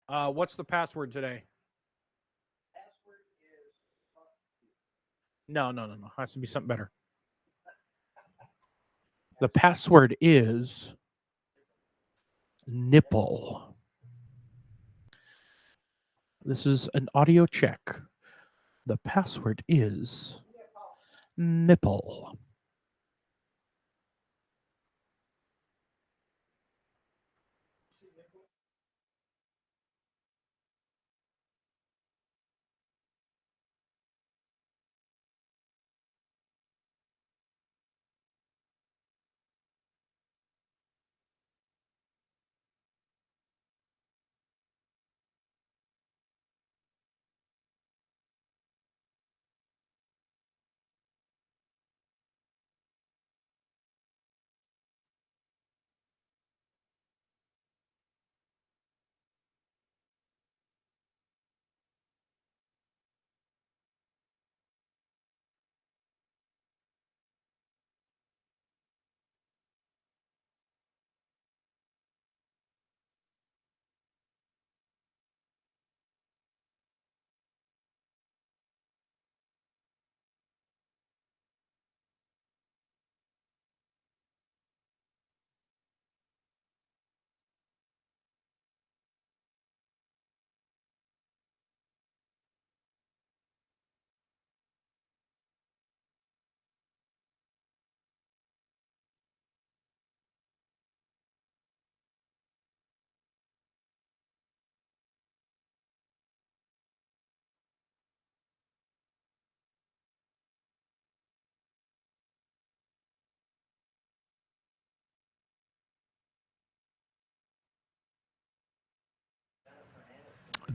What's the password today? No. Has to be something better. The password is nipple. This is an audio check. The password is nipple.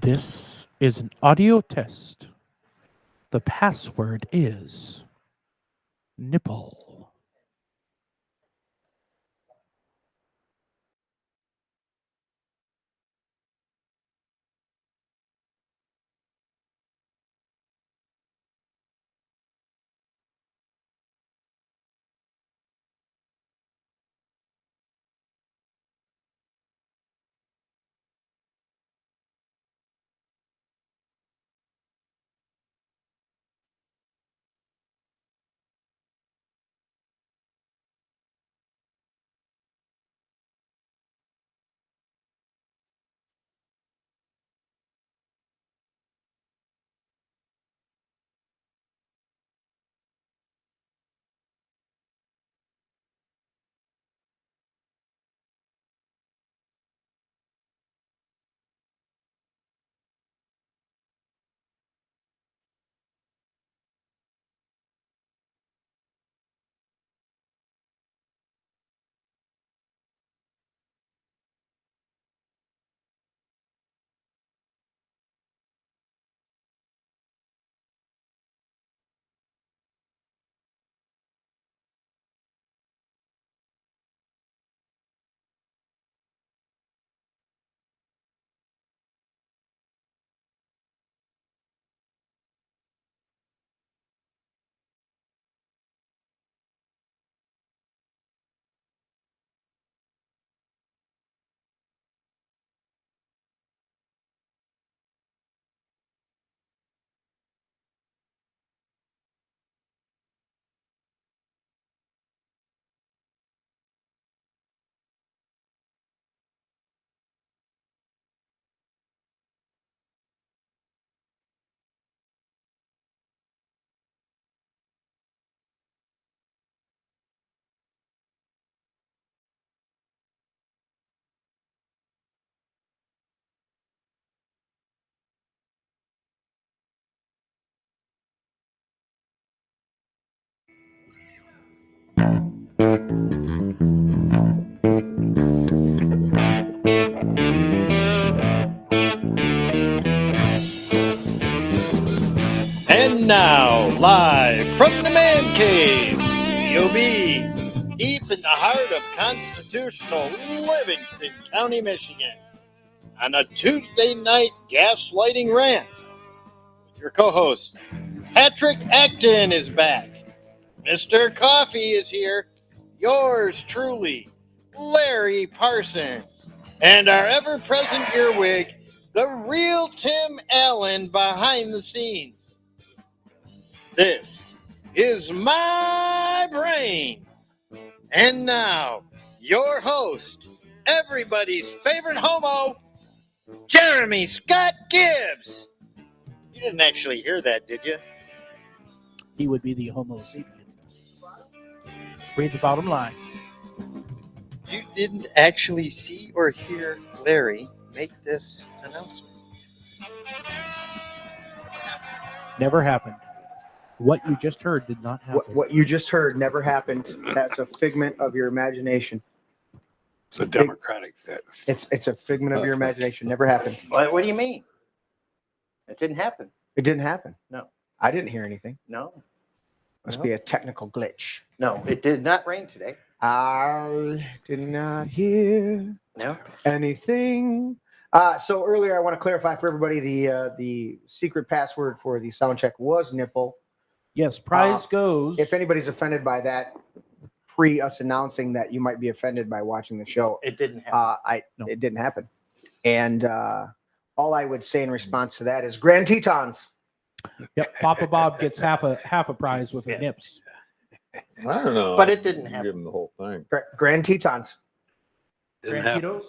This is an audio test. The password is nipple. And now, live from the man cave, DOB, deep in the heart of constitutional Livingston County, Michigan, on a Tuesday night gaslighting rant. Your co-host, Patrick Acton, is back. Mr. Coffee is here. Yours truly, Larry Parsons. And our ever-present earwig, the real Tim Allen behind the scenes. This is My Brain. And now, your host, everybody's favorite homo, Jeremy Scott Gibbs. You didn't actually hear that, did you? He would be the Homo sapien. Read the bottom line. You didn't actually see or hear Larry make this announcement. Never happened. What you just heard did not happen. What you just heard never happened. That's a figment of your imagination. It's a democratic fit. It's a figment of your imagination. Never happened. What do you mean? It didn't happen. It didn't happen. No. I didn't hear anything. No. Must be a technical glitch. No, it did not rain today. I did not hear No. anything. So earlier, I want to clarify for everybody the secret password for the sound check was nipple. Yes, prize goes. If anybody's offended by that, pre us announcing that you might be offended by watching the show, It didn't happen. It didn't happen. And all I would say in response to that is Grand Tetons. Yep, Papa Bob gets half a prize with the nips. I don't know. But it didn't Give happen. him the whole thing. Grand Tetons. Didn't happen. Granditos?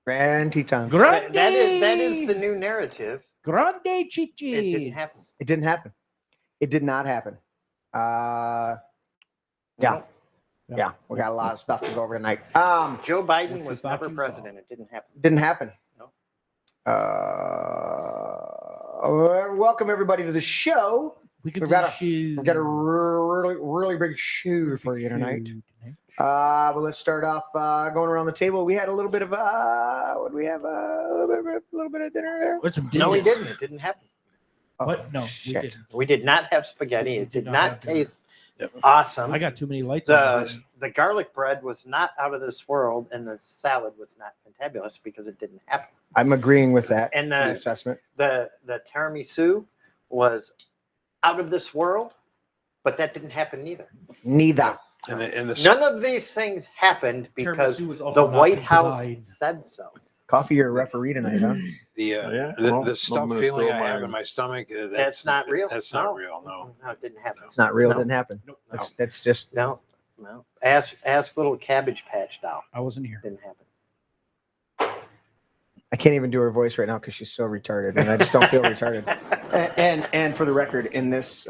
Grand Tetons. Grande! That is the new narrative. Grande chichis. It didn't happen. It didn't happen. It did not happen. Yeah. Yeah. We got a lot of stuff to go over tonight. Joe Biden What you was thought never you president. It didn't happen. Didn't happen. No. Welcome everybody to the show. We could We've do got a- shoes. We've got a really big shoe for you tonight. But let's start off going around the table. We had a little bit of what do we have? A little bit of dinner there. What's some No, we dinner? didn't. It didn't happen. What? No, we shit. didn't. We did not have spaghetti. It did not not have dinner. taste awesome. I got too many lights on. The garlic bread was not out of this world, and the salad was not fantabulous because it didn't happen. I'm agreeing with that. And the assessment. the tiramisu was out of this world, but that didn't happen either. Neither. And the None of these things happened because Tiramisu was also the not White House denied. said so. Coffee, you're a referee tonight, huh? Yeah, the well, stuff I'm gonna feeling throw I have mine. in my stomach. That's not real. That's No. not real. No. No, it didn't happen. It's not real. No. It didn't happen. Nope. That's just No. Ask little Cabbage Patch doll. I wasn't here. Didn't happen. I can't even do her voice right now because she's so retarded, and I just don't feel retarded. And for the record, in this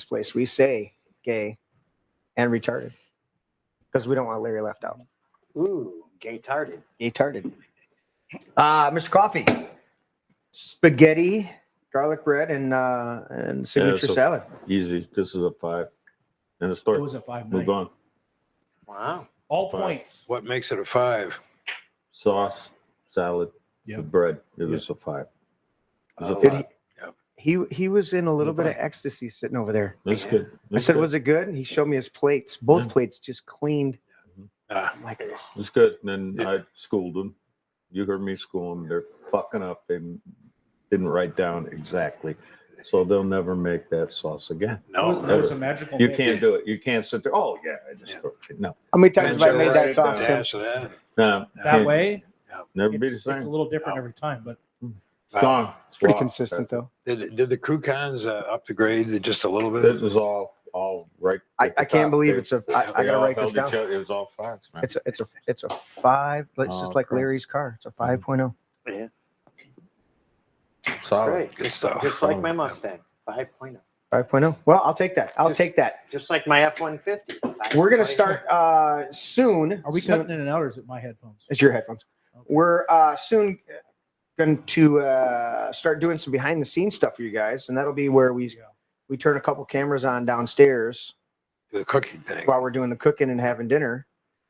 place, we say gay and retarded because we don't want Larry left out. Ooh, gay-tarded. Gay-tarded. Mr. Coffee, spaghetti, garlic bread, and signature so- salad. Easy. This is a 5. And the It story. was a 5 Move night. on. Wow. All Fine. points. What makes it a 5? Sauce, salad, Yep. the bread. It was a 5. It was a Oh, Did 5. he was in a little bit of ecstasy sitting over there. That's good. I That's said, good. was it good? And he showed me his plates, both Yeah. plates just cleaned. Ah, I'm like, It's good. And then I schooled them. You heard me school them. They're fucking up. They didn't write down exactly. So they'll never make that sauce again. no. That was a magical You mix. can't do it. You can't sit there. Oh, yeah. I just Yeah. throw it. No. how many times have I made that Right, sauce, Tim? dash of that. No. That can't- way, Never be the it's same. a little different No. every time, but It's gone. It's pretty Wow. consistent, though. Did the croutons up the grade just a little It bit? was all right. I at the can't top. believe They- it's a. they I gotta all write this held down. each other. It was all 5s, man. It's a 5. It's just Oh, like crap. Larry's car. It's a 5.0. Yeah. Solid. Right. Good stuff. Just like my Mustang. 5.0. 5.0. Well, I'll take that. I'll Just- take that. Just like my F-150. We're gonna start soon. are we soon. cutting in and out, or is it my headphones? It's your headphones. Okay. We're soon going to start doing some behind the scenes stuff for you guys, and that'll be where we turn a couple cameras on downstairs The cooking thing. while we're doing the cooking and having dinner,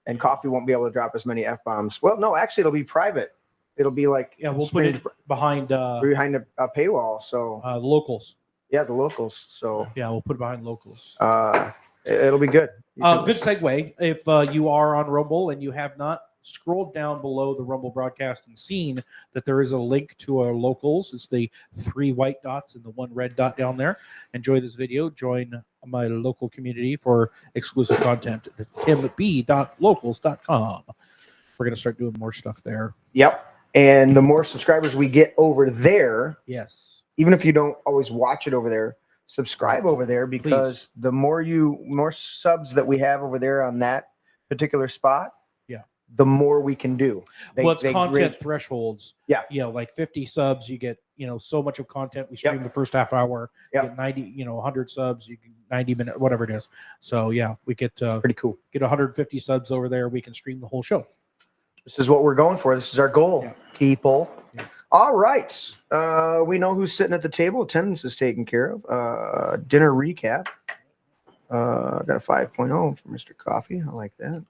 and Coffee won't be able to drop as many F-bombs. Well, no, actually, it'll be private. It'll be like Yeah, we'll put it behind behind a paywall. So locals. yeah, the locals. So Yeah, we'll put it behind locals. it'll be good. You can Good listen. segue. If you are on Rumble and you have not scrolled down below the Rumble broadcast and seen that there is a link to our locals, it's the 3 white dots and the 1 red dot down there. Enjoy this video. Join my local community for exclusive content at timb.locals.com. We're going to start doing more stuff there. Yep. And the more subscribers we get over there, Yes. even if you don't always watch it over there, subscribe over there, because the more subs that we have over there on that particular spot, the more we can do. It's content thresholds. Yeah. Like 50 subs, you get, so much of content. We stream the first half hour. Yep. Get 90, 100 subs, you can 90 minutes, whatever it is. So yeah, we get pretty cool. Get 150 subs over there. We can stream the whole show. This is what we're going for. This is our goal, people. Yeah. All right. We know who's sitting at the table. Attendance is taken care of. Dinner recap. Got a 5.0 for Mr. Coffee. I like that.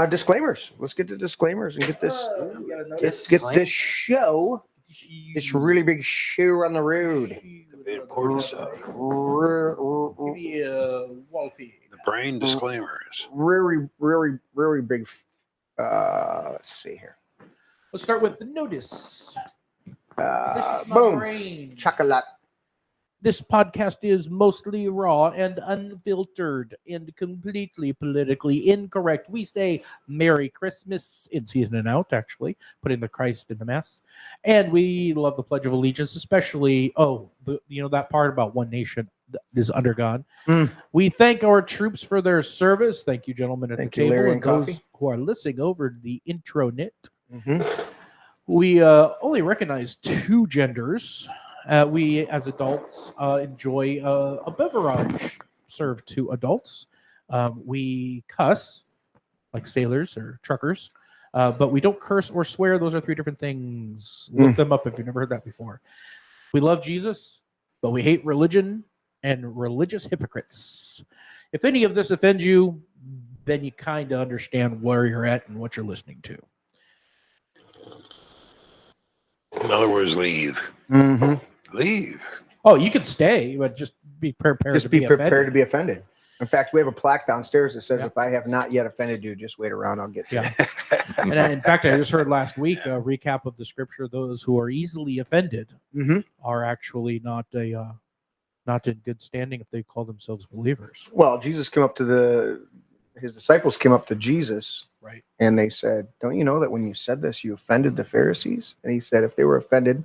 Disclaimers. Let's get to disclaimers and get this. Let's get this show. This really big show on the road. The important stuff. Give me a Wolfie. The brain disclaimers. Really big. Let's see here. Let's start with the notice. This is my Boom. brain. Chocolate. This podcast is mostly raw and unfiltered and completely politically incorrect. We say Merry Christmas in season and out, actually, putting the Christ in the mess. And we love the Pledge of Allegiance, especially, that part about one nation is undergone. We thank our troops for their service. Thank you, gentlemen at the table, Larry, and and those who are listening over the intranet. Mm-hmm. We only recognize two genders. We, as adults, enjoy a beverage served to adults. We cuss, like sailors or truckers, but we don't curse or swear. Those are three different things. Look them up if you've never heard that before. We love Jesus, but we hate religion and religious hypocrites. If any of this offends you, then you kind of understand where you're at and what you're listening to. In other words, leave. Mm-hmm. Leave. Oh, you can stay, but just be prepared to be prepared offended. to be offended. In fact, we have a plaque downstairs that says, "If I have not yet offended you, just wait around. I'll get to you." And in fact, I just heard last week a recap of the scripture. Those who are easily offended are actually not in good standing if they call themselves believers. Well, Jesus came up to his disciples came up to Jesus, right? And they said, "Don't you know that when you said this, you offended the Pharisees?" And he said, "If they were offended,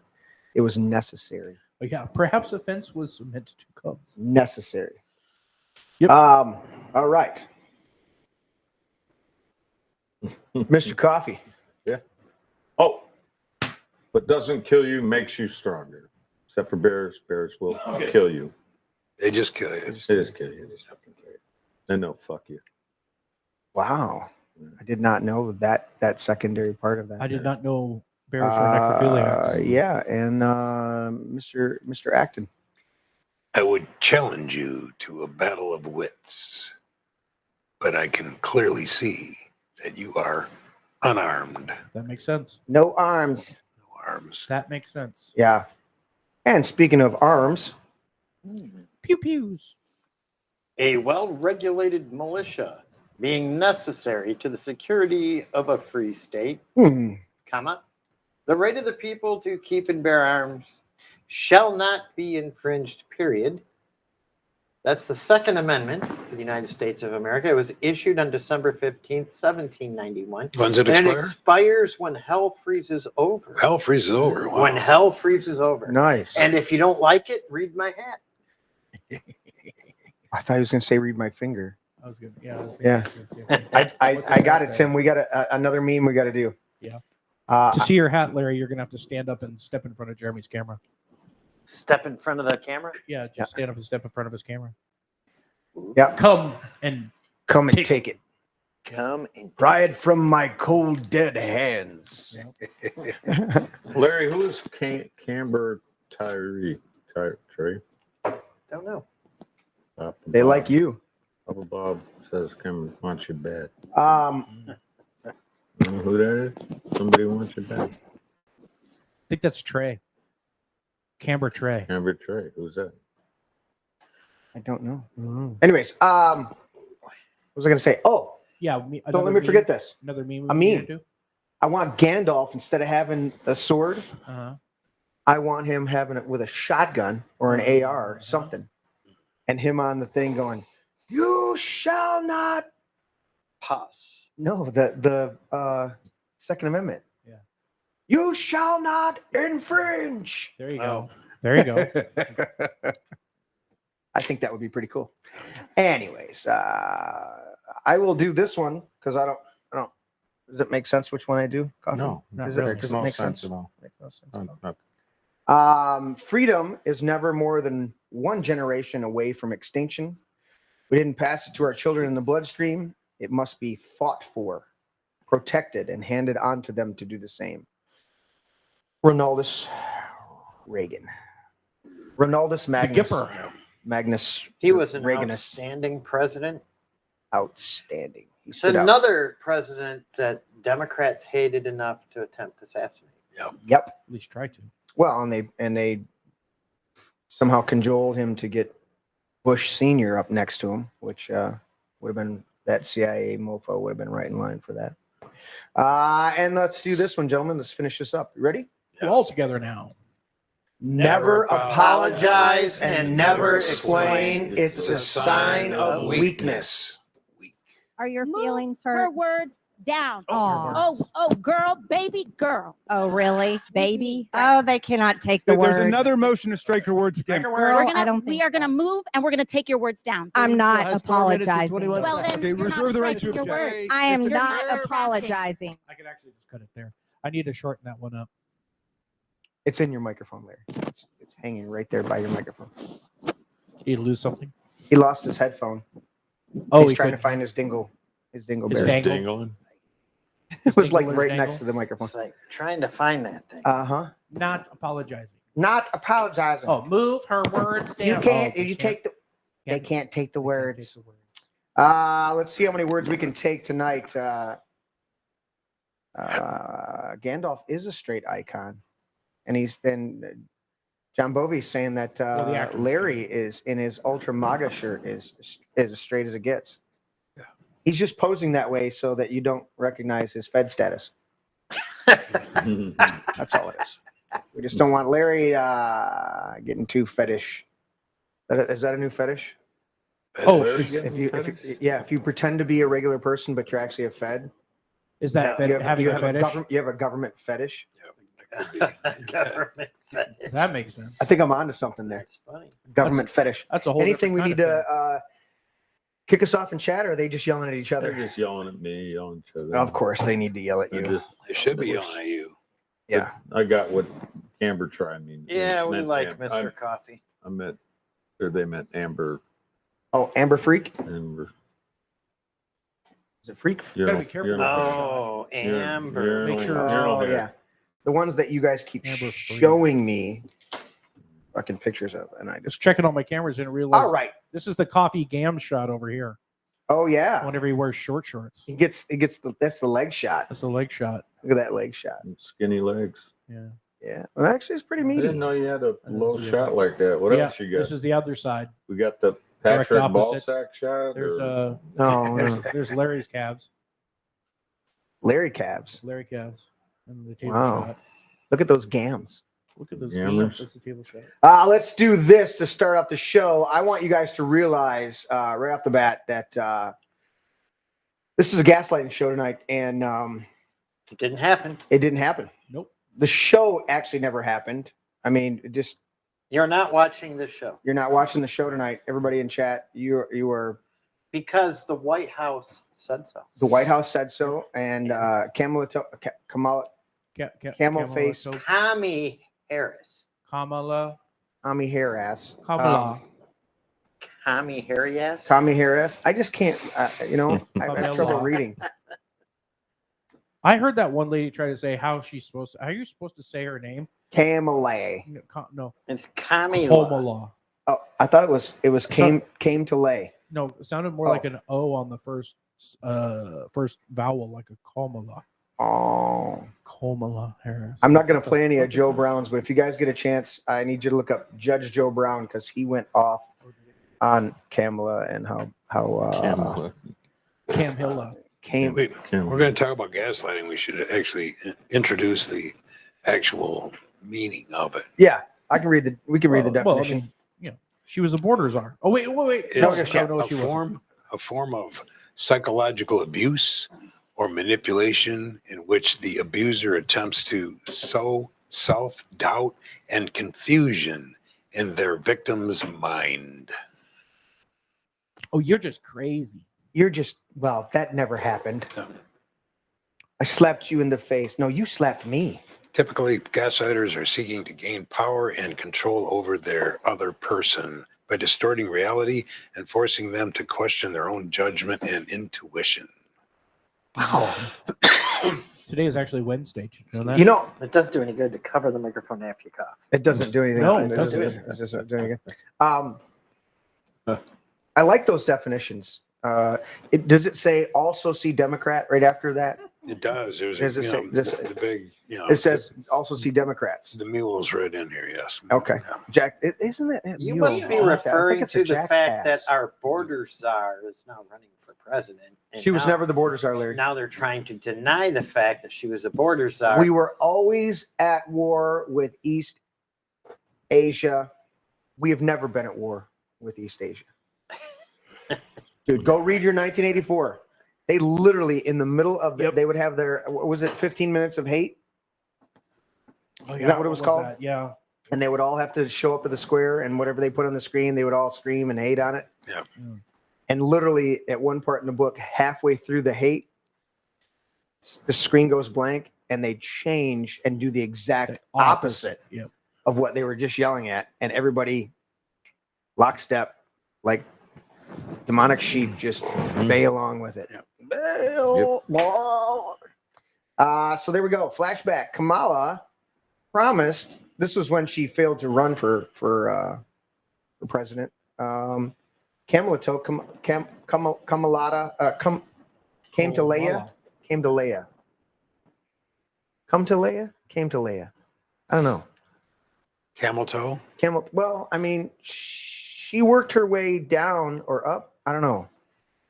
it was necessary." But yeah, perhaps offense was meant to come. Necessary. Yep. All right. Mr. Coffee. Yeah. Oh, what doesn't kill you makes you stronger. Except for bears. Bears will kill you. They just kill you. They just kill you. They just fucking kill you. Then they'll fuck you. Wow. I did not know that secondary part of that. I did not know bears were necrophiliacs. Yeah, and Mr. Acton. I would challenge you to a battle of wits, but I can clearly see that you are unarmed. That makes sense. No arms. No arms. That makes sense. Yeah. And speaking of arms, Pew pews. A well-regulated militia being necessary to the security of a free state, comma, the right of the people to keep and bear arms shall not be infringed, period. That's the Second Amendment to the United States of America. It was issued on December 15th, 1791. When's it And it expire? expires when hell freezes over. Hell freezes over. Wow. When hell freezes over. nice. And if you don't like it, read my hat. I thought he was going to say, "Read my finger." I was good. Yeah. I got it, Tim. We got another meme we got to do. Yeah. To see your hat, Larry, you're gonna have to stand up and step in front of Jeremy's camera. Step in front of the camera? Yeah, just stand up and step in front of his camera. Yeah. Come and take it. Come and Pry it from my cold, dead hands. Larry, who is Camber Tyree? Trey? don't know. They like you. Papa Bob says Camber wants you bad. Um, You know who that is? Somebody wants you bad. I think that's Trey. Camber Trey. Camber Trey. Who's that? I don't know. Mm-hmm. Anyways, what was I going to say? Oh, Yeah. don't let me forget this. Another meme. A meme. I want Gandalf, instead of having a sword, Uh-huh. I want him having it with a shotgun or an AR or something. And him on the thing going, "You shall not." Pass. No, the Second Amendment. You shall not infringe. There you go. There you go. I think that would be pretty cool. Anyways, I will do this one because I don't. Does it make sense which one I do? Coffee? No, Not Does really. it, does no it make sense sense? at all. Make no sense No, at no. all. Freedom is never more than one generation away from extinction. We didn't pass it to our children in the bloodstream. It must be fought for, protected, and handed on to them to do the same. Ronaldus Reagan. Ronaldus Magnus. Gipper. Magnus. He was an Reaganus. outstanding president. Outstanding. He It's stood out. another president that Democrats hated enough to attempt to assassinate. Yep. At least try to. Well, and they somehow cajoled him to get Bush Senior up next to him, which would have been that CIA mofo would have been right in line for that. And let's do this one, gentlemen. Let's finish this up. You ready? We're all together now. Never apologize and never explain. It's a sign of weakness. Are your Move feelings her hurt? words down. Aw. Oh, girl, baby girl. Oh, really? Baby? Oh, they cannot take the words. There's another motion to strike her words again. Girl, We're I don't we think are gonna so. move and we're gonna take your words down. I'm not Has 4 minutes and apologizing. 21 Well, then Okay, you're not reserve the right to striking your object. words. I am You're not nerve-wracking. apologizing. I could actually just cut it there. I need to shorten that one up. It's in your microphone, Larry. It's hanging right there by your microphone. Did you lose something? He lost his headphone. Oh, He's he trying to couldn't. find his dingle. His His dingleberry. dangle. Dingling. It was like Dingleberry's right dangle? next to the microphone. It's like trying to find that thing. Uh-huh. Not apologizing. Not apologizing. Oh, move her words down. you can't. Oh, You take the. They can't take the they can't words. take the words. Let's see how many words we can take tonight. Gandalf is a straight icon, and John Bovey's saying that the actor was Larry is in his ultra MAGA shirt is as straight as it gets. Yeah. He's just posing that way so that you don't recognize his Fed status. That's all it is. We just don't want Larry getting too fetish. Is that a new fetish? Oh, Larry is, getting fetish? If you pretend to be a regular person but you're actually a Fed. is that having a fetish? You have a government fetish. Government fetish. That makes sense. I think I'm onto something there. That's funny. Government fetish. That's a whole Anything we different need kind of to kick us off and chat, or are they just yelling at each They're other? just yelling at me, yelling at each other. Of course, they need to yell at I you. just, They should be yelling at you. Yeah. I got what Amber tried me. Yeah, we Meant like Am- Mr. Coffee. I met, or they met Amber. Oh, Amber Freak? Amber. Is it Freak? You're Gotta no- be careful you're no- Oh, Amber. you're Make no- sure- you're no Oh, hair. yeah. The ones that you guys keep Amber Freak. showing me fucking pictures of, and I just. Just checking all my cameras and realize All right. this is the coffee gam shot over here. Oh yeah. Whenever he wears short shorts, It gets that's the leg shot. that's a leg shot. Look at that leg shot. Skinny legs. Yeah. Yeah. Well, actually, it's pretty I didn't meaty. know you had a low see it. shot like that. What Yeah, else you got? this is the other side. We got the Direct Patrick opposite. Ballsack shot. There's or- No, there's Larry's calves. Larry calves. Larry calves. And the table Wow. shot. Look at those gams. Look at those Gammers. gams. That's the table shot. Let's do this to start off the show. I want you guys to realize right off the bat that this is a gaslighting show tonight, and It didn't happen. it didn't happen. Nope. The show actually never happened. I mean, You're not watching this show you're not watching the show tonight. Everybody in chat, you were because the White House said so. the White House said so, and Kamala Camel face. Tommy Harris. Kamala. Tommy Harris. Kamala. Tommy Harris. Tommy Harris. I just can't. I have Kamala. trouble reading. I heard that one lady try to say how are you supposed to say her name? Kamala. No, It's Kamala. Kamala. Oh, I thought it was came to lay. No, it sounded more like an O on the first vowel, like a Kamala. Oh, Kamala Harris. I'm not going to play any of Joe Brown's, but if you guys get a chance, I need you to look up Judge Joe Brown because he went off on Kamala and how Camilla. Camhilla. came. Wait, we're going to talk about gaslighting. We should actually introduce the actual meaning of it. Yeah, I can read the. We can read the Well, I definition. mean, she was a border czar. Oh wait. It's No, a, she- no, she wasn't. a form of psychological abuse or manipulation in which the abuser attempts to sow self-doubt and confusion in their victim's mind. Oh, you're just crazy. You're just, well, that never happened. No. I slapped you in the face. No, you slapped me. Typically, gaslighters are seeking to gain power and control over their other person by distorting reality and forcing them to question their own judgment and intuition. Wow. Today is actually Wednesday. Did you know that? You know, It doesn't do any good to cover the microphone after you cough. it doesn't do anything. No, it doesn't. It doesn't do anything. I like those definitions. Does it say also see Democrat right after that? It does. There's Does it say this? the big, It says also see Democrats. the mule's right in here. Yes. Okay. Yeah. Jack, isn't it? You mule? must be I think referring it's a to the Jack fact pass. that our border czar is now running for president. and She was now- never the border czar, Larry. Now they're trying to deny the fact that she was a border czar. We were always at war with East Asia. We have never been at war with East Asia. Dude, go read your 1984. They literally, in the middle of it, Yep. they would have their, what was it, 15 minutes of hate? Oh, Is that what it was called? that? Yeah. And they would all have to show up at the square, and whatever they put on the screen, they would all scream and hate on it. Yeah. And literally, at one part in the book, halfway through the hate, the screen goes blank, and they change and do the exact opposite Yep. of what they were just yelling at, and everybody lockstep, like demonic sheep, just bay along with it. Yep. Bail. So there we go. Flashback. Kamala promised. This was when she failed to run for president. Kamala told Kamala came to Leia. Came to Leia. Come to Leia. Came to Leia. I don't know. Camel toe. Well, I mean, she worked her way down or up. I don't know.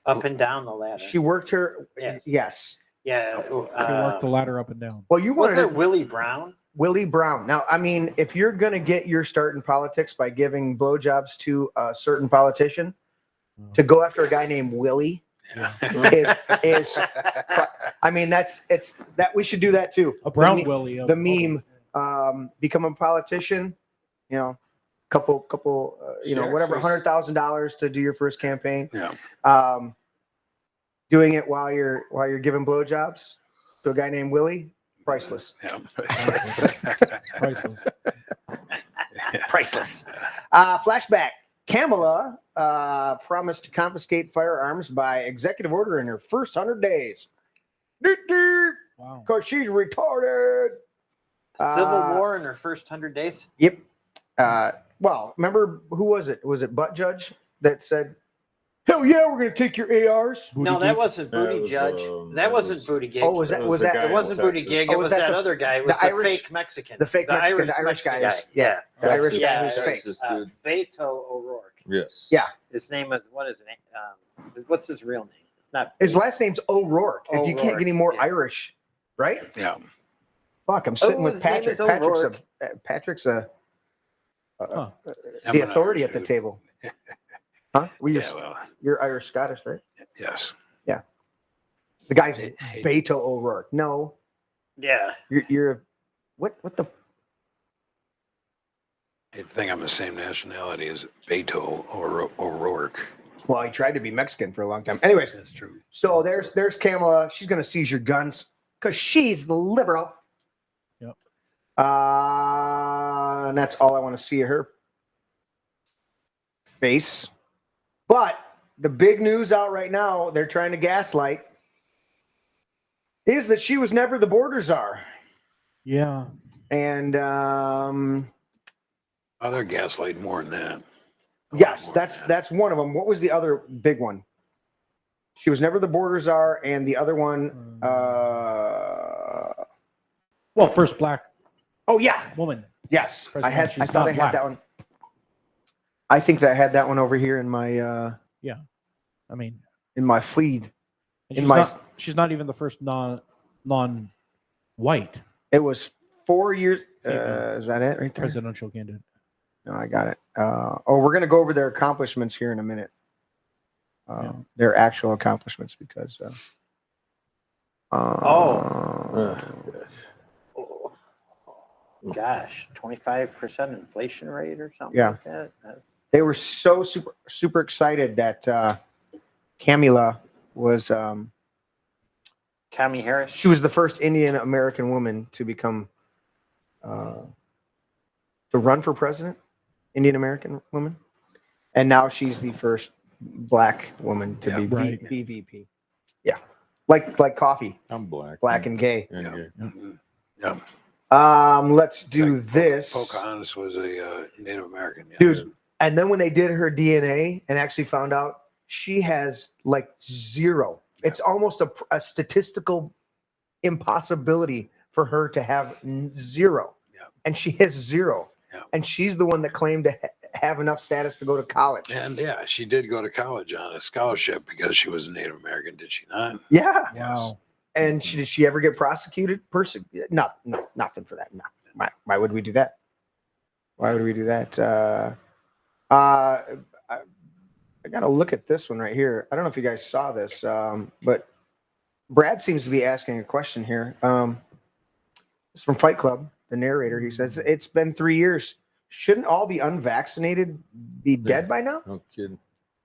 up and down the ladder. She worked her. Yes. Yes. Yeah. She worked the ladder up and down. Well, you Was wanted it Willie Brown? Willie Brown. Now, I mean, if you're going to get your start in politics by giving blowjobs to a certain politician, to go after a guy named Willie is I mean, that we should do that too. A brown The me- Willie. of- the meme, become a politician, couple, Sure, whatever, sure. $100,000 to do your first campaign. Yeah. Doing it while you're giving blowjobs to a guy named Willie, priceless. Yeah. Priceless. Priceless. Flashback. Kamala promised to confiscate firearms by executive order in her first 100 days. Wow. Because she's retarded. Civil War in her first 100 days? Yep. Well, remember, who was it? Was it Butt Judge that said, hell yeah, we're going to take your ARs? No, that wasn't That Booty was, Judge. that that wasn't was- Booty Gig. Oh, was that? That Was was the that? guy It in wasn't Booty Texas. Gig. Oh, It was was that that the- other guy. It was the the Irish- fake Mexican. the fake Mexican, the Irish Mexican guy. Yeah. The Irish guy Yeah, who's fake. Texas dude. Beto O'Rourke. Yes. Yeah. His name is, what is his name? What's his real name? It's not. His last name's O'Rourke. If you can't O'Rourke, get any more yeah. Irish, right? Yeah. Fuck, I'm sitting with his name Patrick. is O'Rourke. Patrick's Huh. I'm the an authority Irish at the dude. table. Huh? Well, Yeah. Well. you're Irish Scottish, right? Yes. The guy's Hey, hey. Beto O'Rourke. No, Yeah. you're what the I think I'm the same nationality as Beto O'Rourke. well, he tried to be Mexican for a long time. Anyways, That's true. so there's Kamala. She's gonna seize your guns because she's the liberal. Yep. And that's all I want to see of her face. But the big news out right now, they're trying to gaslight, is that she was never the border czar. Yeah. And Oh, they're gaslighting more than that. A lot yes, more that's than that. that's one of them. What was the other big one? She was never the border czar, and the other one, Well, first black oh yeah, woman. yes, I President, she's thought not I had black. that one. I think that I had that one over here in my I mean, in my feed. and In she's my- not. She's not even the first non-white It was 4 years. Female. Is that it right there? presidential candidate. No, I got it. We're gonna go over their accomplishments here in a minute. Yeah. Their actual accomplishments, because Uh, Oh, gosh, 25% inflation rate or something Yeah. like that. They were so super excited that Kamala was Kamala Harris. she was the first Indian American woman to become to run for president, Indian American woman, and now she's the first black woman to be right. VP. Yeah, like coffee, I'm black. black and gay. and Yeah. gay. Mhm. Yeah. Let's do Like this. Pocahontas was a Native American. Yes. Dude. And then when they did her DNA and actually found out she has like zero, it's almost a statistical impossibility for her to have zero. Yeah. And she has zero. Yeah. And she's the one that claimed to have enough status to go to college. And yeah, she did go to college on a scholarship because she was a Native American, did she not? Yeah. Wow. And did she ever get prosecuted? No, nothing for that. No. Why would we do that? Why would we do that? I got to look at this one right here. I don't know if you guys saw this, but Brad seems to be asking a question here. It's from Fight Club, the narrator. He says, it's been 3 years. Shouldn't all the unvaccinated be dead by now? No kidding.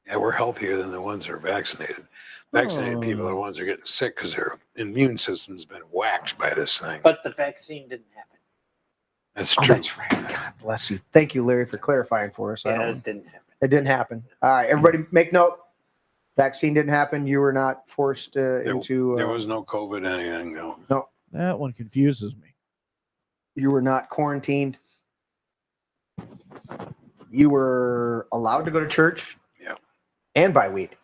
Yeah, we're healthier than the ones that are vaccinated. Vaccinated people are the ones that are getting sick because their immune system's been whacked by this thing. But the vaccine didn't happen. That's Oh, true. that's right. God bless you. Thank you, Larry, for clarifying for us. Yeah, it didn't happen. It didn't happen. All right, everybody make note. Vaccine didn't happen. You were not forced into. There was no COVID anything. No. That one confuses me. You were not quarantined. You were allowed to go to church. Yeah. And buy weed.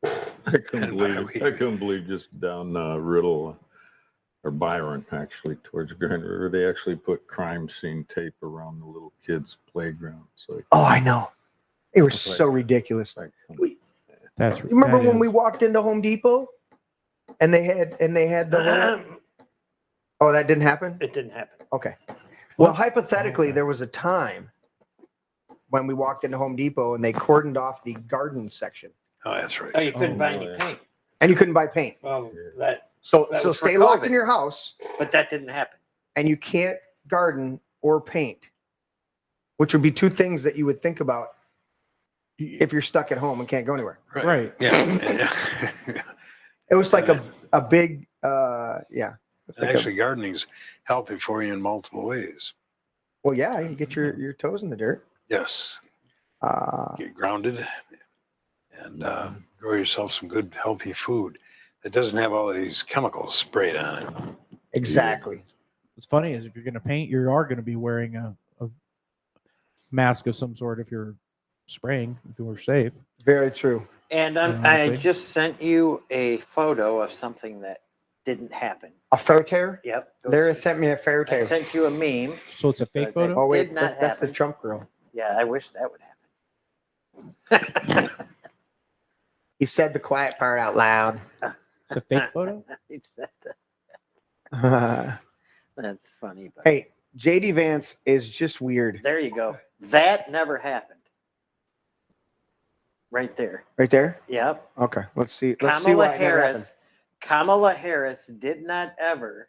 I couldn't believe just down Riddle or Byron, actually, towards Grand River, they actually put crime scene tape around the little kids' playground. So Oh, I know. It was That's so right. ridiculous. That's You remember that when we is- walked into Home Depot and they had the whole. Oh, that didn't happen? It didn't happen. Okay. Well, hypothetically, there was a time when we walked into Home Depot and they cordoned off the garden section Oh, that's right. Oh, you couldn't Oh, buy no, any yeah. paint. and you couldn't buy paint. Well, that, So That so was for stay locked COVID. in your house but that didn't happen. and you can't garden or paint, which would be two things that you would think about if you're stuck at home and can't go anywhere. Right. Yeah. It was like a big yeah. It's like Actually, gardening's healthy for you in multiple ways. well, yeah, you get your toes in the dirt. Yes. Get grounded and grow yourself some good, healthy food that doesn't have all these chemicals sprayed on it. Exactly. What's funny is if you're going to paint, you are going to be wearing a mask of some sort if you're spraying, if you were safe. Very true. And Yeah, I okay. just sent you a photo of something that didn't happen. A photo? Yep. Go Larry see- sent me a I photo. sent you a meme. So it's a fake photo? Oh wait, Did not that's the happen. Trump girl. Yeah, I wish that would happen. He said the quiet part out loud. It's a fake photo? He said that. That's funny. But Hey, JD Vance is just weird. there you go. That never happened. Right there. Right there? Yep. Okay, let's see. Let's see Kamala why it never happened. Harris. Kamala Harris did not ever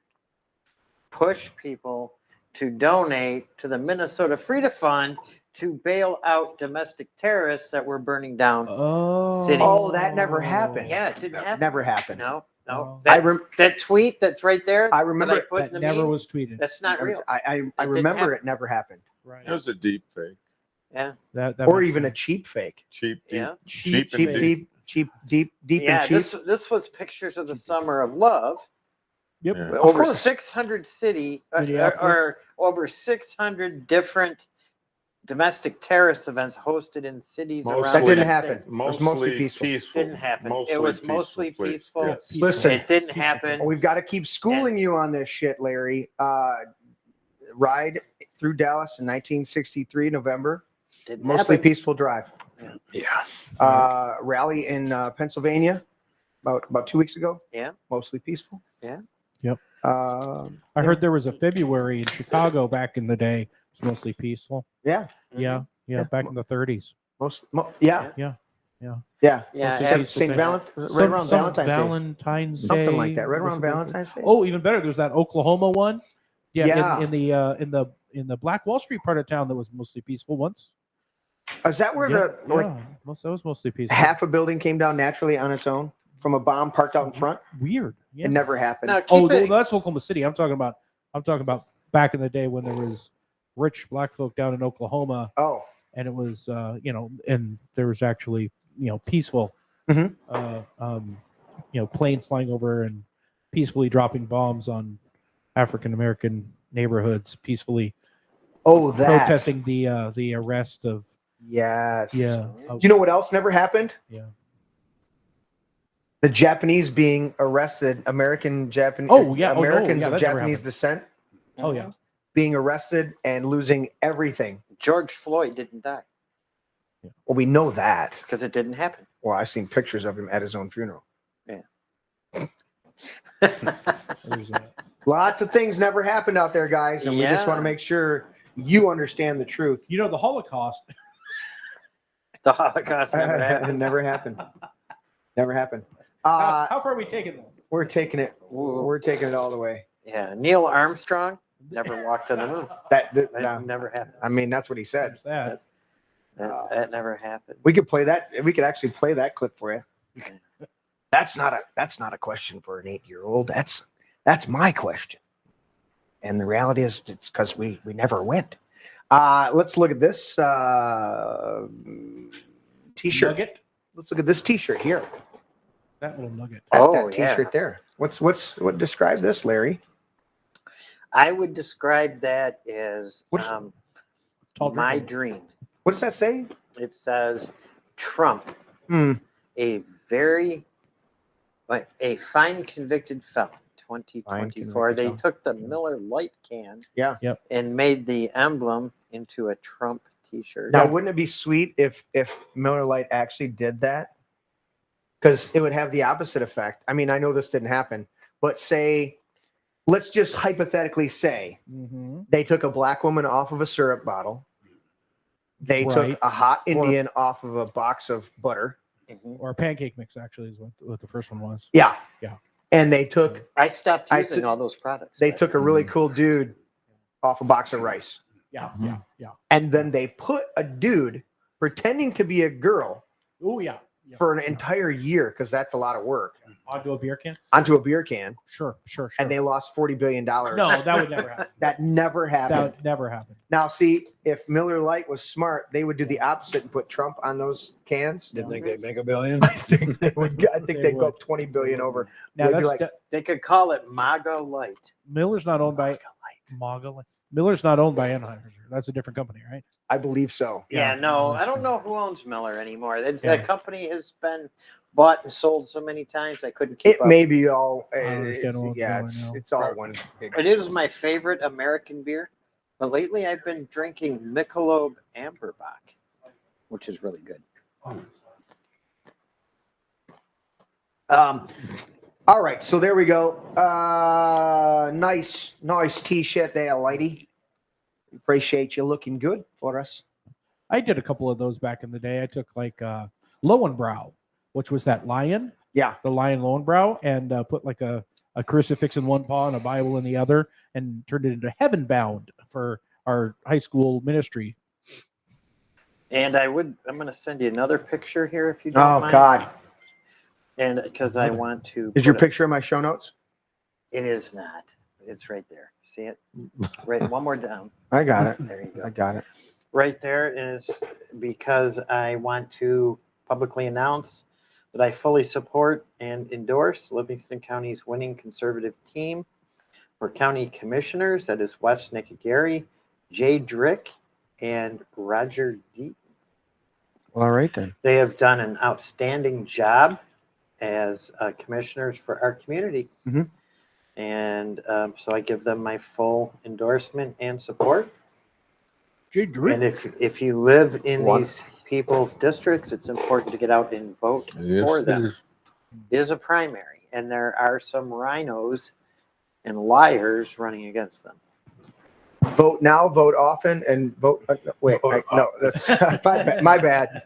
push people to donate to the Minnesota Freedom Fund to bail out domestic terrorists that were burning down. Oh. Cities. Oh, that never happened. Yeah, it didn't happen. Never happened. No, no. Oh. I That tweet that's right there. I remember that I put in That the never meme, was tweeted. That's not real. I didn't remember happen. it never happened. Right. It was a deep fake. Yeah. That Or makes even a sense. cheap fake. Cheap, deep, Yeah. Cheap, cheap and fake. Deep Yeah. and cheap. This was pictures of the summer of love. Yep. Yeah. Over course. 600 city Minneapolis. or over 600 different domestic terrorist events hosted in cities around That the didn't United happen. States. It was mostly peaceful. Didn't happen. It was mostly please. peaceful. Yes. Listen, It didn't happen. we've got to keep schooling you on this shit, Larry. Ride through Dallas in 1963, November. Didn't Mostly happen. peaceful drive. Yeah. Rally in Pennsylvania about 2 weeks ago. Yeah. Mostly peaceful. Yeah. Yep. Uh, I heard there was a February in Chicago back in the day. It's mostly peaceful. yeah. Yeah. Yeah. Yeah. Back in the 30s. Yeah. Yeah. Yeah. Yeah, St. Valentine's, right Some, around some Valentine's Day. Valentine's Day. Something like that, right was around a big- Valentine's Day. Oh, even better. There's that Oklahoma one. Yeah, Yeah. in the Black Wall Street part of town that was mostly peaceful once. Is that where Yeah, the like that was mostly peaceful. half a building came down naturally on its own from a bomb parked out in front? Weird. Yeah. It never happened. Now, Oh, keep it, that's Oklahoma City. I'm talking about back in the day when there was rich black folk down in Oklahoma, Oh, and it was and there was actually peaceful, Mhm. planes flying over and peacefully dropping bombs on African American neighborhoods, peacefully that. protesting the arrest of Yes. of- You know what else never happened? Yeah. The Japanese being arrested, Americans yeah. of that never Japanese happened. descent Oh yeah. being arrested and losing everything. George Floyd didn't die Well, we know that. because it didn't happen. Well, I've seen pictures of him at his own funeral. There's Lots of things never happened out there, guys, and we just want to Yeah. make sure you understand the truth. the Holocaust. The Holocaust never It happened. never happened. Never happened. How far are we taking this? We're taking it. We're taking it all the way. Yeah, Neil Armstrong never walked on the moon. That That never happened. I mean, that's what he said. There's that. That never happened. We could play that. We could actually play that clip for you. That's not a question for an 8-year-old. That's my question. And the reality is, it's because we never went. Let's look at this T-shirt. Nugget. Let's look at this T-shirt here. That little nugget. Oh, that yeah. T-shirt there. What describe this, Larry? I would describe that as What's- Tall my drink. dream. What does that say? It says Trump, Hmm. a fine convicted felon, 2024. They felon. took the Miller Lite can Yeah. Yep. and made the emblem into a Trump t-shirt. Now, wouldn't it be sweet if Miller Lite actually did that? Because it would have the opposite effect. I mean, I know this didn't happen, but let's just hypothetically say Mm-hmm. they took a black woman off of a syrup bottle. They Right. took a hot Indian off of a box of butter. Mhm. Or a pancake mix, actually, is what the first one was. Yeah. Yeah. And they took I stopped I using took- all those products. they took a really cool dude off a box of rice. Yeah, Mhm. yeah. And then they put a dude pretending to be a girl Oh, yeah. Yeah. for an entire year, because that's a lot of work, Onto a beer can? onto a beer can. Sure. And they lost $40 billion. No, that would never happen. That never That happened. would never happen. Now, see, if Miller Lite was smart, they would do the opposite and put Trump on those cans. Didn't think they'd make $1 billion. I think They they'd go would. up 20 billion over. Now, They'd be that's like, They could call it MAGA Light. Miller's not owned by Mogul. Miller's not owned by Anheuser. That's a different company, right? I believe so. Yeah, no, I that's don't true. know who owns Miller anymore. It's, Yeah. That company has been bought and sold so many times I couldn't keep It up. may be all. I don't understand what's yeah, going on. it's all one big. It is my favorite American beer, but lately I've been drinking Michelob Amberbach, which is really good. All right, so there we go. Nice T-shirt there, lady. Appreciate you looking good for us. I did a couple of those back in the day. I took like Lowenbrow, which was that lion, Yeah. the lion Lowenbrow, and put like a crucifix in one paw and a Bible in the other, and turned it into Heaven Bound for our high school ministry. And I'm going to send you another picture here if you don't Oh mind. God, And because I want to. is your put it- picture in my show notes? It is not. It's right there. See it? Right. One more down. I got it. There you go. I got it. Right there is because I want to publicly announce that I fully support and endorse Livingston County's winning conservative team for county commissioners. That is Wes Nicagary, Jay Drick, and Roger Deaton. Well, all right then. They have done an outstanding job as commissioners for our community. Mhm. And so I give them my full endorsement and support. Jay And Drick. if you live in One. these people's districts, it's important to get out and vote Yes, for it them. is. It is a primary, and there are some rhinos and liars running against them. Vote now, vote often, and vote. Wait, no, that's my bad.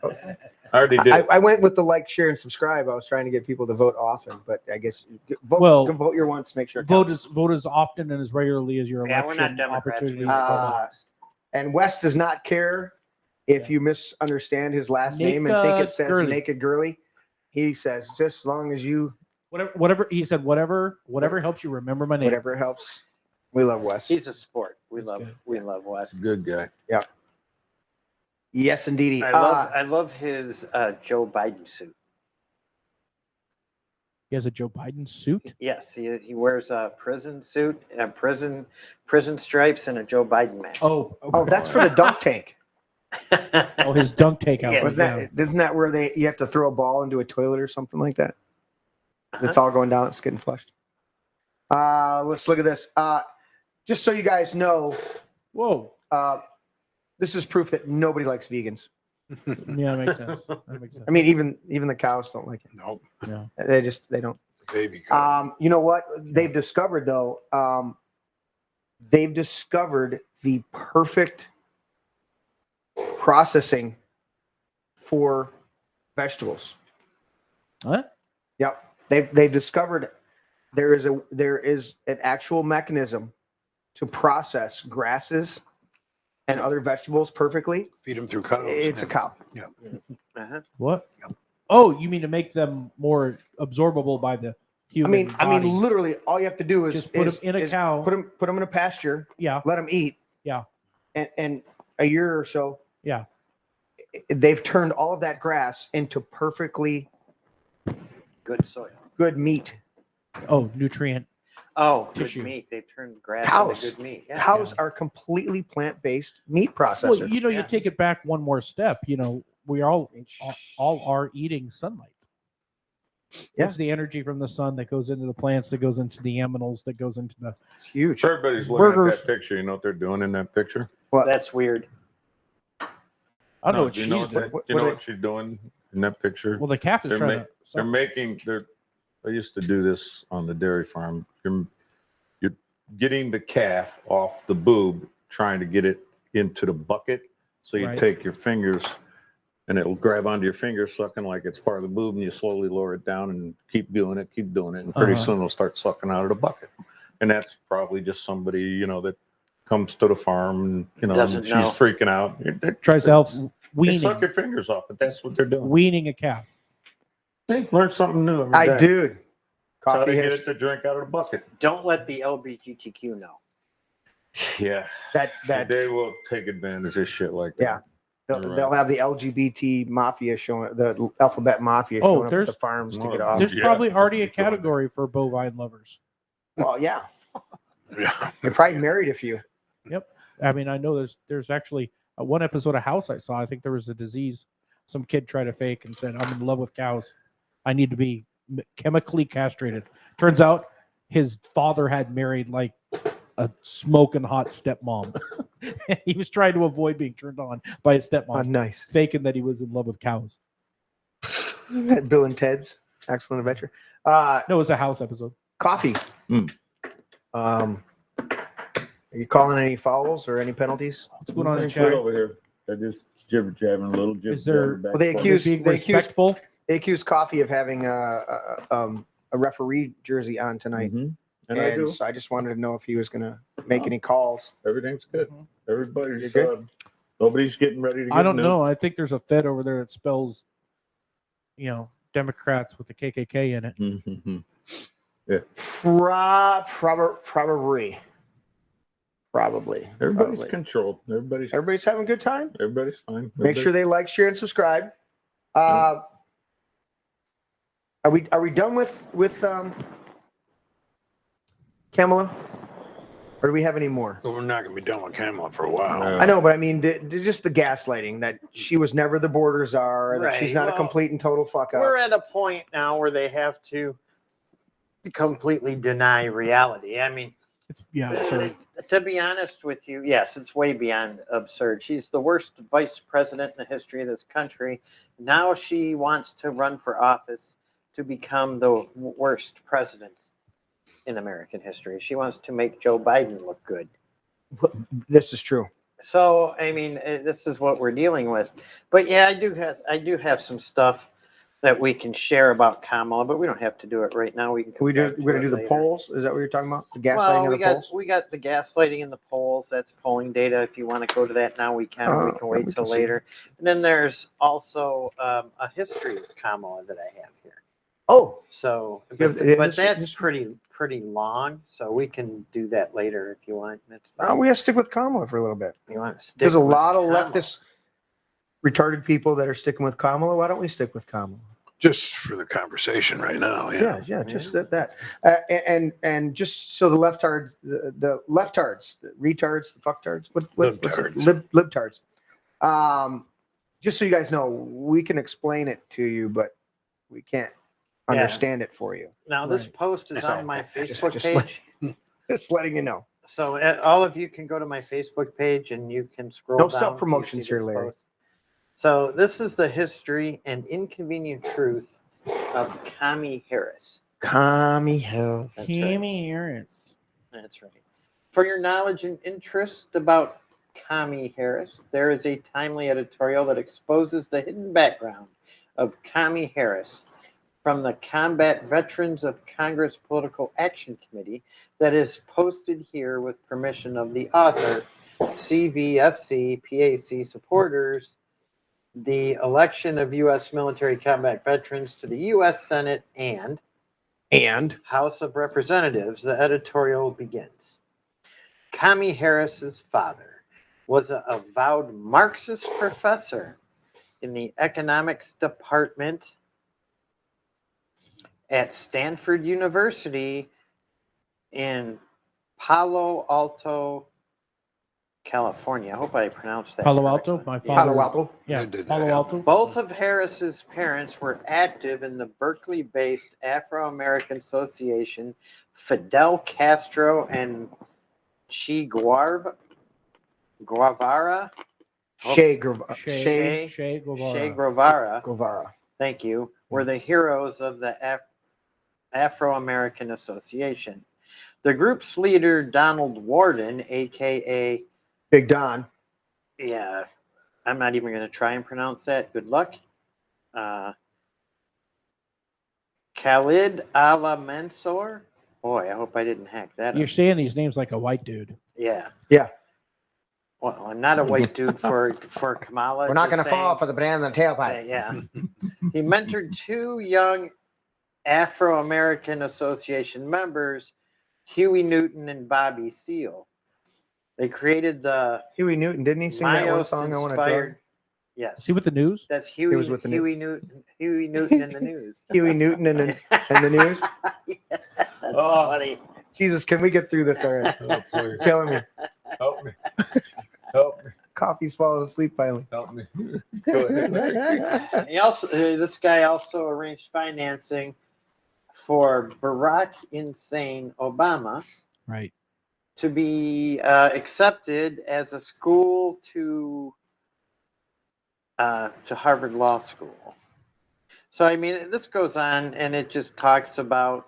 I already did. I went with the like, share, and subscribe. I was trying to get people to vote often, but I guess vote. Well, vote your once. Make sure it vote counts. as often and as regularly as your Yeah, we're not election Democrats. opportunities We come just- up. And Wes does not care if you misunderstand his last name and think it says Gurley. Naked Girly. He says just as long as you Whatever he said, whatever helps you remember my name. whatever helps. We love Wes. He's a sport. We That's love good. we love Wes. Good guy. Yes, indeedy. I love his Joe Biden suit. He has a Joe Biden suit. Yes, he wears a prison suit, prison stripes, and a Joe Biden mask. Oh, that's for the dunk tank. oh, his dunk takeout. Yeah. Was that isn't that where you have to throw a ball into a toilet or something like that? It's all going down. It's getting flushed. Let's look at this. Just so you guys know, Whoa. this is proof that nobody likes vegans. Yeah, that makes sense. That makes sense. I mean, even the cows don't like it. Nope. Yeah. They don't. Baby cow. You know what they've discovered though? They've discovered the perfect processing for vegetables. What? Yep. They've discovered there is an actual mechanism to process grasses and other vegetables perfectly. Feed them through cows. It's a cow. Uh-huh. What? Oh, you mean to make them more absorbable by the human I body. mean, literally, all you have to do is Just put 'em in a cow. Put them in a pasture. Yeah. Let them eat. Yeah. And a year or so. Yeah. They've turned all of that grass into perfectly Good soil. good meat. Oh, nutrient. Oh, Tissue. good meat. They've turned grass Cows. into good meat. Yeah. Cows are completely plant-based meat processors. Well, you know, you Yes. take it back one more step. You know, we all are eating sunlight. Yeah. It's the energy from the sun that goes into the plants, that goes into the aminals, that goes into the. It's huge. Everybody's looking Burgers. at that picture. You know what they're doing in that picture? That's weird. I don't know what do you she's know doing. that- What- do you know what what she's doing in that picture? Well, the calf is They're trying ma- to. They're making. I used to do this on the dairy farm. You're getting the calf off the boob, trying to get it into the bucket. So you Right. take your fingers, and it'll grab onto your fingers, sucking like it's part of the boob, and you slowly lower it down and keep doing it, and pretty soon it'll start sucking out of the bucket. And that's probably just somebody, you know, that comes to the farm and, you know, Doesn't she's know. freaking out. Tries to help They suck weaning, your fingers off, but that's what they're doing. weaning a calf. Hey, learn something new every I day. dude. That's how Coffee they get has it to drink out of the bucket. Don't let the LGBTQ know. Yeah, that they will take advantage of shit like that. Yeah. You're right. they'll have the LGBT mafia showing the alphabet mafia Oh, showing up at there's- the farms to Well, get off. There's Yeah. probably already a category for bovine lovers. Well, yeah, Yeah. they probably married a few. I mean, I know there's actually one episode of House I saw. I think there was a disease some kid tried to fake and said, "I'm in love with cows. I need to be chemically castrated." Turns out his father had married like a smoking hot stepmom. He was trying to avoid being turned on by his stepmom, Nice. faking that he was in love with cows. Bill and Ted's Excellent Adventure. No, it was a House episode. Coffee. Are you calling any fouls or any penalties? What's going on in Everything's good chat? over here. I just jibber jabbing a little. Is there- Well, they accuse Being they accuse respectful. they accuse Coffee of having a referee jersey on tonight, And I do. so I just wanted to know if he was going to make any calls. Everything's good. Mhm. Everybody's You're good? nobody's getting ready to get I don't new. know. I think there's a Fed over there that spells, Democrats with the KKK in it. Mhm. Probably. Everybody's controlled. Everybody's having a good time. Everybody's fine. Make sure they like, share, and subscribe. Are we done with Kamala, or do we have any more? But we're not going to be done with Kamala for a while. No. I know, but I mean, just the gaslighting that she was never the border czar, that she's Right, not a well, complete and total fuck up. We're at a point now where they have to completely deny reality. I mean, It's absurd. to be honest with you, yes, it's way beyond absurd. She's the worst vice president in the history of this country. Now she wants to run for office to become the worst president in American history. She wants to make Joe Biden look good. This is true. So I mean, this is what we're dealing with. But yeah, I do have some stuff that we can share about Kamala, but we don't have to do it right now. We can. We're going to do the later. polls. Is that what you're talking about? The gaslighting Well, of we the got polls? we got the gaslighting in the polls. That's polling data. If you want to go to that now, we can. We can wait we till can see. later. And then there's also a history of Kamala that I have here. Oh, So, You have but, the but that's history? pretty long. So we can do that later if you want. That's fine. we have to stick with Kamala for a little bit. You want to stick There's a with lot of Kamala. leftist, retarded people that are sticking with Kamala. Why don't we stick with Kamala? Just for the conversation right now. Yeah. Yeah, just that. And just so the leftards, the leftards, the retards, the fucktards, what's it? Libtards. Just so you guys know, we can explain it to you, but we can't understand it for you. Now this Right. post is So, on my Facebook just page. Just letting you know. So all of you can go to my Facebook page and you can scroll No down. self-promotions till you see here, this Larry. post. So this is the history and inconvenient truth of Kami Harris. Commie hell. That's Kimmy Harris. That's right. For your knowledge and interest about Kami Harris, there is a timely editorial that exposes the hidden background of Kami Harris from the Combat Veterans of Congress Political Action Committee that is posted here with permission of the author, CVFC PAC supporters, the election of U.S. military combat veterans to the U.S. Senate and House of Representatives. The editorial begins. Kami Harris's father was an avowed Marxist professor in the economics department at Stanford University in Palo Alto, California. I hope I pronounced that Palo Alto. correctly. My Yeah. father. Palo Alto. Yeah, I did that, Palo yeah. Alto. Both of Harris's parents were active in the Berkeley-based Afro-American Association, Fidel Castro and Che Guevara. Che Che Guevara. Guevara. Thank you. Were the heroes of the Afro-American Association. The group's leader, Donald Warden, aka Big Don. yeah, I'm not even going to try and pronounce that. Good luck. Khalid Al-Mansour. Boy, I hope I didn't hack that You're up. saying these names like a white dude. Yeah. Yeah. Well, I'm not a white dude for Kamala. We're not just going to fall saying- for the banana in the tailpipe. Yeah. He mentored two young Afro-American Association members, Huey Newton and Bobby Seale. They created the Huey Newton, didn't he sing that one song? I want to inspired. Yes. Is he with the news? That's Huey, was with the Huey Newton in the news. Huey Newton and the news. Yeah, that's funny. Jesus, can we get through this already? Oh, please. Killing me. Help me. Help me. Coffee's falling asleep finally. Help me. Go ahead, Larry. He also, this guy also arranged financing for Barack Hussein Obama Right. to be accepted as a school to Harvard Law School. So I mean, this goes on, and it just talks about.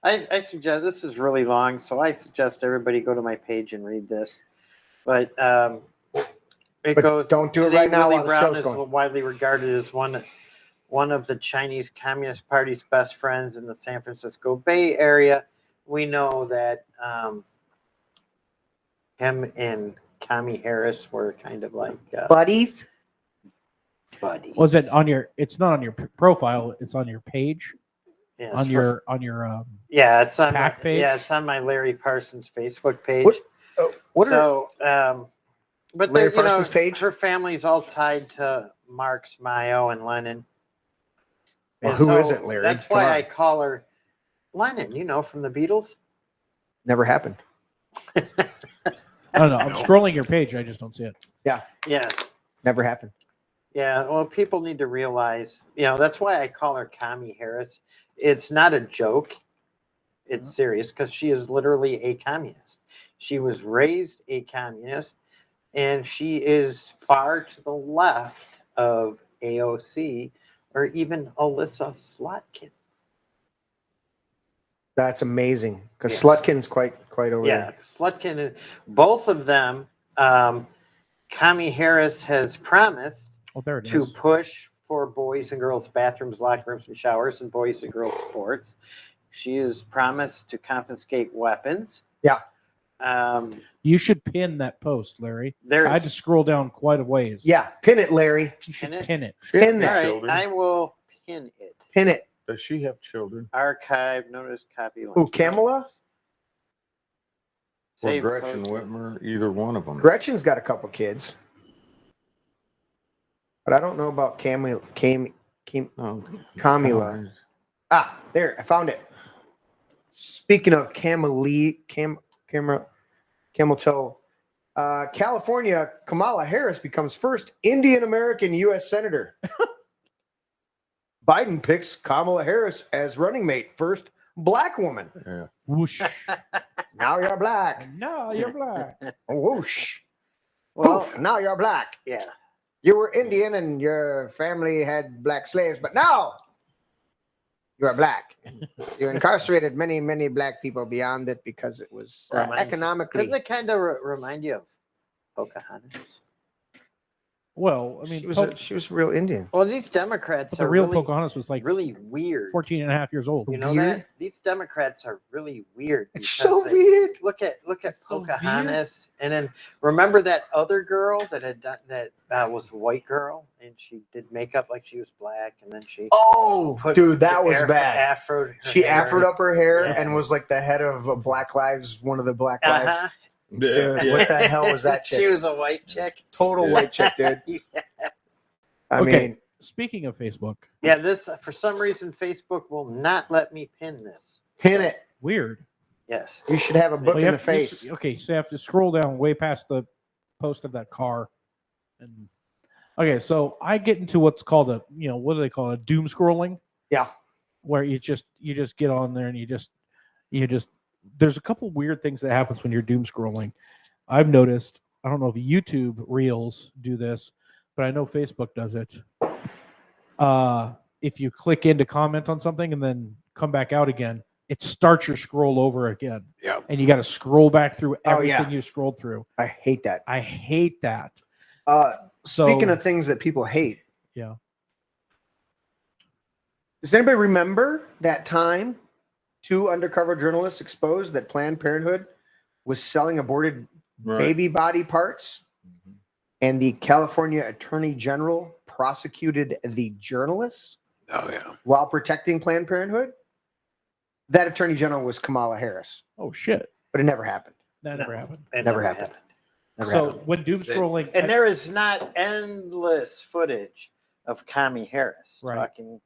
I suggest this is really long, so I suggest everybody go to my page and read this. But it But goes. don't do it today, right now Willie while the Brown show's is going. widely regarded as one of the Chinese Communist Party's best friends in the San Francisco Bay Area. We know that him and Kami Harris were kind of like Buddies. buddies. Was it on your? It's not on your profile. It's on your page. Yes, On your yeah, it's on PAC page? yeah, it's on my Larry Parsons Facebook page. What are So, but Larry you know, Parsons' page? her family's all tied to Marx, Mayo, and Lenin. Well, And who so isn't, Larry? That's Come why on. I call her Lenin. You know, from the Beatles. Never happened. I don't know. I'm scrolling your page. I just don't see it. Yes. Never happened. Yeah. Well, people need to realize. You know, that's why I call her Kami Harris. It's not a joke. It's serious because she is literally a communist. She was raised a communist, and she is far to the left of AOC or even Alyssa Slotkin. That's amazing because Yes. Slutkin's quite over Yeah, Slutkin. Both of them Kamala Harris has promised Oh, there it to is. push for boys and girls bathrooms, locker rooms, and showers, and boys and girls sports. She has promised to confiscate weapons. Yeah. You should pin that post, Larry. There's, I had to scroll down quite a ways. Yeah, pin it, Larry. You should Pin it? pin it. Pin all that. right, children. I will pin it. Pin it. Does she have children? Archive, notice, copy. Who, Kamala? Or Save Gretchen post. Whitmer? Either one of them. Gretchen's got a couple kids. But I don't know about Kamala. Oh, Kamala. Ah, there, I found it. Speaking of Camel toe, California, Kamala Harris becomes first Indian American U.S. Senator. Biden picks Kamala Harris as running mate, first black woman. Yeah. Whoosh. Now you're black. No, you're black. Whoosh. Well, Poof, now you're black. yeah. You were Indian and your family had black slaves, but now you are black. You incarcerated many, many black people beyond it because it was economically. Doesn't it kind of remind you of Pocahontas? Well, I mean, She was a real Indian. Well, these Democrats the are real really, Pocahontas was like really weird. 14 and a half years old. You know Weird? that these Democrats are really weird. It's so because weird. Look at so Pocahontas, and then remember that other girl that had done that was a white girl, and she did makeup like she was black, and then she Oh, dude, that was bad. Afroed. She afroed up her hair Yeah. and was like the head of a Black Lives, one of the Black Lives. Uh-huh. Dude, what the hell was that chick? She was a white chick. Total white chick, dude. Yeah. I Okay. mean, Speaking of Facebook, Yeah, this for some reason Facebook will not let me pin this. pin it. weird. Yes. You should have a book Well, you in the have to face. okay, so you have to scroll down way past the post of that car. And okay, so I get into what's called a, what do they call it? Doom scrolling, Yeah. where you just get on there and you just there's a couple weird things that happens when you're doom scrolling. I've noticed, I don't know if YouTube Reels do this, but I know Facebook does it. If you click in to comment on something and then come back out again, it starts your scroll over again. Yeah. And you got to scroll back through everything yeah. you scrolled through. I hate that. I hate that. So Speaking of things that people hate, yeah. does anybody remember that time 2 undercover journalists exposed that Planned Parenthood was selling aborted baby body parts? And the California Attorney General prosecuted the journalists Oh, yeah. while protecting Planned Parenthood? That Attorney General was Kamala Harris, Oh shit. but it never happened. That never happened. It Never happened. Never So happened. when doom scrolling And there is not endless footage of Kamala Harris Right. talking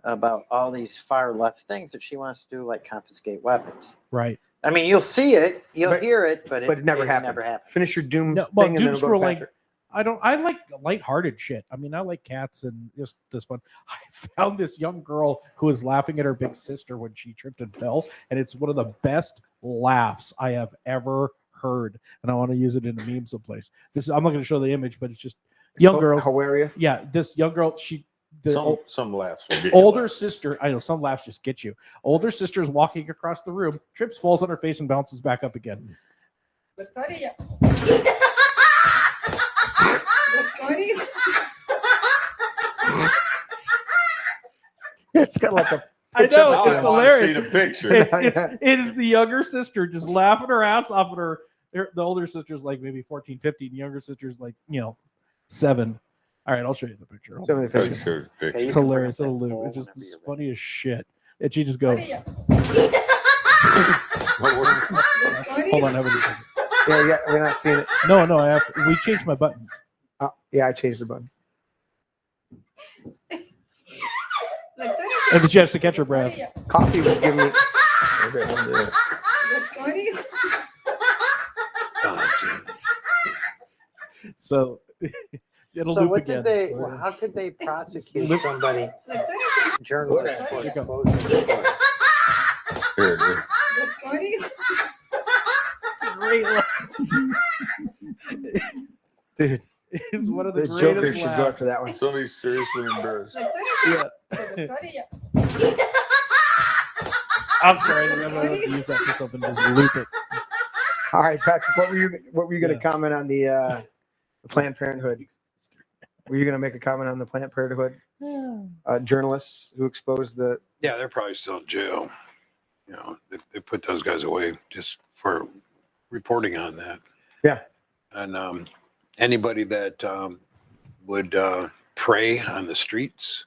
about all these far left things that she wants to do, like confiscate weapons. right. I mean, you'll see it, you'll But- hear it, but it never happened. Never happened. Finish your doom No, well, thing doom and then we'll go to scrolling- Patrick. I like lighthearted shit. I mean, I like cats and just this fun. I found this young girl who was laughing at her big sister when she tripped and fell, and it's one of the best laughs I have ever heard. And I want to use it in a meme someplace. I'm not going to show the image, but it's just young girls. Hilarious. Yeah, this young girl. Some laughs. Will get you Older laughs. sister. I know some laughs just get you. Older sister's walking across the room, trips, falls on her face, and bounces back up again. It's got like a I know Now it's I want to see hilarious. the picture. It is the younger sister just laughing her ass off at her. The older sister's like maybe 14, 15. The younger sister's like 7. All right, I'll show you the picture. Hold on. some of the Right, pictures. sure, picture. Okay, you It's can hilarious. bring up It'll that loop. poll It's just whenever you're ready. funny as shit. And she just goes, hold on, everything. Yeah, we're not seeing it. No, I have. We changed my buttons. Yeah, I changed the button. And then she has to catch her breath. Coffee was giving me. Okay, I'll do it. Oh, that's it. So it'll So loop what again. did they? How could they prosecute Look- somebody, journalist, for Here you go. exposing this? Here it is. It's a great laugh. Dude, It's one of the the greatest Joker should go laughs. after that one. Somebody's seriously embarrassed. Yeah. I'm sorry, I'm gonna have to use that for something. Just loop it. All right, Patrick, what were you going to Yeah. comment on the Planned Parenthood. Were you going to make a comment on the Planned Parenthood journalists who exposed the? Yeah, they're probably still in jail. You know, they put those guys away just for reporting on that. Yeah. And anybody that would prey on the streets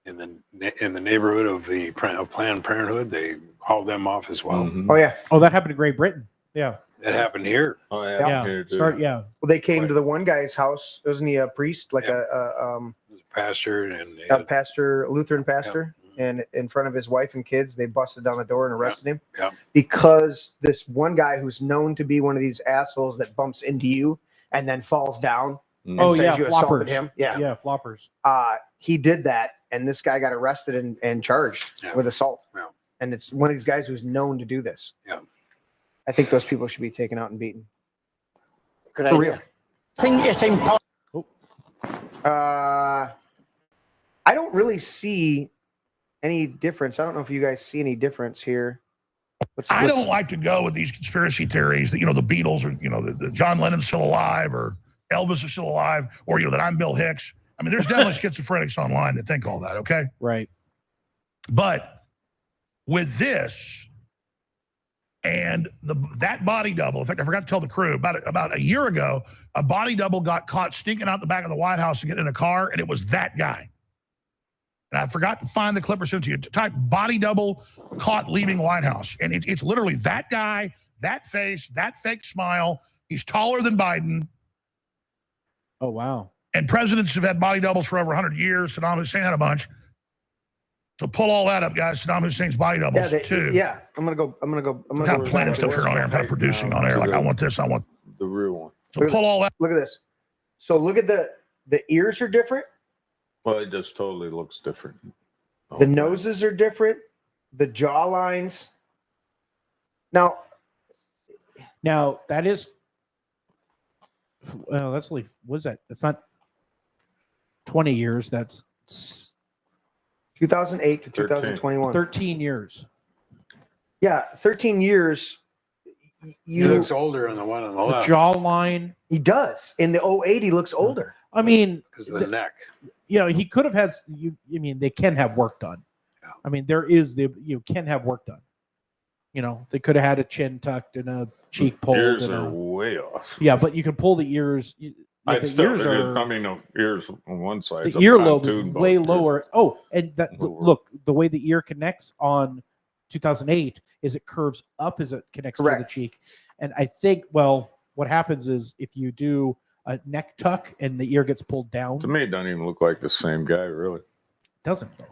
in the neighborhood of the Planned Parenthood, they hauled them off as well. Mhm. Oh yeah. Oh, that happened in Great Britain. Yeah. That happened here. Oh, yeah. Yeah. Here, too. Yeah. Well, they came to the one guy's house. Wasn't he a priest, like It was a pastor and they a had- pastor, Lutheran pastor? And in front of his wife and kids, they busted down the door and arrested him. Yeah. Because this one guy who's known to be one of these assholes that bumps into you and then falls down. Mhm. Oh, says yeah, you assaulted floppers. him. Yeah. Yeah, floppers. He did that, and this guy got arrested and charged Yeah. with assault. Yeah. And it's one of these guys who's known to do this. Yeah. I think those people should be taken out and beaten. Good For idea. real. I don't really see any difference. I don't know if you guys see any difference here. I don't like to go with these conspiracy theories that, you know, the Beatles or, you know, the John Lennon's still alive or Elvis is still alive or, you know, that I'm Bill Hicks. I mean, there's definitely schizophrenics online that think all that, okay? Right. But with this and that body double, in fact, I forgot to tell the crew, about a year ago, a body double got caught sneaking out the back of the White House to get in a car, and it was that guy. And I forgot to find the clip or send it to you. Type body double caught leaving White House. And it's literally that guy, that face, that fake smile. He's taller than Biden. Oh, wow. And presidents have had body doubles for over 100 years. Saddam Hussein had a bunch. So pull all that up, guys. Saddam Hussein's body doubles too. Yeah, I'm gonna go. I'm kind of planning stuff here on air. I'm kind of producing on air. Like I want this. I want The real one. so pull all that. Look at this. So look at the ears are different. Well, it just totally looks different. The noses are different. The jaw lines. Now, that is. Well, that's only. What is that? That's not 20 years. That's 2008 to 13. 2021. 13 years. Yeah, 13 years. He looks older on the one on the The left jawline. He does. In the 08, he looks older. I mean, because of the neck. you know, he could have had. I mean, they can have work done. Yeah. I mean, you can have work done. You know, they could have had a chin tucked and a cheek pulled. Ears and are way off. yeah, but you can pull the ears. The ears are. I mean, ears on one side. The a earlobe is pontoon way boat. lower. Oh, and that Lower. look, the way the ear connects on 2008 is it curves up as it connects to the Correct. cheek. And I think, well, what happens is if you do a neck tuck and the ear gets pulled down, To me, it doesn't even look like the same guy, really. it doesn't though.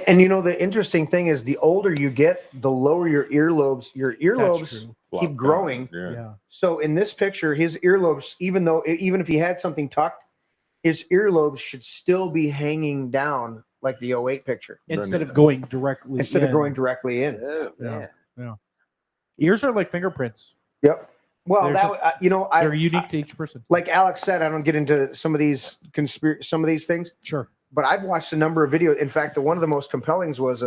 And you know, the interesting thing is the older you get, the lower your earlobes That's true. keep Flop growing. down. Yeah. Yeah. So in this picture, his earlobes, even if he had something tucked, his earlobes should still be hanging down like the 08 picture Instead of going directly instead of in. going directly in. Yeah. Ears are like fingerprints. Yep. Well, There's I They're unique to each person. like Alex said, I don't get into some of these some of these things, Sure. but I've watched a number of videos. In fact, one of the most compellings was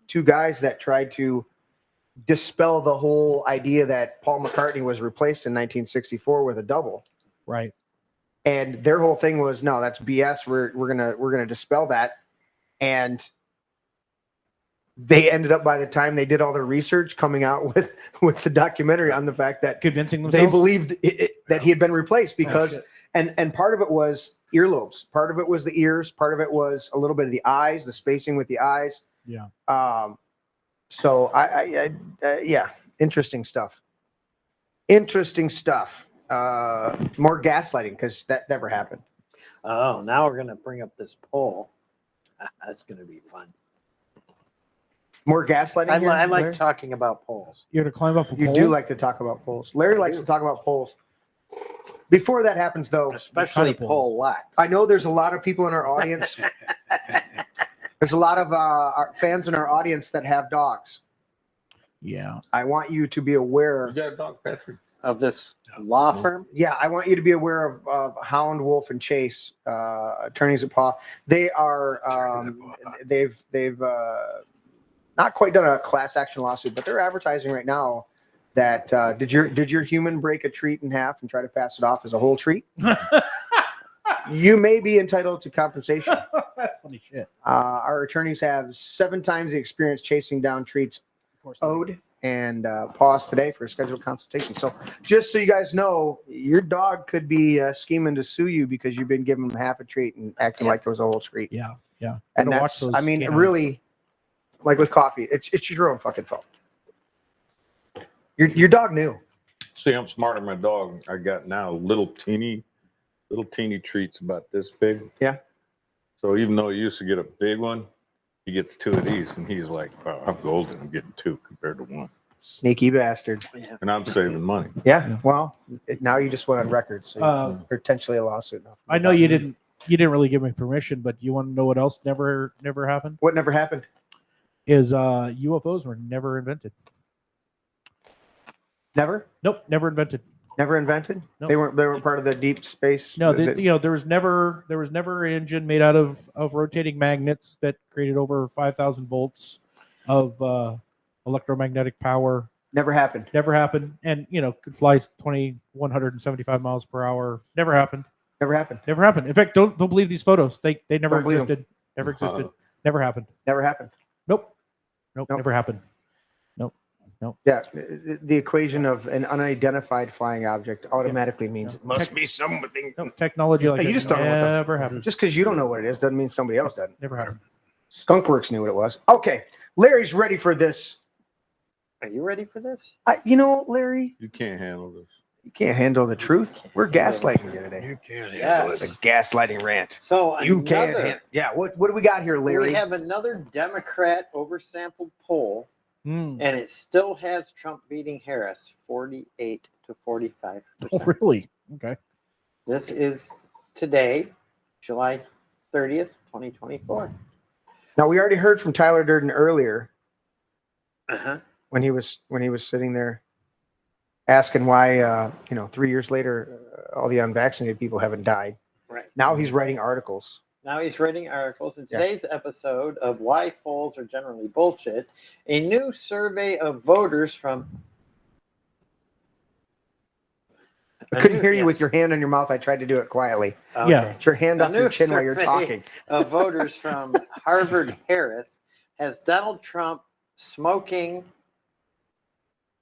two guys that tried to dispel the whole idea that Paul McCartney was replaced in 1964 with a double. Right. And their whole thing was, no, that's BS. We're gonna dispel that. And they ended up, by the time they did all their research, coming out with the documentary on the fact that Convincing themselves. they believed that he had been replaced because, shit. and part of it was earlobes, part of it was the ears, part of it was a little bit of the eyes, the spacing with the eyes. Yeah. So yeah, interesting stuff. Interesting stuff. More gaslighting because that never happened. Oh, now we're going to bring up this poll. That's going to be fun. More gaslighting. I here, like Larry? talking about polls. You're going to climb up a You pole? do like to talk about polls. Larry likes to talk about polls. Before that happens, though, Especially polls? poll what? I know there's a lot of people in our audience. There's a lot of our fans in our audience that have dogs. Yeah. I want you to be aware. You got a dog, Patrick? Of this law firm? Yeah, I want you to be aware of Hound, Wolf, and Chase, attorneys at Paw. They are they've not quite done a class action lawsuit, but they're advertising right now that did your human break a treat in half and try to pass it off as a whole treat? You may be entitled to compensation. That's funny shit. Our attorneys have 7 times the experience chasing down treats Of course. owed, and pause today for a scheduled consultation. So just so you guys know, your dog could be scheming to sue you because you've been giving him half a treat and acting like it was a whole treat. Yeah. And Gotta that's, watch those I mean, canines. really, like with coffee, it's your own fucking fault. Your dog knew. See, I'm smarter than my dog. I got now little teeny treats about this big. Yeah. So even though he used to get a big one, he gets 2 of these, and he's like, "Wow, I'm golden. I'm getting 2 compared to 1." Sneaky bastard. And I'm saving money. Yeah. Well, now you just went on record, so potentially a lawsuit. I know you didn't really give me permission, but you want to know what else never happened? What never happened? Is UFOs were never invented. Never? Nope, never invented. Never invented? Nope. They weren't part of the deep space. No, there was never an engine made out of rotating magnets that created over 5,000 volts of electromagnetic power. Never happened. Never happened, and could fly 2,175 miles per hour. Never happened. Never happened. Never happened. In fact, don't believe these photos. They never Don't believe 'em. existed. Never existed. Never happened. Never happened. Nope. Nope. Never happened. Yeah, the equation of an unidentified flying object automatically means it must be something. No, technology like Hey, you that just don't know what the- never happened. Just because you don't know what it is doesn't mean somebody else doesn't. Never happened. Skunkworks knew what it was. Okay, Larry's ready for this. Are you ready for this? Larry, You can't handle this. you can't handle the truth. We're gaslighting you today. You can't handle Yes. It's it. a gaslighting rant. So You can't another- handle. Yeah, what do we got here, Larry? we have another Democrat oversampled poll, Mm. and it still has Trump beating Harris 48 to 45%. Oh, really? Okay. This is today, July 30th, 2024. Now we already heard from Tyler Durden earlier Uh-huh. when he was sitting there asking why 3 years later all the unvaccinated people haven't died. Right. Now he's writing articles. Now he's writing articles. In Yeah. today's episode of Why Polls Are Generally Bullshit, a new survey of voters from... I couldn't hear you with your hand on your mouth. I tried to do it quietly. Okay. Yeah. Put your hand A up your new chin while you're survey talking. of voters from Harvard Harris has Donald Trump smoking...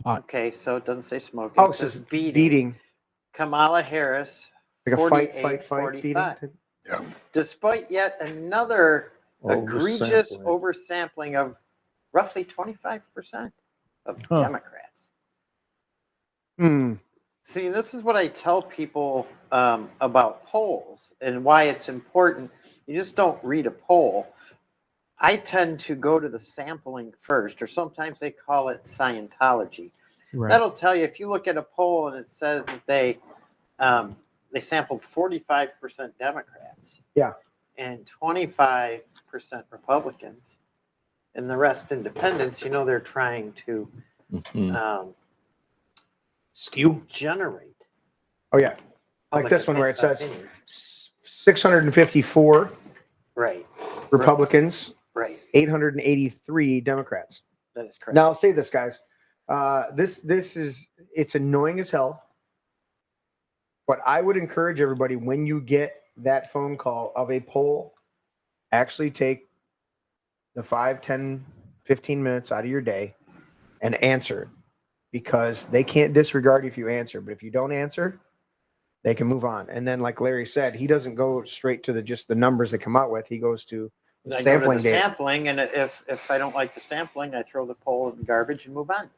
Pot. Okay, so it doesn't say smoking. Oh, it it says says beating. beating. Kamala Harris, Like a 48, fight, 45. beating. Despite yet another egregious Oversampling. oversampling of roughly 25% of Huh. Democrats. Hmm. See, this is what I tell people about polls and why it's important. You just don't read a poll. I tend to go to the sampling first, or sometimes they call it Scientology. Right. That'll tell you if you look at a poll and it says that they sampled 45% Democrats, Yeah. and 25% Republicans, and the rest independents. They're trying to Mhm. Skew. generate. Oh yeah. Like public this one where it says opinion. 654 Right, Republicans, right. 883 Democrats. That is correct. Now I'll say this, guys. It's annoying as hell. But I would encourage everybody, when you get that phone call of a poll, actually take the 5, 10, 15 minutes out of your day and answer it, because they can't disregard if you answer. But if you don't answer, they can move on. And then, like Larry said, he doesn't go straight to just the numbers they come out with. He goes to I go to sampling the data. sampling, and if I don't like the sampling, I throw the poll in the garbage and move on.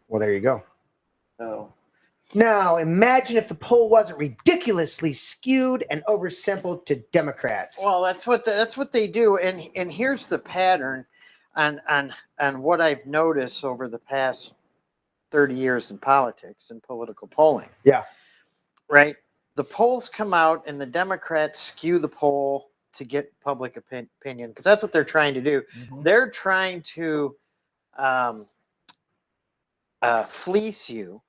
Well, there you go. So Now, imagine if the poll wasn't ridiculously skewed and oversimpled to Democrats. well, that's what they do, and here's the pattern on what I've noticed over the past 30 years in politics and political polling. Yeah. Right. The polls come out, and the Democrats skew the poll to get public opinion, because that's what they're trying to do. Mhm. They're trying to fleece you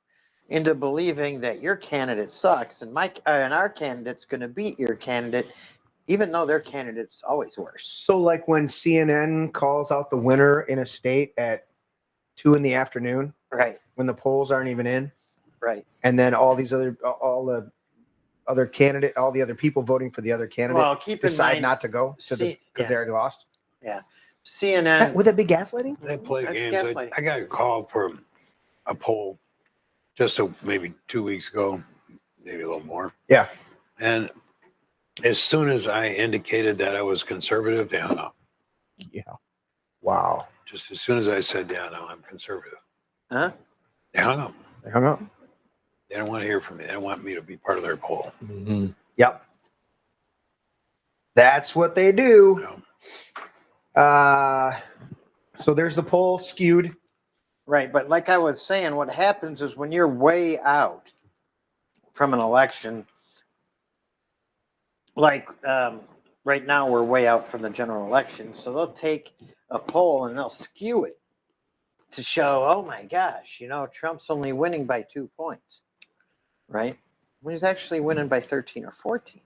into believing that your candidate sucks, and our candidate's going to beat your candidate, even though their candidate's always worse. So, like when CNN calls out the winner in a state at 2 in the afternoon Right. when the polls aren't even in, Right. and then all the other people voting for the other candidate Well, keep in decide mind, not to go because see- they already lost. CNN. Would that be gaslighting? They play That's games. gaslighting. I got a call from a poll just maybe 2 weeks ago, maybe a little more. Yeah. And as soon as I indicated that I was conservative, they hung up. Yeah. Wow. Just as soon as I said, yeah, no, I'm conservative. Huh? They hung up. They hung up. They don't want to hear from me. They don't want me to be part of their poll. Mhm. Yep. That's what they do. So there's the poll skewed. Right, but like I was saying, what happens is when you're way out from an election, like right now we're way out from the general election, so they'll take a poll and they'll skew it to show, oh my gosh, Trump's only winning by 2 points, right? When he's actually winning by 13 or 14.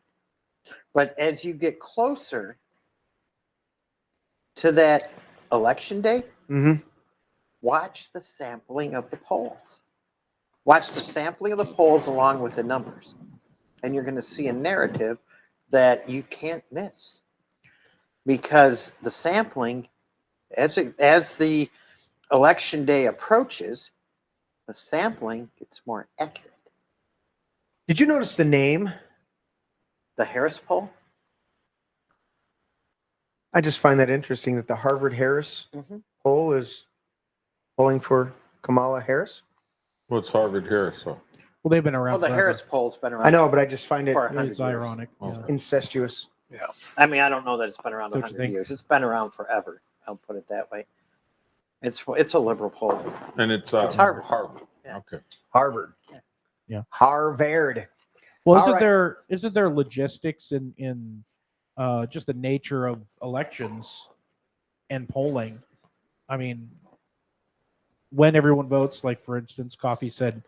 But as you get closer to that election day, Mm-hmm. watch the sampling of the polls. Watch the sampling of the polls along with the numbers. And you're going to see a narrative that you can't miss. Because the sampling, as the election day approaches, the sampling gets more accurate. Did you notice the name? The Harris poll? I just find that interesting that the Harvard Harris Mhm. poll is polling for Kamala Harris. What's Harvard Harris? Well, they've been around. Well, the forever. Harris poll's been around. I know, but I just find it For 100 It's years. ironic. Oh. Yeah. incestuous. I mean, I don't know that it's been around Don't you 100 think? years. It's been around forever. I'll put it that way. It's a liberal poll. And it's Harvard. Harvard. Yeah. Okay. Harvard. Yeah. Harvard. Well, All right. isn't there logistics in just the nature of elections and polling? I mean, when everyone votes, like for instance, Coffee said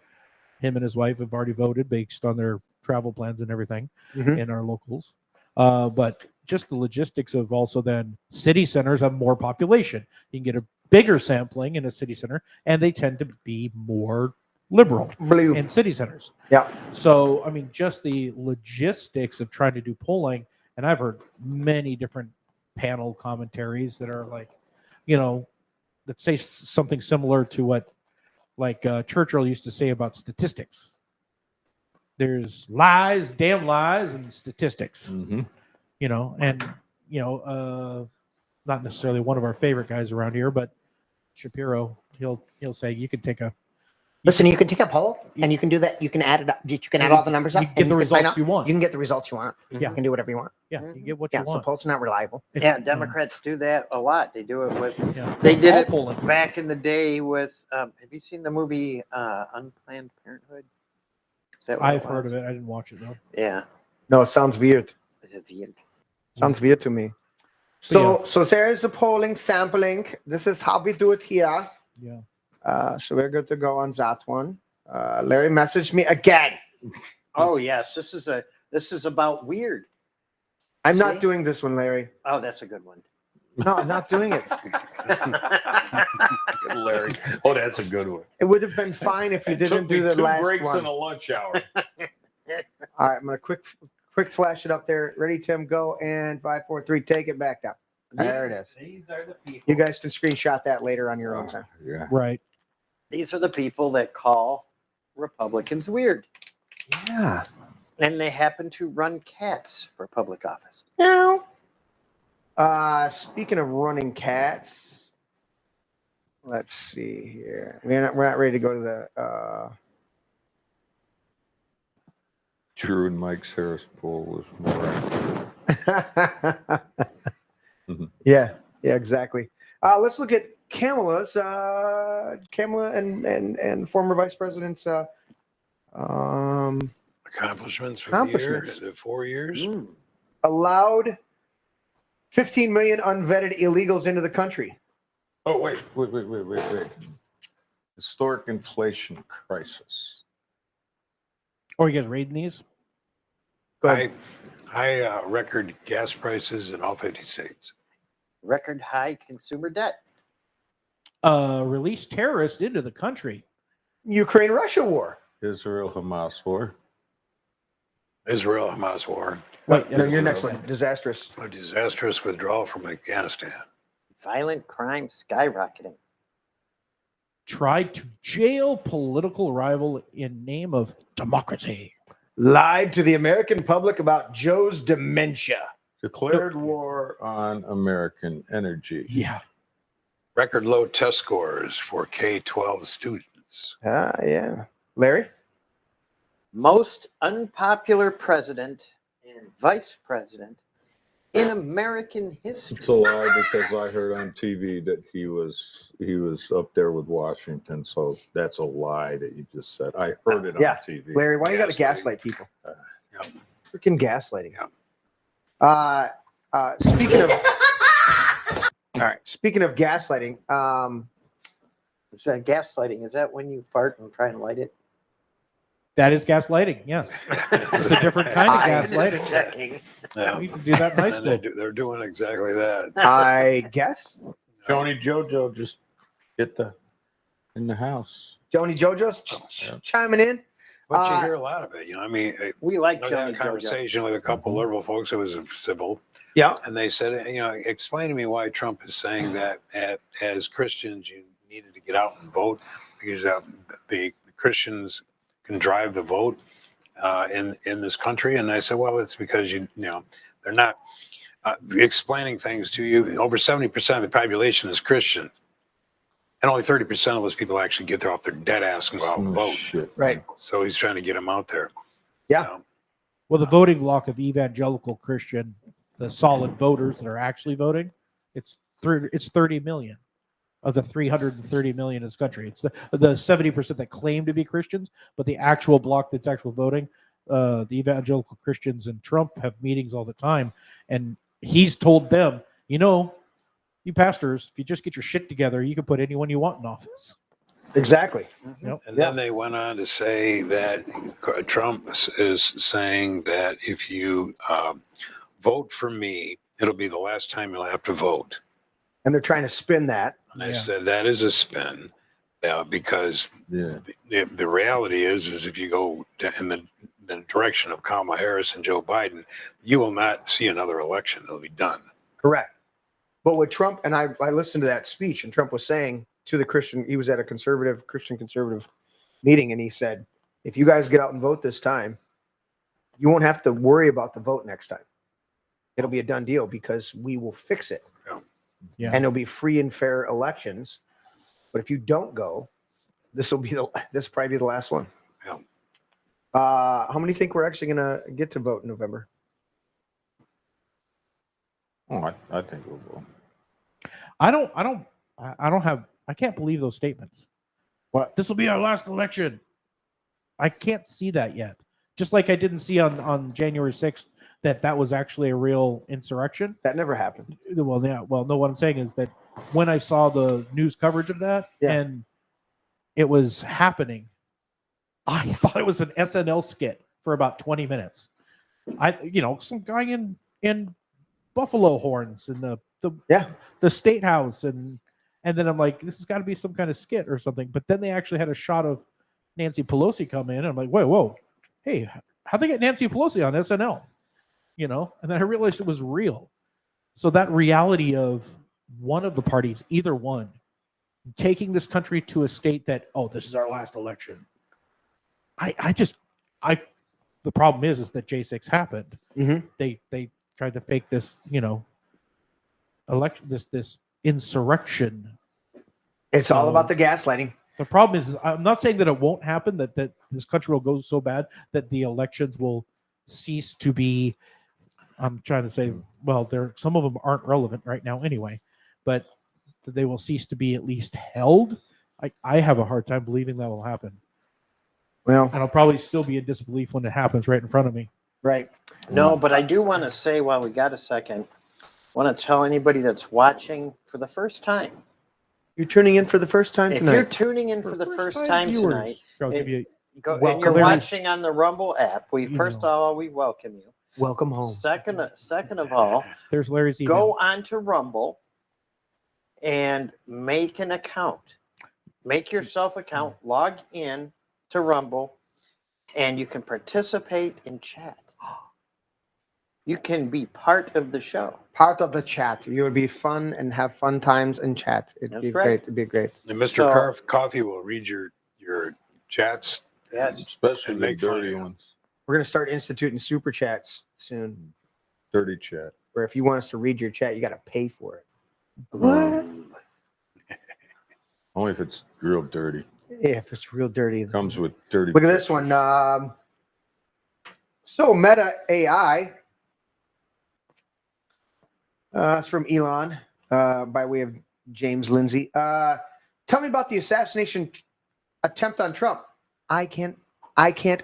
him and his wife have already voted based on their travel plans and everything Mhm. in our locals. But just the logistics of also then city centers have more population. You can get a bigger sampling in a city center, and they tend to be more liberal Blue. in city centers. Yeah. So, I mean, just the logistics of trying to do polling, and I've heard many different panel commentaries that are like, that say something similar to what Churchill used to say about statistics. There's lies, damn lies, and statistics. Mm-hmm. Not necessarily one of our favorite guys around here, but Shapiro, he'll say you can take a Listen, you can take a poll and you can do that. You can add it up. You can add all the numbers up. You and get the can find results out- you want. You can get the results you want. Yeah. You can do whatever you want. Yeah, you get what Yeah. you So want. polls are not reliable. It's- Yeah, Democrats do that a lot. They do it with. Yeah. They did All it polling. back in the day with. Have you seen the movie Unplanned Parenthood? Is that what I've heard of it. I didn't watch it though. Yeah. No, it sounds weird. Is it the- Sounds weird to me. So there's the polling sampling. This is how we do it here. Yeah. So we're good to go on that one. Larry messaged me again. Oh yes, this is about weird. I'm See? not doing this one, Larry. Oh, that's a good one. No, I'm not doing it. Larry. Oh, that's a good one. It would have been fine if you didn't do the two last breaks one. and a lunch hour. All right, I'm gonna quick flash it up there. Ready, Tim? Go and 5, 4, 3. Take it back down. There it is. These are the people. You guys can screenshot that later on your own time. Yeah. Right. These are the people that call Republicans weird, Yeah. and they happen to run cats for public office. Now, speaking of running cats, let's see here. We're not ready to go to the. Drew and Mike's Harris poll was more accurate. Yeah, exactly. Let's look at Kamala's. Kamala and former Vice President's. Accomplishments for the year. Is it 4 years? Allowed 15 million unvetted illegals into the country. Oh, wait. Historic inflation crisis. Or you guys reading these? Go ahead. High record gas prices in all 50 states. Record high consumer debt. released terrorists into the country. Ukraine-Russia war. Israel-Hamas war. Israel-Hamas war. Wait, No, your next one. Disastrous. A disastrous withdrawal from Afghanistan. Violent crime skyrocketing. tried to jail political rival in name of democracy. Lied to the American public about Joe's dementia. Declared war on American energy. Yeah. Record low test scores for K-12 students. Yeah. Larry? Most unpopular president and vice president in American history. It's a lie because I heard on TV that he was up there with Washington, so that's a lie that you just said. I heard it on TV. Larry, why you got to Gaslighting. gaslight people? Yep. Freaking gaslighting. Yep. Speaking of gaslighting, Is that gaslighting? Is that when you fart and try and light it? That is gaslighting. Yes. It's a different kind of gaslighting. Checking. Yeah. We used to do that in high And school. they're doing exactly that. I guess Joni Jojo just get in the house. Joni Jojo's chiming in. But you hear a lot of it. You know, I mean, We like I had a Johnny Jojo. conversation with a couple liberal folks who was civil, Yeah. and they said, you know, explain to me why Trump is saying that as Christians you needed to get out and vote because the Christians can drive the vote in this country. And I said, well, it's because you know they're not explaining things to you. Over 70% of the population is Christian, and only 30% of those people actually get there off their dead ass and go out and vote. Shit. Right. So he's trying to get them out there. Yeah. You know? Well, the voting bloc of evangelical Christian, the solid voters that are actually voting, it's 30 million of the 330 million in this country. It's the 70% that claim to be Christians, but the actual bloc that's actual voting, the evangelical Christians and Trump have meetings all the time, and he's told them, you know, you pastors, if you just get your shit together, you can put anyone you want in office. Exactly. Yep. And then they went on to say that Trump is saying that if you vote for me, it'll be the last time you'll have to vote. And they're trying to spin that. And I said that is a spin because the reality is if you go in the direction of Kamala Harris and Joe Biden, you will not see another election. It'll be done. Correct. But with Trump, and I listened to that speech, and Trump was saying to the Christian, he was at a Christian conservative meeting, and he said, if you guys get out and vote this time, you won't have to worry about the vote next time. It'll be a done deal because we will fix it. Yeah. And it'll be free and fair elections. But if you don't go, this will probably be the last one. Yeah. How many think we're actually going to get to vote in November? Oh, I think we'll go. I can't believe those statements. What? This will be our last election. I can't see that yet. Just like I didn't see on January 6th that was actually a real insurrection. That never happened. Well, yeah. Well, no, what I'm saying is that when I saw the news coverage of that and it was happening, I thought it was an SNL skit for about 20 minutes. Some guy in buffalo horns in the state house, and then I'm like, this has got to be some kind of skit or something. But then they actually had a shot of Nancy Pelosi come in, and I'm like, whoa, hey, how'd they get Nancy Pelosi on SNL? And then I realized it was real. So that reality of one of the parties, either one, taking this country to a state that, this is our last election. The problem is that J6 happened. Mm-hmm. They tried to fake this, election, this insurrection. It's all about the gaslighting. The problem is, I'm not saying that it won't happen, that this country will go so bad that the elections will cease to be. I'm trying to say, well, some of them aren't relevant right now anyway, but that they will cease to be at least held. I have a hard time believing that will happen. Well, and I'll probably still be in disbelief when it happens right in front of me. Right. No, but I do want to say, while we got a second, I want to tell anybody that's watching for the first time. You're tuning in for the first time tonight. If you're tuning in for the first time tonight, I'll give you and you're watching on the Rumble app, first of all, we welcome you. Welcome home. Second of all, there's Larry's email. Go on to Rumble and make an account. Make yourself account, log in to Rumble, and you can participate in chat. You can be part of the show. Part of the chat. You would be fun and have fun times in chat. It'd That's be right. great. It'd be great. And Mr. So- Coffee will read your chats. Yes. Especially And the make fun of dirty you. ones. We're gonna start instituting super chats soon. Dirty chat. Where if you want us to read your chat, you got to pay for it. What? Only if it's real dirty. Yeah, if it's real dirty. Comes with dirty. Look at this one. So Meta AI. It's from Elon by way of James Lindsay. Tell me about the assassination attempt on Trump. I can't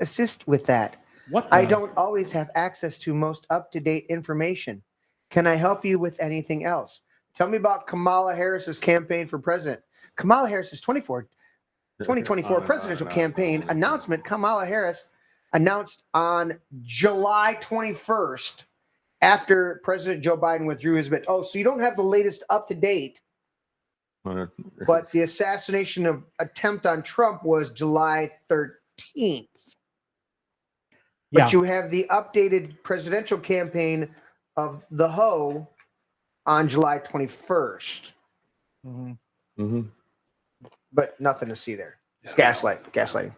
assist with that. What? I the- don't always have access to most up-to-date information. Can I help you with anything else? Tell me about Kamala Harris's campaign for president. Kamala Harris's 2024 presidential campaign announcement. Kamala Harris announced on July 21st after President Joe Biden withdrew his bid. Oh, so you don't have the latest up-to-date, but the assassination attempt on Trump was July 13th. But Yeah. you have the updated presidential campaign of the Ho on July 21st. Mhm. Mm-hmm. But nothing to see there. It's gaslighting.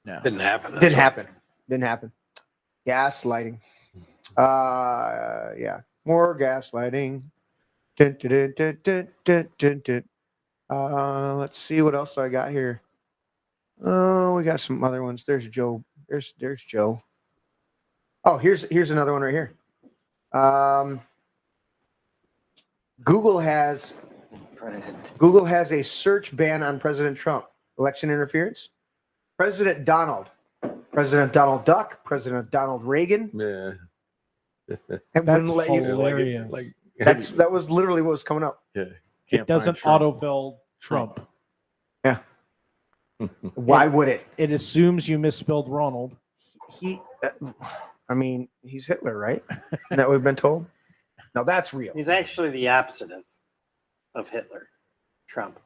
No. Didn't happen. That's Didn't all. happen. Didn't happen. Gaslighting. Yeah. More gaslighting. Dun, dun, dun, dun, dun, dun, dun, dun. Let's see what else I got here. Oh, we got some other ones. There's Joe. There's Joe. Oh, here's another one right here. Google has a search ban on President Trump. Election interference. President Donald Duck, President Donald Reagan, Yeah. and That's wouldn't let you. hilarious. That was literally what was coming up. Yeah. It Can't doesn't find Trump. autofill Trump. Why would it? It assumes you misspelled Ronald. He, I mean, he's Hitler, right? Isn't that what we've been told? No, that's real. He's actually the opposite of Hitler, Trump.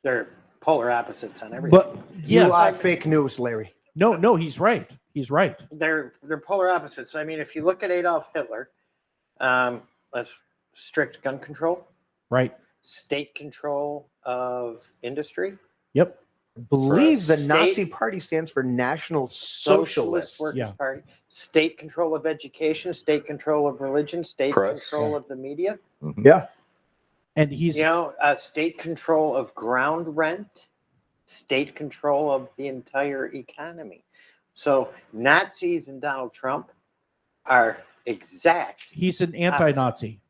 They're polar opposites on everything. But You yes, are fake news, Larry. no, he's right. He's right. They're polar opposites. I mean, if you look at Adolf Hitler, that's strict gun control, Right. state control of industry, Yep. Believe the state- Nazi Party stands for National Socialist Socialist. Workers Yeah. Party, state control of education, state control of religion, state Press. control of the media, Mhm. Yeah. And he's state control of ground rent, state control of the entire economy. So Nazis and Donald Trump are exact. he's an anti-Nazi.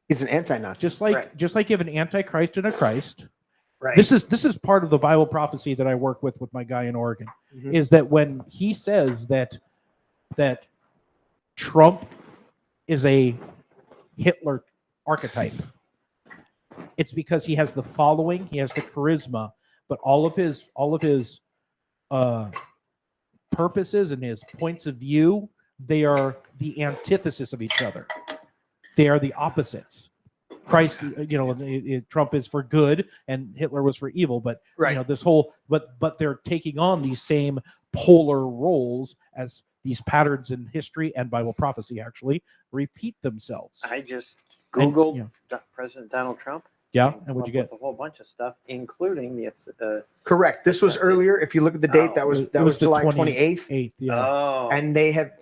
He's an anti-Nazi. Just like Right. just like you have an antichrist and a Christ. Right. This is part of the Bible prophecy that I work with my guy in Oregon. Mhm. Is that when he says that Trump is a Hitler archetype, it's because he has the following, he has the charisma, but all of his purposes and his points of view, they are the antithesis of each other. They are the opposites. Christ, Trump is for good and Hitler was for evil, but this whole, but they're taking on these same polar roles as these patterns in history and Bible prophecy actually repeat themselves. I just And, Googled President Donald Trump. Yeah, came and what'd you up get? with a whole bunch of stuff, including the. Correct. This was earlier. If you look at the date, Oh. that was It was the July 28th. 28th, yeah. Oh, And they have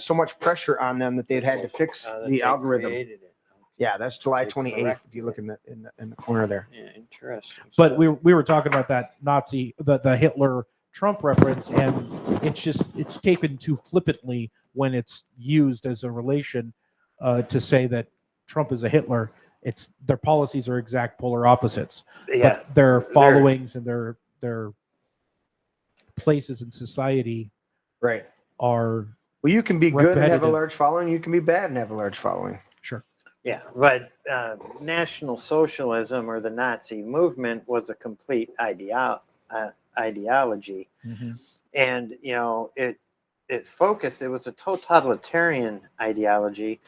so much pressure on them that they'd had to fix that the they algorithm. created it. Yeah, that's July They 28th. corrected If you look in the corner there. Yeah, interesting. But stuff. we were talking about that Nazi, the Hitler Trump reference, and it's taken too flippantly when it's used as a relation to say that Trump is a Hitler. It's their policies are exact polar opposites, yeah, but their followings and their places in society Right. are Well, you can be good and have a Repetitive. large following. You can be bad and have a large following. sure. yeah. But National Socialism or the Nazi movement was a complete ideology, Mhm. and it focused. It was a totalitarian ideology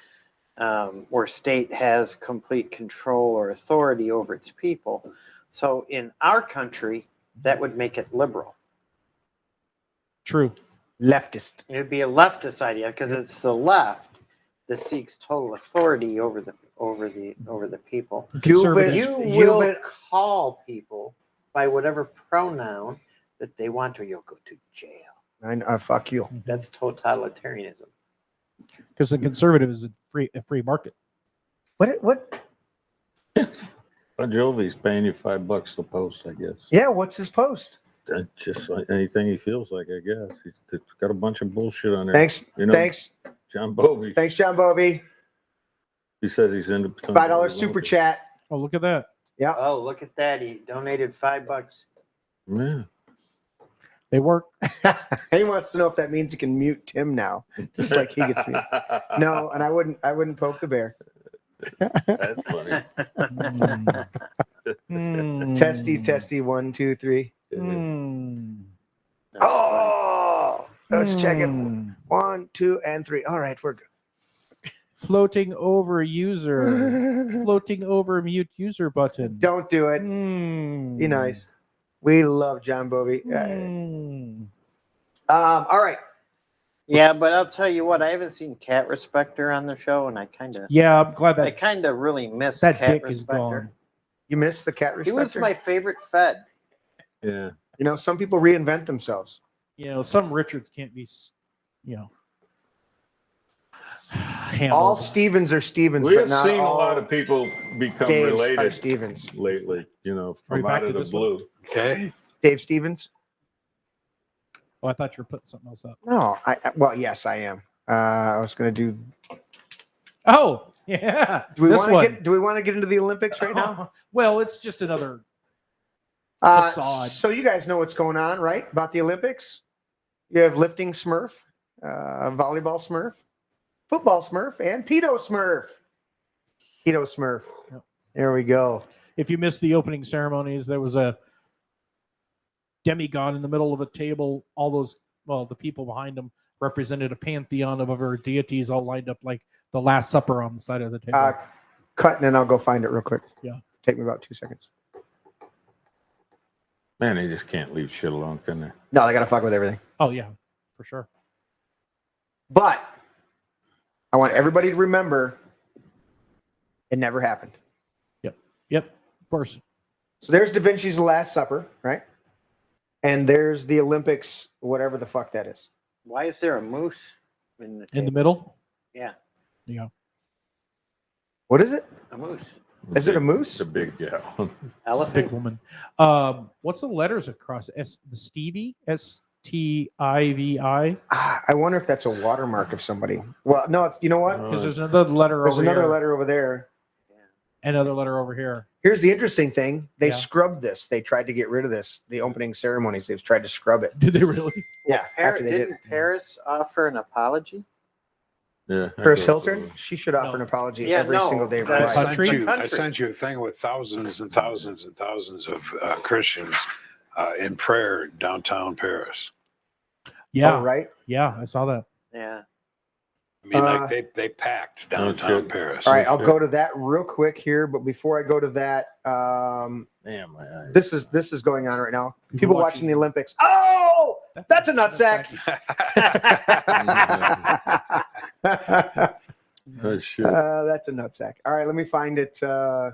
where state has complete control or authority over its people. So in our country, that would make it liberal. True. Leftist. It would be a leftist idea because it's the left that seeks total authority over the people. Conservative. You will call people by whatever pronoun that they want, or you'll go to jail. Fuck you. That's totalitarianism. Because the conservative is a free market. What? Bon Jovi's paying you $5 to post, I guess. Yeah, what's his post? Just like anything he feels like, I guess. He's got a bunch of bullshit on there. Thanks. You know, Thanks. John Bovey. Thanks, John Bovey. He says he's into $5 super chat. Oh, look at that. Yeah. Oh, look at that. He donated $5. Yeah. They work. He wants to know if that means he can mute Tim now, just like he gets mute. No, and I wouldn't poke the bear. That's funny. Testy, 1, 2, 3. Oh, let's check it. 1, 2, and 3. All right, we're good. Floating over user. Floating over mute user button. Don't do it. Be nice. We love John Bovey. All right. Yeah, but I'll tell you what, I haven't seen Cat Respecter on the show, and I Yeah, I'm glad that kind of really miss that Cat dick Respecter. is gone. You missed the cat He respecter? was my favorite Fed. Yeah. You know, some people reinvent themselves. You know, some Richards can't be, handled. All Stevens are Stevens, We but have not seen a all lot of people become Daves are related Stevens. lately, you know, Are we from back out to of the this one? blue. Okay. Dave Stevens? Oh, I thought you were putting something else up. No, well, yes, I am. I was going to do. Oh, yeah. Do we this want one. to get? Do we want to get into the Olympics right now? Well, it's just another facade. So you guys know what's going on, right? About the Olympics. You have lifting Smurf, volleyball Smurf, football Smurf, and pedo Smurf. Pedo Smurf. Yep. There we go. If you missed the opening ceremonies, there was a demigod in the middle of a table. All those, the people behind him represented a pantheon of other deities all lined up like the Last Supper on the side of the table. Cut, and then I'll go find it real quick. Yeah. Take me about 2 seconds. Man, they just can't leave shit alone, can they? No, they got to fuck with everything. Oh, yeah, for sure. But I want everybody to remember it never happened. Yep, of course. So there's Da Vinci's The Last Supper, right? And there's the Olympics, whatever the fuck that is. Why is there a moose in the In the table? middle? Yeah, Yeah. What is it? a moose. Is it a moose? It's a big gal. It's a big Elephant. woman. What's the letters across the Stevie? STIVI? I wonder if that's a watermark of somebody. Well, no, it's, you know what? Because there's another letter There's over another here. letter over there. Another letter over here. Here's the interesting thing. They Yeah. scrubbed this. They tried to get rid of this. The opening ceremonies, they've tried to scrub it. Did they really? Yeah. After they did. Didn't Paris offer an apology? Yeah. Paris Hilton, she should offer an No. apology Yeah, every no, single day of her that's- life. Country? Country. I sent you a thing with thousands and thousands and thousands of Christians in prayer in downtown Paris. Yeah. Oh, right. Yeah, I saw that. Yeah. I mean, like they packed downtown shit. Paris. All right, I'll shit. go to that real quick here. But before I go to that, Damn, my eyes. this is going on right now. People watching the Olympics. Oh, that's a nutsack. Oh, shit. That's a nutsack. All right, let me find it. That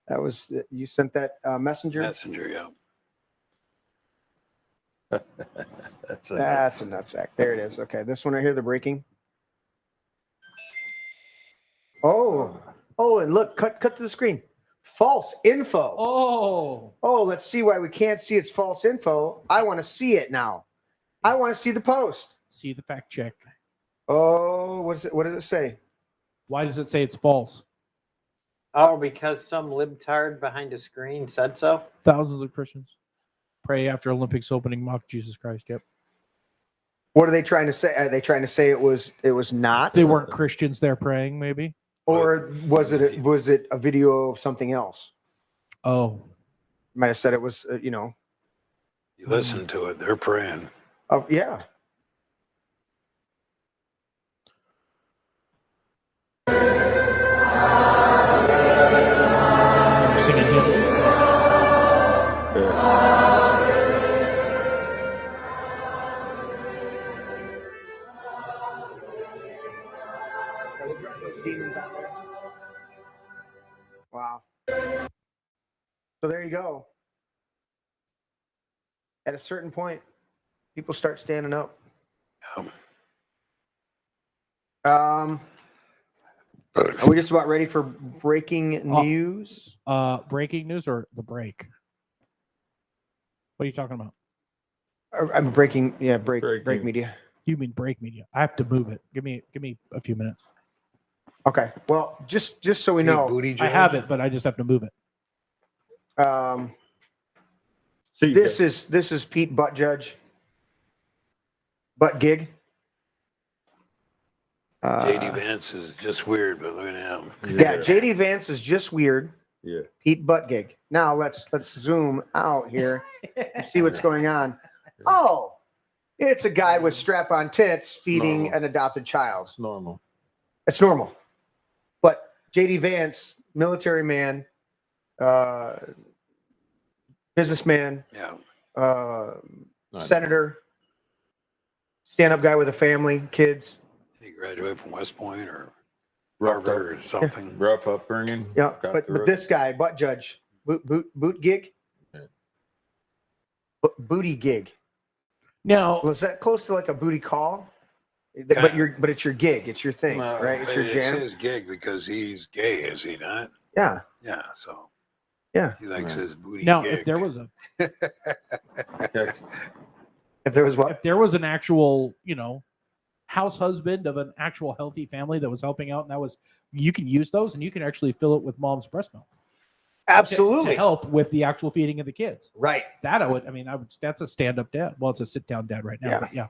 was you sent that messenger. Messenger, yeah. That's That's a nutsack. There it is. Okay, this one right here, the breaking. Oh, and look, cut to the screen. False info. Oh, let's see why we can't see it's false info. I want to see it now. I want to see the post. See the fact check. Oh, what does it say? Why does it say it's false? Oh, because some libtard behind a screen said so? Thousands of Christians pray after Olympics opening mock Jesus Christ. Yep. What are they trying to say? Are they trying to say it was not? They weren't Christians there praying, maybe. Or was it a video of something else? Oh, Might have said it was, You listen to it. They're praying. yeah. So there you go. At a certain point, people start standing up. Are we just about ready for breaking news? Breaking news or the break? What are you talking about? I'm breaking. Yeah, break Breaking. media. You mean break media? I have to move it. Give me a few minutes. Okay. Well, just so we Hey, know, booty I judge. have it, but I just have to move it. See, this is Pete Butt Judge. Butt Gig. JD Vance is just weird, but look at him. Yeah, JD Vance is just weird. Yeah. Pete Butt Gig. Now let's zoom out here and see what's going on. Oh, it's a guy with strap-on tits feeding Normal. an adopted child. It's normal. It's normal. But JD Vance, military man, businessman, Yeah. senator, stand-up guy with a family, kids. He graduated from West Point or Rough Harvard or something. Rough upbringing. Yeah, Got but through it. this guy, Butt Judge, boot gig, Yeah. booty gig. Now, Was that close to like a booty call? But it's your gig, it's your thing, No, right? It's your It's jam. his gig because he's gay, is he not? Yeah. Yeah, so Yeah. he likes Right. his booty now, gig. if there was a If there was what? if there was an actual, house husband of an actual healthy family that was helping out, and that was, you can use those, and you can actually fill it with mom's breast milk. to help with the actual feeding of the kids. Right. That I would. That's a stand-up dad. Well, it's a sit-down dad right now. Yeah. But yeah,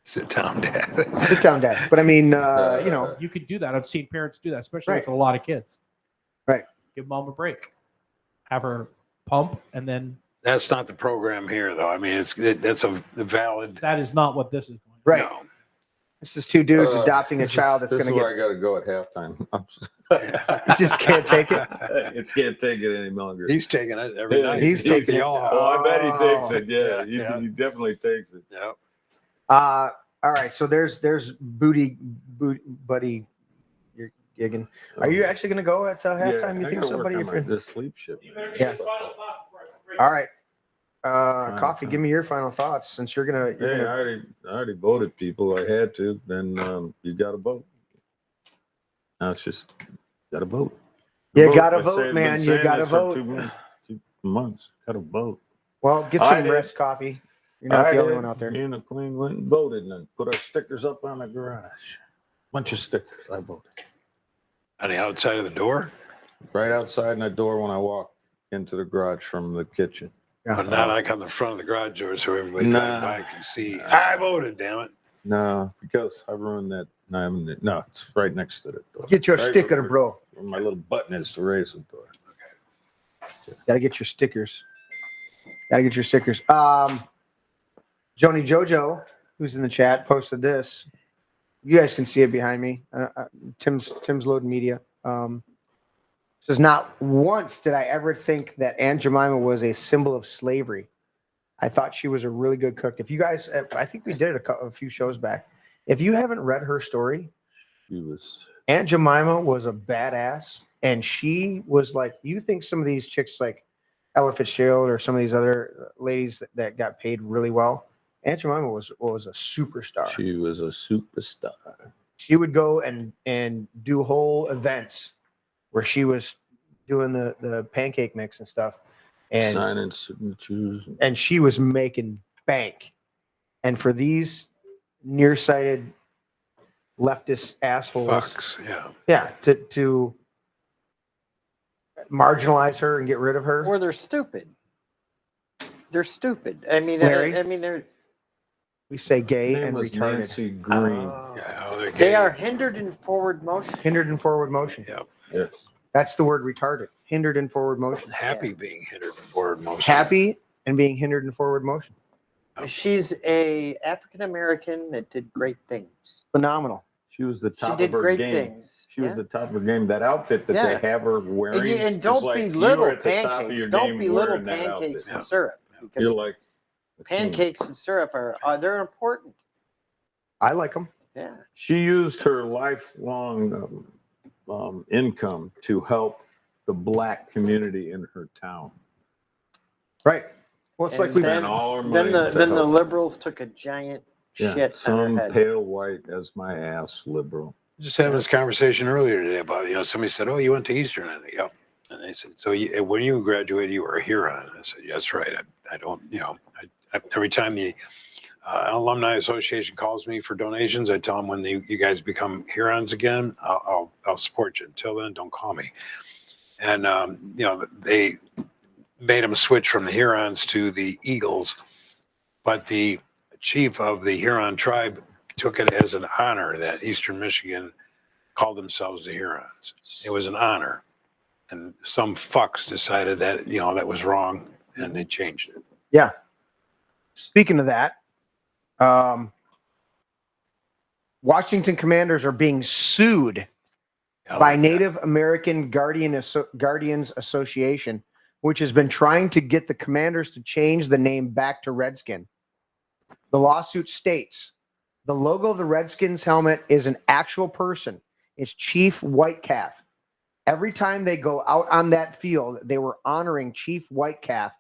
Sit down, Dad. Sit down, Dad. But I mean, you could do that. I've seen parents do that, especially Right. with a lot of kids. Right. Give mom a break. Have her pump, and then That's not the program here, though. I mean, that's a valid. that is not what this is going. right. No. This is two dudes adopting a child that's This going is to where I got to go at halftime. You just can't take it. It can't take it any longer. He's taking it every night. He's taking it. Oh, I bet he takes it. Yeah, Yeah. He definitely takes it. Yep. All right. So there's buddy, you're gigging. Are you actually going to go at halftime? You think somebody? This sleep shit. Yeah. All right. Coffee. Give me your final thoughts since you're gonna. Hey, I already voted people. I had to. Then you got to vote. Now it's just got to vote. You got to I've vote, been man. You saying got to this for vote. 2 months. Got to vote. Well, get I some did. rest, Coffee. You're not the only one out there. Me and the Queen went and voted and then put our stickers up on the garage. Bunch of stickers. I voted. On the outside of the door, Right outside my door when I walk into the garage from the kitchen. but not like on the front of the garage door, so everybody Nah. driving by can see. I voted. Damn it! No, because I ruined that. No, it's right next to the door. Get your Right sticker, where- bro. Where my little button is to raise the door. Got to get your stickers. Got to get your stickers. Joni Jojo, who's in the chat, posted this. You guys can see it behind me. Tim's loading media. Says, not once did I ever think that Aunt Jemima was a symbol of slavery. I thought she was a really good cook. If you guys, I think we did it a few shows back. If you haven't read her story, She was. Aunt Jemima was a badass, and she was like, you think some of these chicks like Ella Fitzgerald or some of these other ladies that got paid really well, Aunt Jemima was a superstar. She was a superstar. She would go and do whole events where she was doing the pancake mix and stuff, and Signing signatures. and she was making bank. And for these nearsighted leftist assholes, Fucks. yeah, to marginalize her and get rid of her. Or they're stupid. They're stupid. I mean, Larry? they're We say gay Her name and was retarded. Nancy Green. Yeah. Oh, they're they gay. are hindered in forward motion. Hindered in forward motion. Yep. Yes. That's the word retarded. Hindered in forward motion. Happy being hindered from forward motion. Happy and being hindered in forward motion. She's a African American that did great things. Phenomenal. She was the She top did of her great game. things. She was Yeah. the top of her game. That outfit that Yeah. they have her wearing. And is don't like you belittle were at the top of pancakes. your Don't game belittle wearing that pancakes outfit. and syrup. Because You're like a king. pancakes and syrup are they're important. I like them. Yeah. She used her lifelong income to help the black community in her town. Right. Well, it's like And we've then- And all our Then money the to help. liberals took a giant Yeah, shit on some their head. pale white as my ass liberal. Just having this conversation earlier today about, somebody said, "Oh, you went to Eastern?" And yep. And they said, "So when you graduated, you were a Huron?" I said, "Yes, right. I don't, every time the alumni association calls me for donations, I tell them when you guys become Hurons again, I'll support you. Until then, don't call me." And they made them switch from the Hurons to the Eagles, but the chief of the Huron tribe took it as an honor that Eastern Michigan called themselves the Hurons. It was an honor, and some fucks decided that that was wrong, and they changed it. Yeah. Speaking of that, Washington Commanders are being sued by Native American Guardians Association, which has been trying to get the Commanders to change the name back to Redskin. The lawsuit states the logo of the Redskins helmet is an actual person. It's Chief Whitecalf. Every time they go out on that field, they were honoring Chief Whitecalf,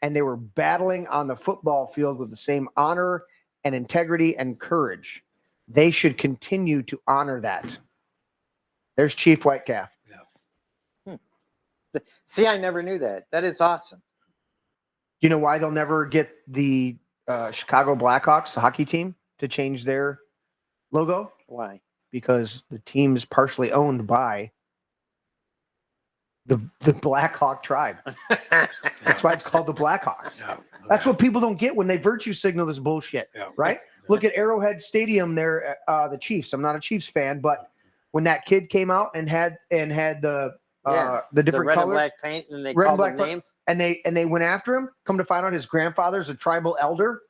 and they were battling on the football field with the same honor and integrity and courage. They should continue to honor that. There's Chief Whitecalf. See, I never knew that. That is awesome. You know why they'll never get the Chicago Blackhawks, the hockey team, to change their logo? Why? Because the team's partially owned by the Blackhawk tribe. That's why it's called the Blackhawks. Yeah. That's what people don't get when they virtue signal this bullshit, Yeah. right? Look at Arrowhead Stadium there, the Chiefs. I'm not a Chiefs fan, but when that kid came out and had the different red colors, and black paint, and they red and called them black names. and they went after him. Come to find out, his grandfather's a tribal elder,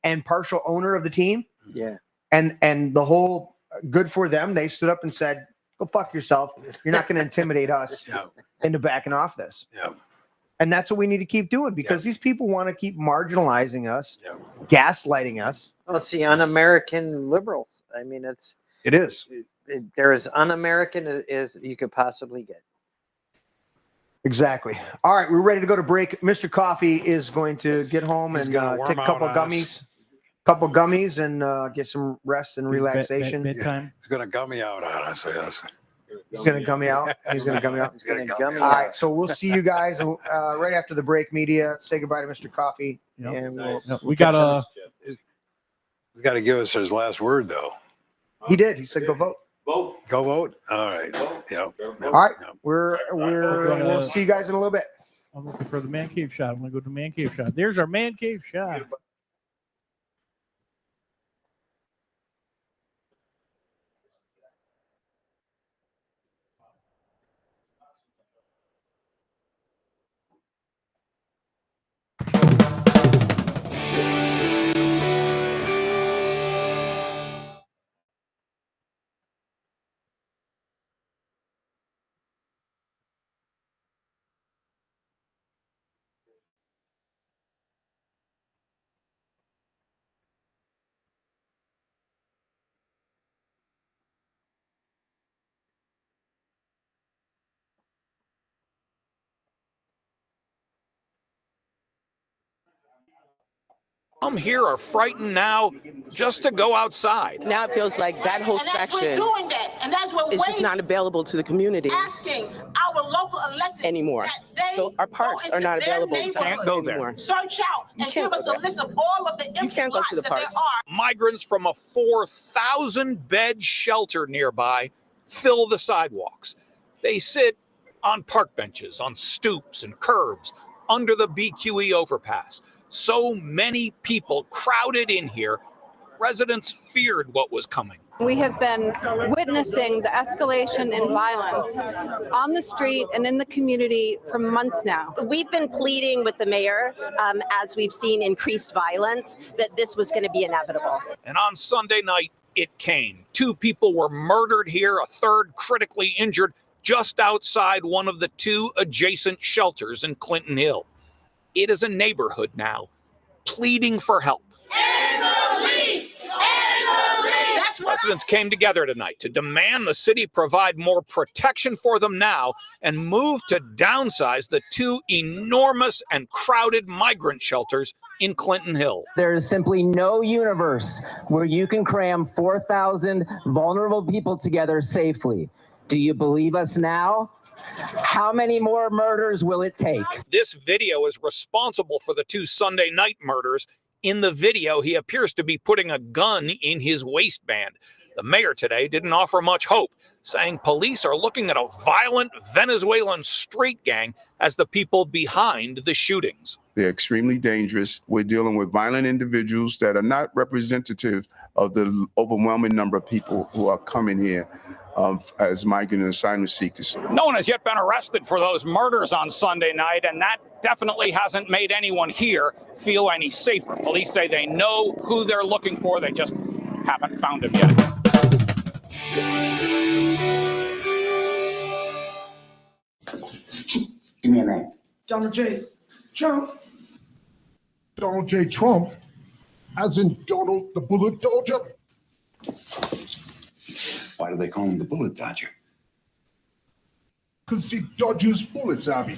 and partial owner of the team. Yeah. And the whole good for them. They stood up and said, "Go fuck yourself. You're not going to intimidate us Yeah. into backing off this." Yeah. And that's what we need to keep doing because these people want to keep marginalizing us, Yeah. gaslighting us. Well, see, un-American liberals. I mean, It is. they're as un-American as you could possibly get. Exactly. All right, we're ready to go to break. Mr. Coffee is going to get home He's and gonna worm take a out couple on gummies and get some rest and relaxation. Bedtime. It's going to gummy out on us. Yes. He's going to gummy out. He's going to gummy out. It's gonna gummy gummy All out. right, so we'll see you guys right after the break. Media, say goodbye to Mr. Coffee, Yep. and We got a. He's got to give us his last word, though. He did. He said, "Go vote." Vote. Go vote. All right. Yeah. All right, Yeah. we'll see you guys in a little bit. I'm looking for the man cave shot. I'm gonna go to the man cave shot. There's our man cave shot. Some here are frightened now just to go outside. Now it feels like that whole section we're doing that, and that's what is just not available to the community asking our local elected anymore. So our parks are not available to Can't go there. anymore. Search out and can't give us go a list of all of the empty can't go lots to the that there parks. are. Migrants from a 4,000-bed shelter nearby fill the sidewalks. They sit on park benches, on stoops and curbs, under the BQE overpass. So many people crowded in here, residents feared what was coming. We have been witnessing the escalation in violence on the street and in the community for months now. We've been pleading with the mayor, as we've seen increased violence, that this was going to be inevitable. And on Sunday night, it came. 2 people were murdered here, a third critically injured just outside one of the 2 adjacent shelters in Clinton Hill. It is a neighborhood now, pleading for help. That's that's what Residents came together tonight to demand the city provide more protection for them now and move to downsize the two enormous and crowded migrant shelters in Clinton Hill. There is simply no universe where you can cram 4,000 vulnerable people together safely. Do you believe us now? How many more murders will it take? This video is responsible for the two Sunday night murders. In the video, he appears to be putting a gun in his waistband. The mayor today didn't offer much hope, saying police are looking at a violent Venezuelan street gang as the people behind the shootings. They're extremely dangerous. We're dealing with violent individuals that are not representative of the overwhelming number of people who are coming here as migrant and asylum seekers. No one has yet been arrested for those murders on Sunday night, and that definitely hasn't made anyone here feel any safer. Police say they know who they're looking for, they just haven't found him yet. Give me a minute. Donald J. Trump. Donald J. Trump, as in Donald the Bullet Dodger. Why do they call him the Bullet Dodger? Because he dodges bullets, Abby.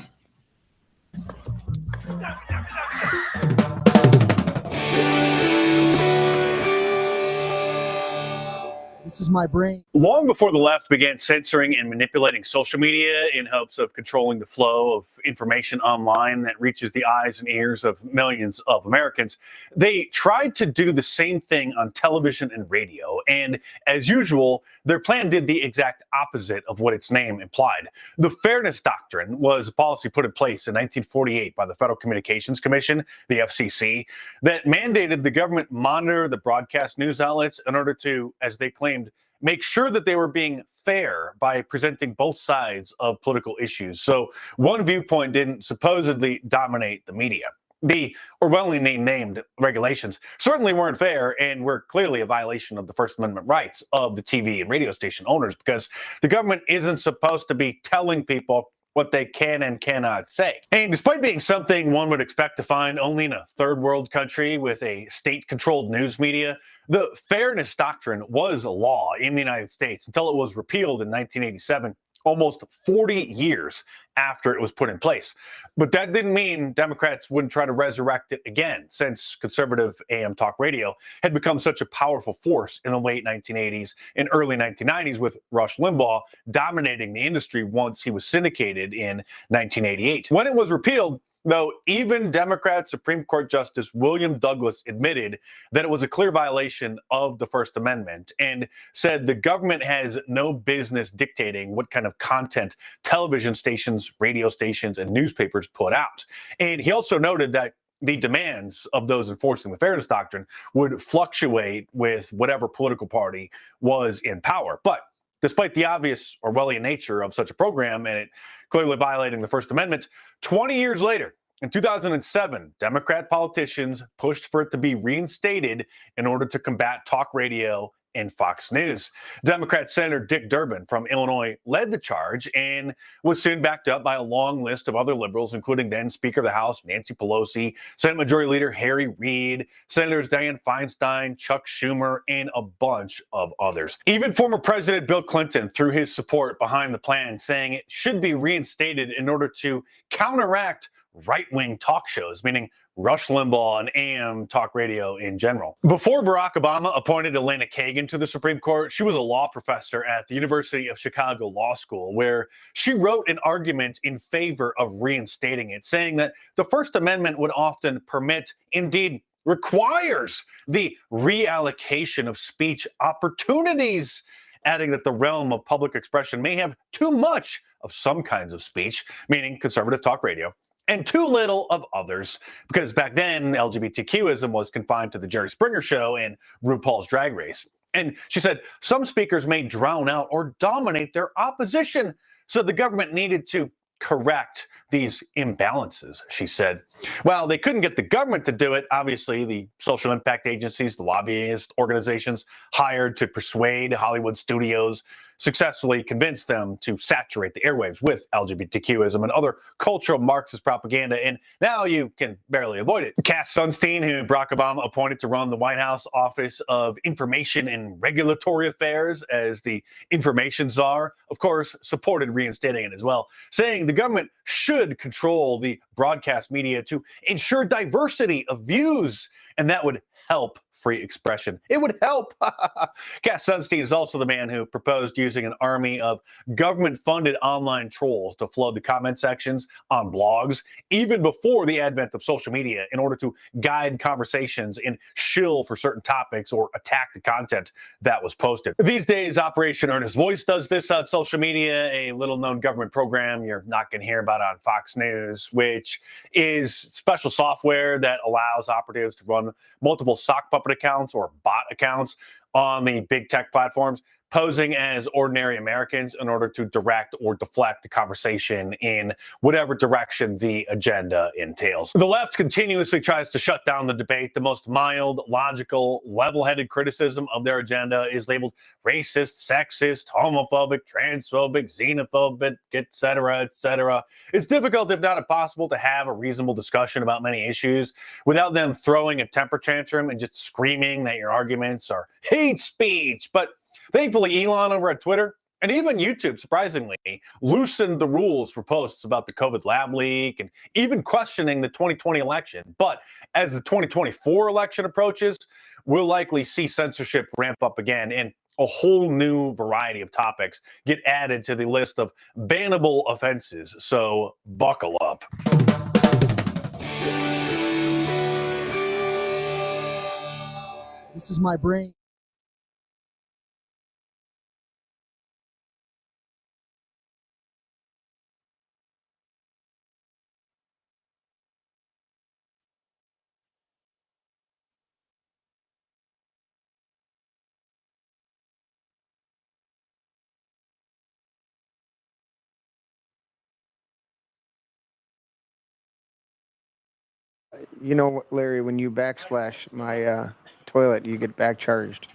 This is my brain. Long before the left began censoring and manipulating social media in hopes of controlling the flow of information online that reaches the eyes and ears of millions of Americans, they tried to do the same thing on television and radio. And as usual, their plan did the exact opposite of what its name implied. The Fairness Doctrine was a policy put in place in 1948 by the Federal Communications Commission, the FCC, that mandated the government monitor the broadcast news outlets in order to, as they claimed, make sure that they were being fair by presenting both sides of political issues. So one viewpoint didn't supposedly dominate the media. The Orwellian named regulations certainly weren't fair and were clearly a violation of the First Amendment rights of the TV and radio station owners, because the government isn't supposed to be telling people what they can and cannot say. And despite being something one would expect to find only in a third world country with a state-controlled news media, the Fairness Doctrine was a law in the United States until it was repealed in 1987, almost 40 years after it was put in place. But that didn't mean Democrats wouldn't try to resurrect it again, since conservative AM talk radio had become such a powerful force in the late 1980s and early 1990s, with Rush Limbaugh dominating the industry once he was syndicated in 1988. When it was repealed, though, even Democrat Supreme Court Justice William Douglas admitted that it was a clear violation of the First Amendment and said the government has no business dictating what kind of content television stations, radio stations, and newspapers put out. And he also noted that the demands of those enforcing the Fairness Doctrine would fluctuate with whatever political party was in power. But despite the obvious Orwellian nature of such a program and it clearly violating the First Amendment, 20 years later, in 2007, Democrat politicians pushed for it to be reinstated in order to combat talk radio and Fox News. Democrat Senator Dick Durbin from Illinois led the charge and was soon backed up by a long list of other liberals, including then Speaker of the House Nancy Pelosi, Senate Majority Leader Harry Reid, Senators Dianne Feinstein, Chuck Schumer, and a bunch of others. Even former President Bill Clinton threw his support behind the plan, saying it should be reinstated in order to counteract right-wing talk shows, meaning Rush Limbaugh and AM talk radio in general. Before Barack Obama appointed Elena Kagan to the Supreme Court, she was a law professor at the University of Chicago Law School, where she wrote an argument in favor of reinstating it, saying that the First Amendment would often permit, indeed requires, the reallocation of speech opportunities, adding that the realm of public expression may have too much of some kinds of speech, meaning conservative talk radio, and too little of others, because back then LGBTQism was confined to the Jerry Springer Show and RuPaul's Drag Race. And she said some speakers may drown out or dominate their opposition, so the government needed to correct these imbalances, she said. Well, they couldn't get the government to do it. Obviously, the social impact agencies, the lobbyist organizations hired to persuade Hollywood studios successfully convinced them to saturate the airwaves with LGBTQism and other cultural Marxist propaganda, and now you can barely avoid it. Cass Sunstein, who Barack Obama appointed to run the White House Office of Information and Regulatory Affairs as the information czar, of course, supported reinstating it as well, saying the government should control the broadcast media to ensure diversity of views, and that would help free expression. It would help. Cass Sunstein is also the man who proposed using an army of government-funded online trolls to flood the comment sections on blogs, even before the advent of social media, in order to guide conversations and shill for certain topics or attack the content that was posted. These days, Operation Earnest Voice does this on social media, a little-known government program you're not going to hear about on Fox News, which is special software that allows operatives to run multiple sock puppet accounts or bot accounts on the big tech platforms, posing as ordinary Americans in order to direct or deflect the conversation in whatever direction the agenda entails. The left continuously tries to shut down the debate. The most mild, logical, level-headed criticism of their agenda is labeled racist, sexist, homophobic, transphobic, xenophobic, etc., etc. It's difficult, if not impossible, to have a reasonable discussion about many issues without them throwing a temper tantrum and just screaming that your arguments are hate speech. But thankfully, Elon over at Twitter and even YouTube, surprisingly, loosened the rules for posts about the COVID lab leak and even questioning the 2020 election. But as the 2024 election approaches, we'll likely see censorship ramp up again and a whole new variety of topics get added to the list of bannable offenses. So buckle up. This is my brain. You know, Larry, when you backsplash my toilet, you get back charged.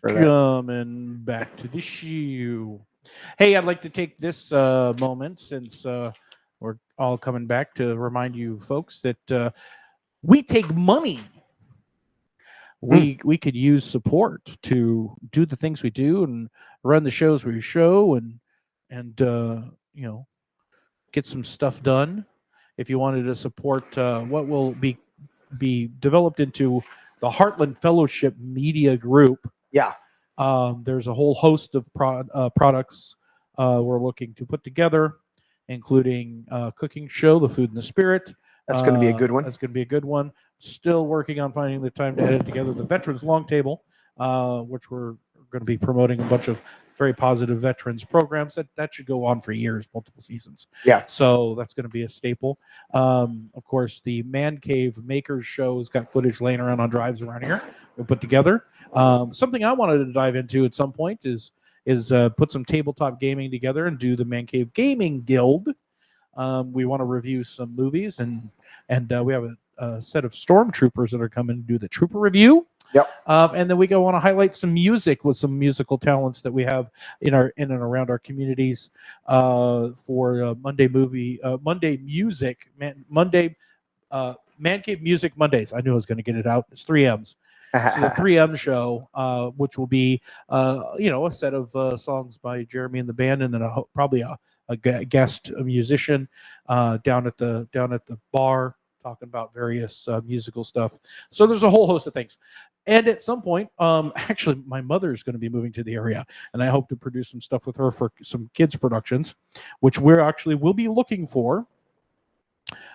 Coming back to the shoe. Hey, I'd like to take this moment, since we're all coming back, to remind you folks that we take money. We could use support to do the things we do and run the shows we show and you know, get some stuff done. If you wanted to support what will be developed into the Heartland Fellowship Media Group. Yeah. There's a whole host of products we're looking to put together, including cooking show, The Food and the Spirit. That's going to be a good one. That's going to be a good one. Still working on finding the time to edit together the Veterans Long Table, which we're going to be promoting a bunch of very positive veterans programs that should go on for years, multiple seasons. Yeah. So that's going to be a staple. Of course, the Man Cave Makers Show has got footage laying around on drives around here. We'll put together. Something I wanted to dive into at some point is put some tabletop gaming together and do the Man Cave Gaming Guild. We want to review some movies and we have a set of stormtroopers that are coming to do the trooper review. Yep. And then we go on to highlight some music with some musical talents that we have in and around our communities for Monday Music, Man Cave Music Mondays. I knew I was going to get it out. It's 3Ms. So the 3M show, which will be a set of songs by Jeremy and the band, and then probably a guest musician down at the bar talking about various musical stuff. So there's a whole host of things. And at some point, actually, my mother is going to be moving to the area, and I hope to produce some stuff with her for some kids' productions, which we'll be looking for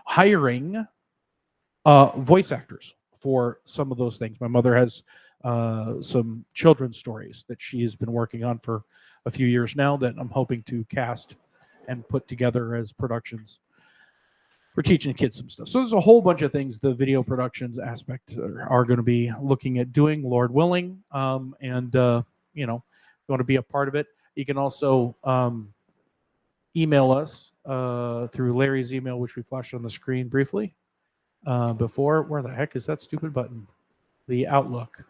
hiring voice actors for some of those things. My mother has some children's stories that she has been working on for a few years now that I'm hoping to cast and put together as productions for teaching kids some stuff. So there's a whole bunch of things the video productions aspect are going to be looking at doing, Lord willing. And you want to be a part of it. You can also email us through Larry's email, which we flashed on the screen briefly before. Where the heck is that stupid button? The Outlook.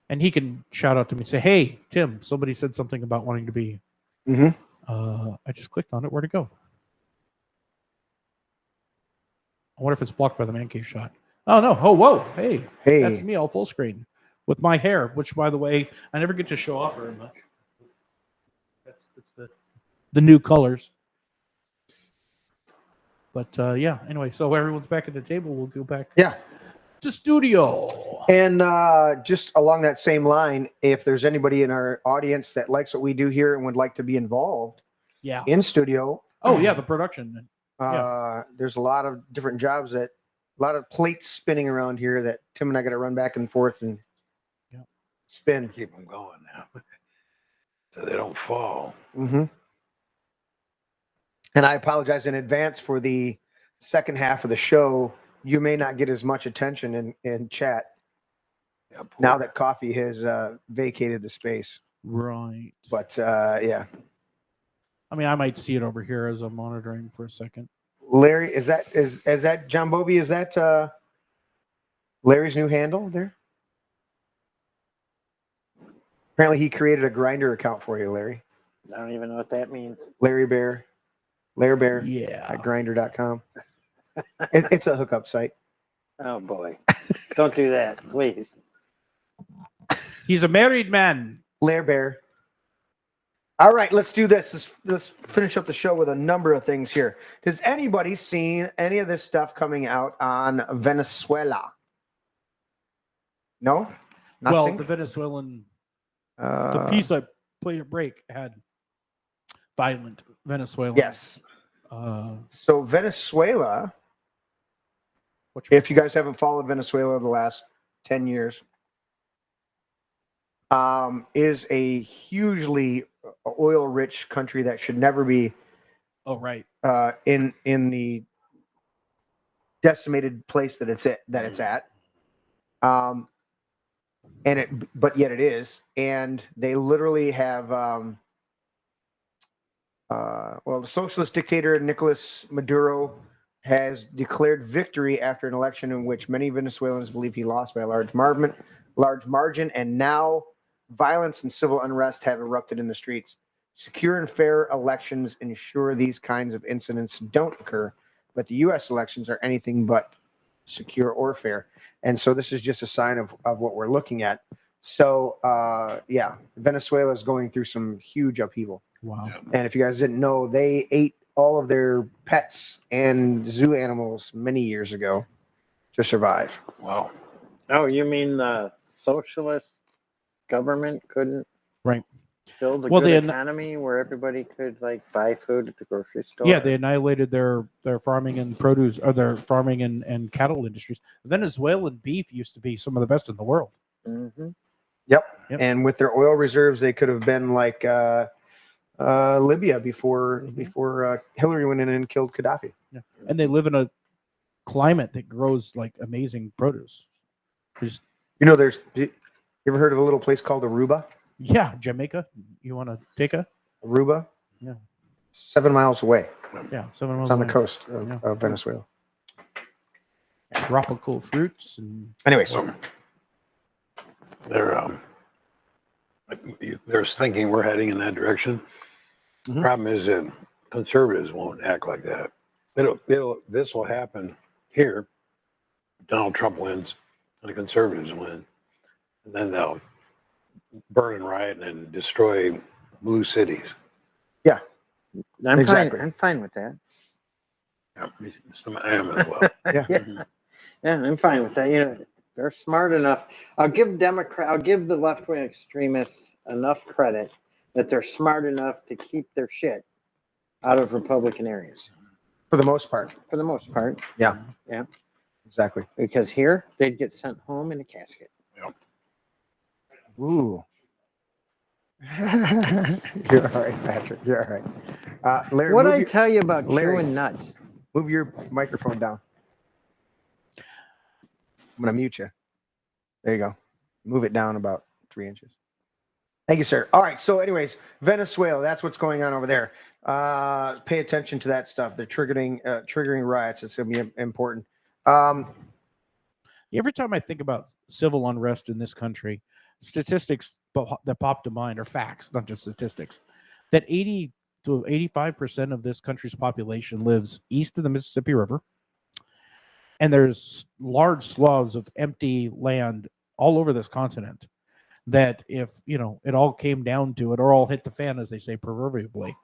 And he can shout out to me and say, hey, Tim, somebody said something about wanting to be. Mhm. I just clicked on it. Where'd it go? I wonder if it's blocked by the man cave shot. Oh, no. Oh, whoa. Hey. Hey. That's me all full screen with my hair, which, by the way, I never get to show off very much. That's the new colors. But, yeah. Anyway, so everyone's back at the table. We'll go back to studio. And just along that same line, if there's anybody in our audience that likes what we do here and would like to be involved in studio. Oh, yeah, the production. There's a lot of different jobs a lot of plates spinning around here that Tim and I got to run back and forth and spin. Keep them going now, so they don't fall. Mm-hmm. And I apologize in advance for the second half of the show. You may not get as much attention in chat now that Coffee has vacated the space. Right. But yeah. I mean, I might see it over here as I'm monitoring for a second. Larry, is that John Bovey? Is that Larry's new handle there? Apparently, he created a Grinder account for you, Larry. I don't even know what that means. Larry Bear at Grinder.com. It's a hookup site. Oh boy, don't do that, please. He's a married man. Larry Bear. All right, let's do this. Let's finish up the show with a number of things here. Has anybody seen any of this stuff coming out on Venezuela? No? Nothing? Well, the Venezuelan, the piece I played at break had violent Venezuelan. Yes. So Venezuela, if you guys haven't followed Venezuela the last 10 years, is a hugely oil-rich country that should never be in the decimated place that it's at. But yet it is, and they literally have the socialist dictator Nicolas Maduro has declared victory after an election in which many Venezuelans believe he lost by a large margin, and now violence and civil unrest have erupted in the streets. Secure and fair elections ensure these kinds of incidents don't occur, but the U.S. elections are anything but secure or fair. And so this is just a sign of what we're looking at. So, Venezuela is going through some huge upheaval. Wow. And if you guys didn't know, they ate all of their pets and zoo animals many years ago to survive. Wow. Oh, you mean the socialist government couldn't build a good economy where everybody could buy food at the grocery store? Yeah, they annihilated their farming and produce, or their farming and cattle industries. Venezuelan beef used to be some of the best in the world. Mm-hmm. Yep. And with their oil reserves, they could have been like Libya before Hillary went in and killed Gaddafi. Yeah. And they live in a climate that grows like amazing produce. You ever heard of a little place called Aruba? Yeah, Jamaica. You want to take Aruba? Yeah. 7 miles away. Yeah, 7 miles It's on away. the coast of Venezuela. Tropical fruits and anyways. They're thinking we're heading in that direction. The problem is that conservatives won't act like that. This will happen here. Donald Trump wins, and the conservatives win, and then they'll burn and riot and destroy blue cities. Yeah, I'm fine with that. Yeah, I am as well. Yeah, I'm fine with that. They're smart enough. I'll give the left-wing extremists enough credit that they're smart enough to keep their shit out of Republican areas. For the most part. Yeah. Yeah. Exactly. Because here, they'd get sent home in a casket. Yep. Ooh. You're all right, Patrick. You're all right. Larry, What did I tell you about Larry, chewing nuts? Move your microphone down. I'm going to mute you. There you go. Move it down about 3 inches. Thank you, sir. All right. So, anyways, Venezuela, that's what's going on over there. Pay attention to that stuff. They're triggering riots. It's going to be important. Every time I think about civil unrest in this country, statistics that pop to mind are facts, not just statistics. That 80 to 85% of this country's population lives east of the Mississippi River. And there's large swaths of empty land all over this continent that if, it all came down to it or all hit the fan, as they say proverbially,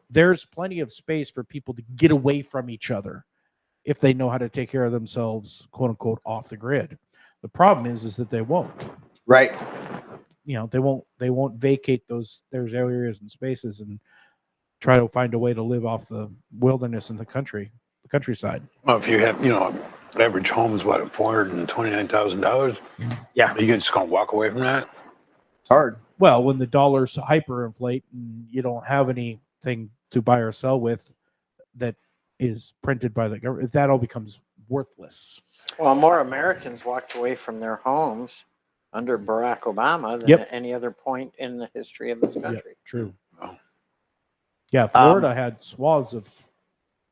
there's plenty of space for people to get away from each other if they know how to take care of themselves, quote unquote, off the grid. The problem is that they won't. Right. They won't vacate those areas and spaces and try to find a way to live off the wilderness in the countryside. Well, if you have, average home is what, $429,000? Yeah. Are you just going to walk away from that? It's hard. Well, when the dollar's hyperinflate and you don't have anything to buy or sell with that is printed by the government, that all becomes worthless. Well, more Americans walked away from their homes under Barack Obama than at any other point in the history of this country. Yep, true. Yeah, Florida had swaths of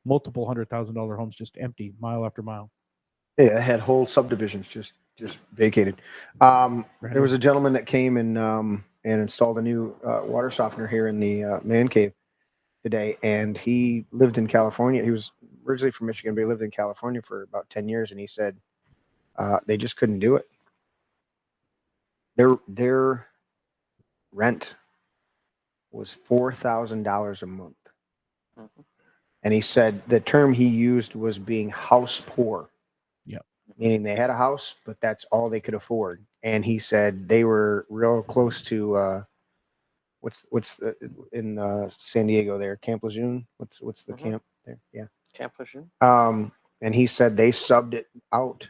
multiple $100,000 homes just empty, mile after mile. Yeah, it had whole subdivisions just vacated. There was a gentleman that came and installed a new water softener here in the man cave today, and he lived in California. He was originally from Michigan, but he lived in California for about 10 years, and he said they just couldn't do it. Their rent was $4,000 a month. Mm-hmm. And he said the term he used was being house poor. Yep. Meaning they had a house, but that's all they could afford. And he said they were real close to what's in San Diego there, Camp Lejeune. What's the camp there? Yeah. Camp Lejeune. And he said they subbed it out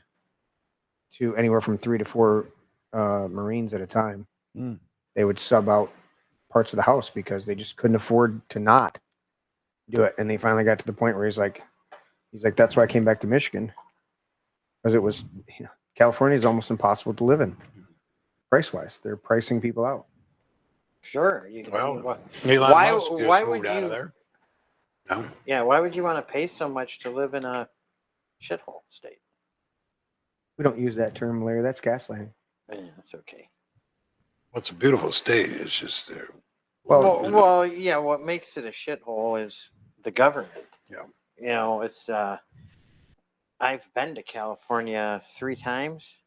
to anywhere from 3 to 4 Marines at a time. Mm. They would sub out parts of the house because they just couldn't afford to not do it. And they finally got to the point where he's like, that's why I came back to Michigan, because it was, California is almost impossible to live in, price wise. They're pricing people out. Sure. Elon why Musk just would moved out you? of there. No. Yeah. Why would you want to pay so much to live in a shithole state? We don't use that term, Larry. That's gaslighting. Yeah, that's okay. Well, it's a beautiful state. It's just there. Well, yeah. What makes it a shithole is the government. Yeah. It's. I've been to California 3 times.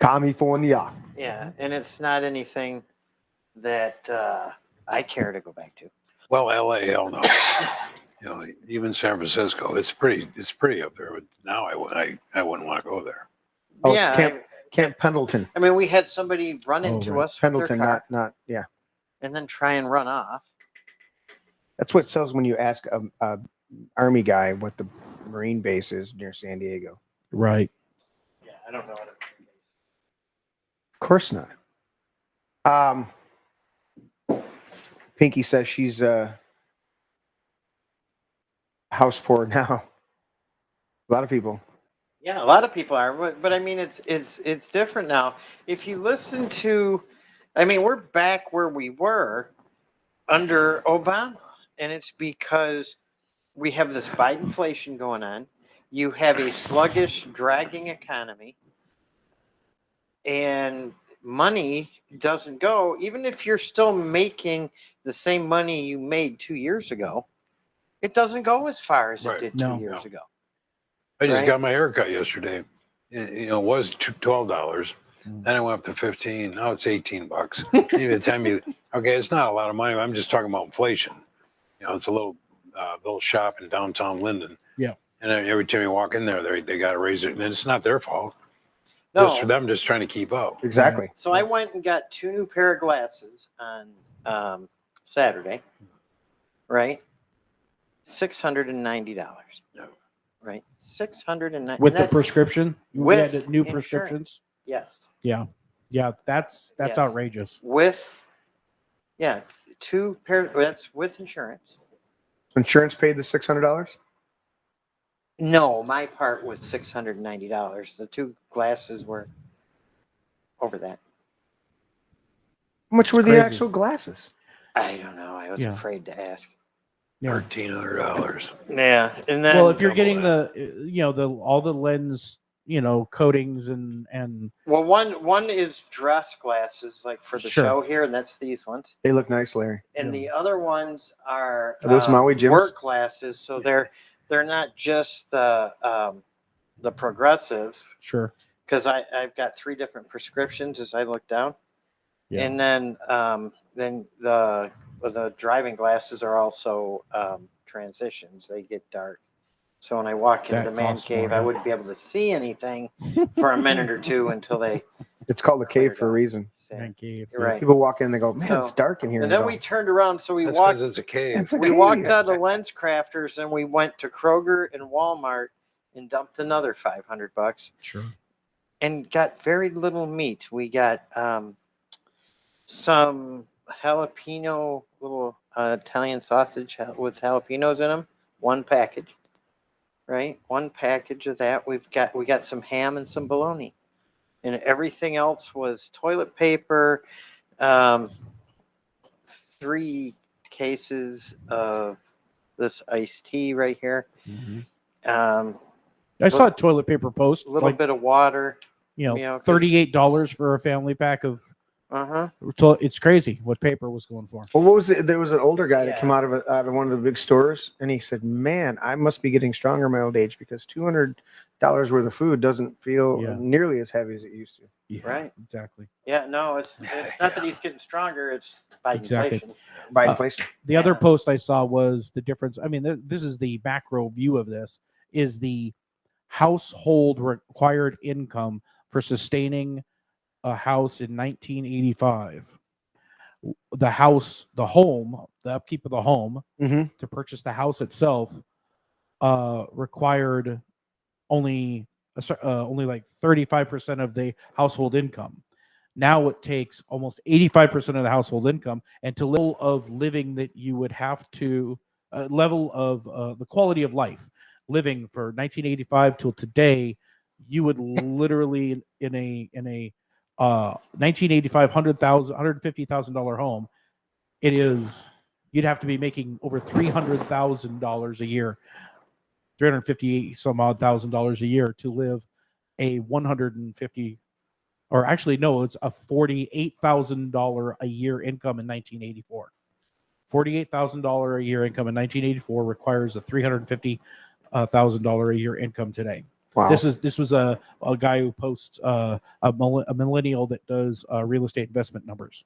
California. Yeah, and it's not anything that I care to go back to. Well, LA, hell no. Even San Francisco, it's pretty up there. But now I wouldn't want to go there. Oh, yeah, Camp Pendleton. I mean, we had somebody run into us Pendleton, with their car, not yeah. and then try and run off. That's what sells when you ask a Army guy what the Marine base is near San Diego. Right. Yeah, I don't know what it is. Of course not. Pinky says she's house poor now. A lot of people. Yeah, a lot of people are, but I mean, it's different now. If you listen to, I mean, we're back where we were under Obama, and it's because we have this Bidenflation going on. You have a sluggish, dragging economy, and money doesn't go. Even if you're still making the same money you made 2 years ago, it doesn't go as far as it did 2 years ago. I just got my hair cut yesterday. It was $12. Then I went up to 15. Now it's $18. Even time okay, it's not a lot of money. I'm just talking about inflation. It's a little shop in downtown Linden. Yeah. And every time you walk in there, they got to raise it, and it's not their fault. No. Just for them just trying to keep up. Exactly. So I went and got 2 new pair of glasses on Saturday. Right. $690. Yeah. Right. $690 With the prescription? You with had new insurance. prescriptions? Yes. Yeah. Yeah, that's Yes. outrageous. With 2 pairs. That's with insurance. Insurance paid the $600? No, my part was $690. The 2 glasses were over that. How much were the Crazy. actual glasses? I don't know. I was Yeah. afraid to ask. Yeah. $1,300. Yeah, and then Well, if you're getting all the lens, coatings and well, one is dress glasses, like for the Sure. show here, and that's these ones. They look nice, Larry. And the other ones are those Maui Jims? work glasses, so they're not just the progressives. Sure. Because I've got 3 different prescriptions as I look down, Yeah. and then the driving glasses are also transitions. They get dark, so when I walk into That the man costs cave, more, I yeah. wouldn't be able to see anything for a minute or two until they. It's called the cave for a reason. Man cave. You're right. People walk in and they go, man, So- it's dark in here. And you then go, we turned around, so we That's walked. because it's a cave. It's a We cave. walked out of Lens Crafters and we went to Kroger and Walmart and dumped another $500 Sure. and got very little meat. We got some jalapeno, little Italian sausage with jalapenos in them. 1 package, right? 1 package of that. We got some ham and some bologna, and everything else was toilet paper. 3 cases of this iced tea right here. I saw a toilet paper post. A little bit of water. $38 for a family pack of. It's crazy what paper was going for. Well, what was it? There was an older guy that came out of one of the big stores, and he said, "Man, I must be getting stronger in my old age because $200 worth of food doesn't feel nearly as heavy as it used to." Yeah, Right. Exactly. Yeah, no, it's not that he's getting stronger. It's by Exactly. inflation. By inflation. The other post I saw was the difference. I mean, this is the macro view of this. Is the household required income for sustaining a house in 1985. The upkeep of the home to purchase the house itself required only like 35% of the household income. Now it takes almost 85% of the household income, and to level of living that you would have to level of the quality of life living for 1985 till today, you would literally in a 1985 $150,000 home, you'd have to be making over $300,000 a year, 350 some odd $1,000 a year to live a 150, or actually no, it's a $48,000 a year income in 1984. $48,000 a year income in 1984 requires a $350,000 a year income today. Wow. This was a guy who posts a millennial that does real estate investment numbers.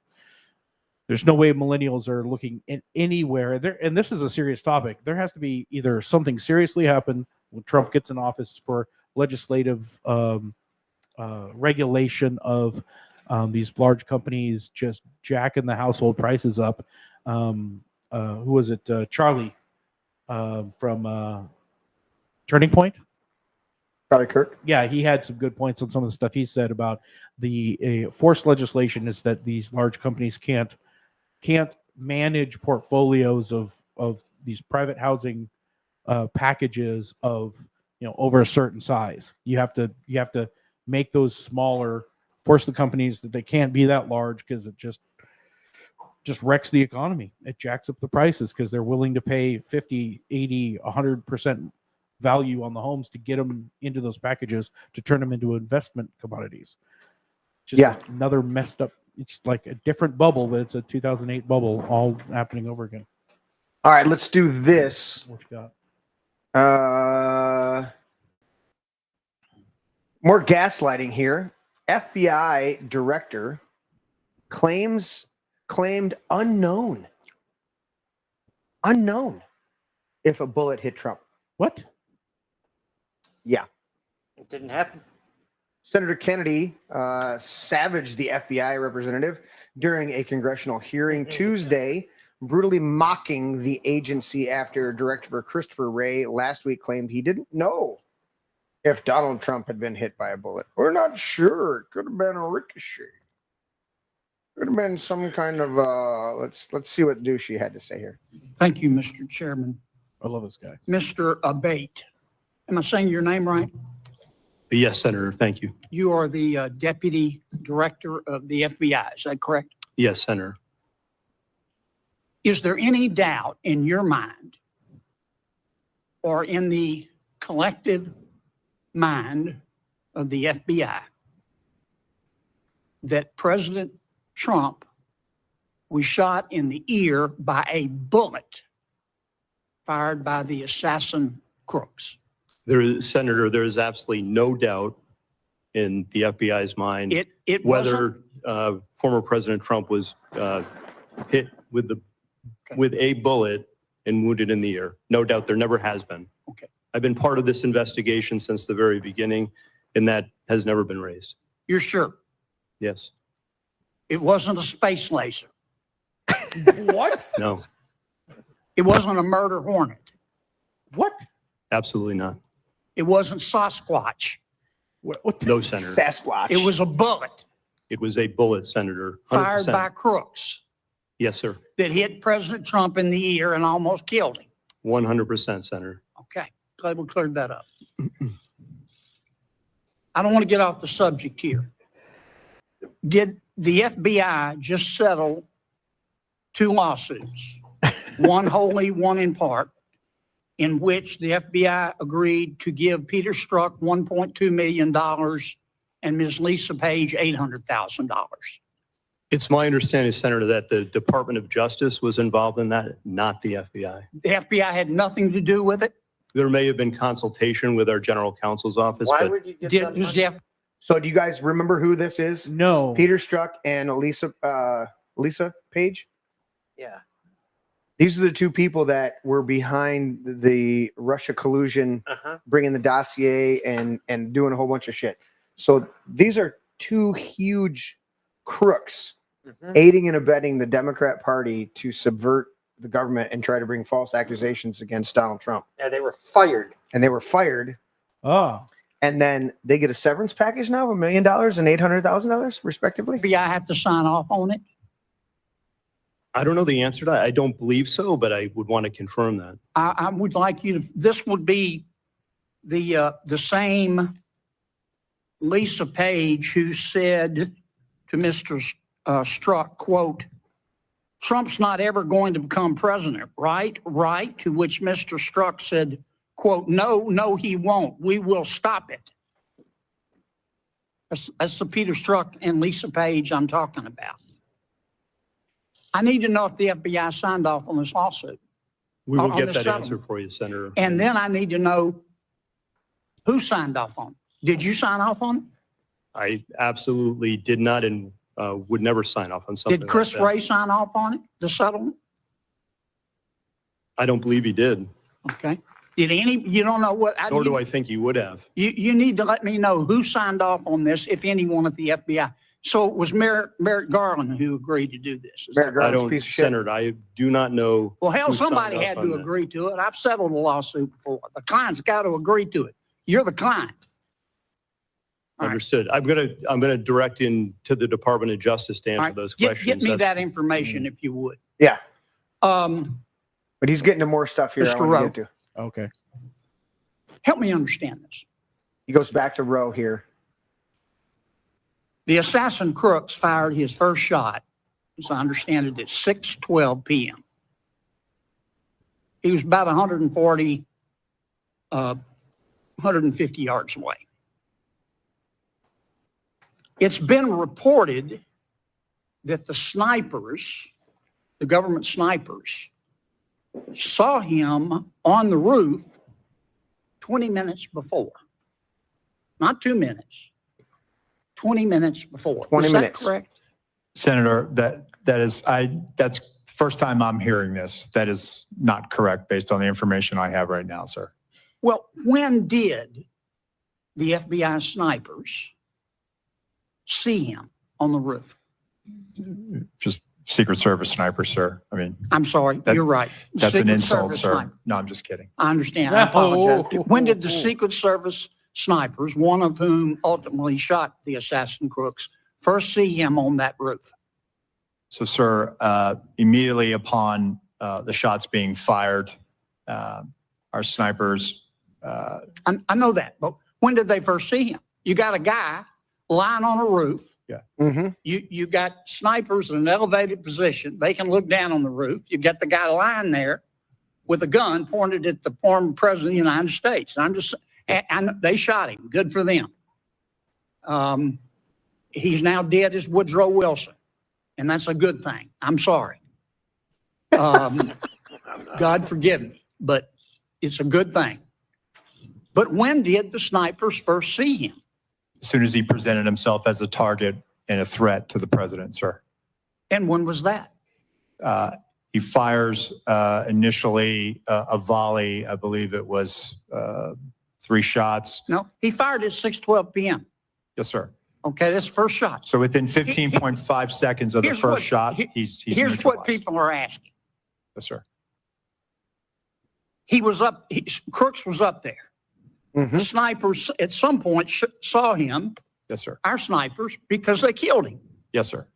There's no way millennials are looking in anywhere there, and this is a serious topic. There has to be either something seriously happen when Trump gets in office for legislative regulation of these large companies just jacking the household prices up. Who was it? Charlie from Turning Point. Charlie Kirk. Yeah, he had some good points on some of the stuff he said about the forced legislation is that these large companies can't manage portfolios of these private housing packages of over a certain size. You have to make those smaller, force the companies that they can't be that large because it just wrecks the economy. It jacks up the prices because they're willing to pay 50, 80, 100% value on the homes to get them into those packages to turn them into investment commodities. Just another messed up. It's like a different bubble, but it's a 2008 bubble all happening over again. All right, let's do this. What you got? More gaslighting here. FBI director claimed unknown if a bullet hit Trump. What? Yeah. It didn't happen. Senator Kennedy savaged the FBI representative during a congressional hearing Tuesday, brutally mocking the agency after Director Christopher Wray last week claimed he didn't know if Donald Trump had been hit by a bullet. We're not sure. It could have been a ricochet. Could have been some kind of let's see what Douchey had to say here. Thank you, Mr. Chairman. I love this guy. Mr. Abate. Am I saying your name right? Yes, Senator. Thank you. You are the Deputy Director of the FBI. Is that correct? Yes, Senator. Is there any doubt in your mind or in the collective mind of the FBI that President Trump was shot in the ear by a bullet fired by the assassin crooks? Senator, there is absolutely no doubt in the FBI's mind It whether former President Trump was hit with a bullet and wounded in the ear. No doubt, there never has been. Okay. I've been part of this investigation since the very beginning, and that has never been raised. You're sure? Yes. It wasn't a space laser. What? No. It wasn't a murder hornet. What? Absolutely not. It wasn't Sasquatch. What no, Senator. Sasquatch. It was a bullet It was a bullet, Senator. 100%. fired by crooks Yes, sir. that hit President Trump in the ear and almost killed him. 100%, Senator. Okay, glad we cleared that up. I don't want to get off the subject here. Did the FBI just settle 2 lawsuits, one wholly, one in part, in which the FBI agreed to give Peter Strzok $1.2 million and Ms. Lisa Page $800,000? It's my understanding, Senator, that the Department of Justice was involved in that, not the FBI. The FBI had nothing to do with it? There may have been consultation with our general counsel's office. Why but would you get that Does money? the So do you guys remember who this is? No. Peter Strzok and Lisa Page? Yeah. These are the 2 people that were behind the Russia collusion, bringing the dossier and doing a whole bunch of shit. So these are 2 huge crooks aiding and abetting the Democrat Party to subvert the government and try to bring false accusations against Donald Trump. Yeah, they were fired. And they were fired. Oh. And then they get a severance package now of $1 million and $800,000, respectively. FBI have to sign off on it? I don't know the answer to that. I don't believe so, but I would want to confirm that. I would like you to, this would be the same Lisa Page who said to Mr. Strzok, quote, Trump's not ever going to become president, right? Right. To which Mr. Strzok said, quote, no, he won't. We will stop it. That's the Peter Strzok and Lisa Page I'm talking about. I need to know if the FBI signed off on this lawsuit. We will on get this that settlement. answer for you, Senator. And then I need to know who signed off on it. Did you sign off on it? I absolutely did not and would never sign off on something Did Chris like that. Wray sign off on it, the settlement? I don't believe he did. Okay. Did you don't know what? Nor do I think he would have. You need to let me know who signed off on this, if anyone at the FBI. So it was Merrick Garland who agreed to do this. I don't, Senator, I do not know. Well, hell, who signed somebody off had on to that. agree to it. I've settled a lawsuit before. The client's got to agree to it. You're the client. Understood. I'm gonna direct in to the Department of Justice to answer those questions. Get me That's- that information if you would. Yeah. But he's getting to more stuff here. I Mr. wanna Rowe. get to. Okay. Help me understand this. He goes back to Roe here. The assassin crooks fired his first shot, as I understand it, at 6:12 p.m. He was about 150 yards away. It's been reported that the snipers, the government snipers, saw him on the roof 20 minutes before. Not 2 minutes. 20 minutes before. 20 Is minutes. that correct? Senator, that's the first time I'm hearing this. That is not correct based on the information I have right now, sir. Well, when did the FBI snipers see him on the roof? Just Secret Service sniper, sir. I mean, I'm sorry, you're right. That's an Secret insult, Service sir. sniper. No, I'm just kidding. I understand. I apologize. When did the Secret Service snipers, one of whom ultimately shot the assassin crooks, first see him on that roof? So, sir, immediately upon the shots being fired, our snipers. I know that, but when did they first see him? You got a guy lying on a roof. Yeah. Mm-hmm. You got snipers in an elevated position. They can look down on the roof. You got the guy lying there with a gun pointed at the former president of the United States. And they shot him. Good for them. He's now dead as Woodrow Wilson, and that's a good thing. I'm sorry. God forgive me, but it's a good thing. But when did the snipers first see him? As soon as he presented himself as a target and a threat to the president, sir. And when was that? He fires initially a volley. I believe it was 3 shots. No, he fired at 6:12 p.m. Yes, sir. Okay, that's the first shot. So within 15.5 seconds of the first shot, he's here's what neutralized. people are asking. Yes, sir. He was up. Crooks was up there. The snipers at some point saw him. Yes, sir. Our snipers, because they killed him. Yes, sir.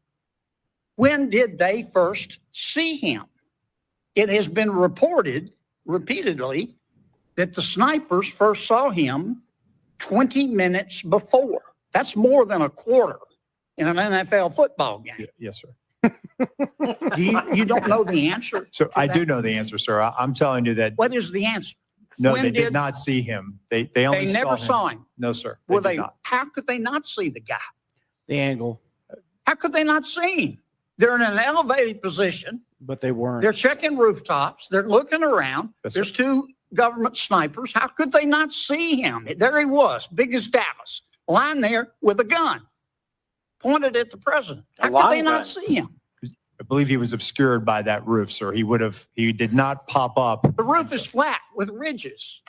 When did they first see him? It has been reported repeatedly that the snipers first saw him 20 minutes before. That's more than a quarter in an NFL football game. Yes, sir. You don't know the answer? So I do know the answer, sir. I'm telling you that. What is the answer? No, When they did not see him. They only They never saw him. No, sir. Well, did not. how could they not see the guy? The angle. How could they not see him? They're in an elevated position. But they weren't. They're checking rooftops. They're looking around. Yes, There's 2 government snipers. How could they not see him? There he was, big as Dallas, lying there with a gun pointed at the president. How could they not see him? I believe he was obscured by that roof, sir. He did not pop up. The roof is flat with ridges.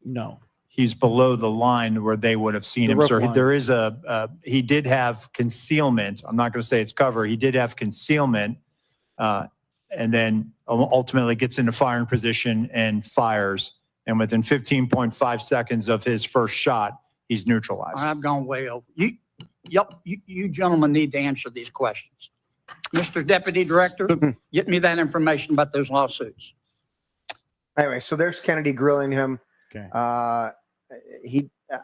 No. He's below the line where they would have seen The him, roof sir. line. There is he did have concealment. I'm not going to say it's cover. He did have concealment, and then ultimately gets into firing position and fires. And within 15.5 seconds of his first shot, he's neutralized. I've gone way over. You gentlemen need to answer these questions. Mr. Deputy Director, get me that information about those lawsuits. Anyway, so there's Kennedy grilling him. Okay.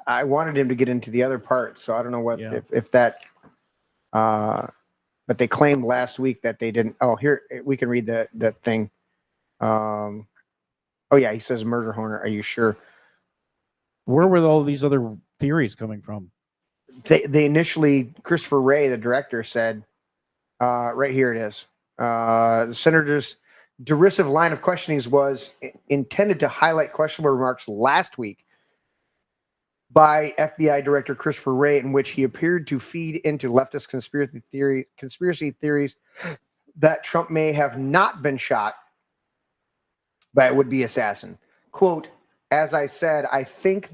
I wanted him to get into the other part, so I don't know what if that. But they claimed last week that they didn't. Oh, here we can read that thing. Oh yeah, he says murder hornet. Are you sure? Where were all these other theories coming from? They initially, Christopher Wray, the director, said, right here it is. The senator's derisive line of questionings was intended to highlight questionable remarks last week by FBI Director Christopher Wray, in which he appeared to feed into leftist conspiracy theories that Trump may have not been shot by a would-be assassin. Quote, as I said, I think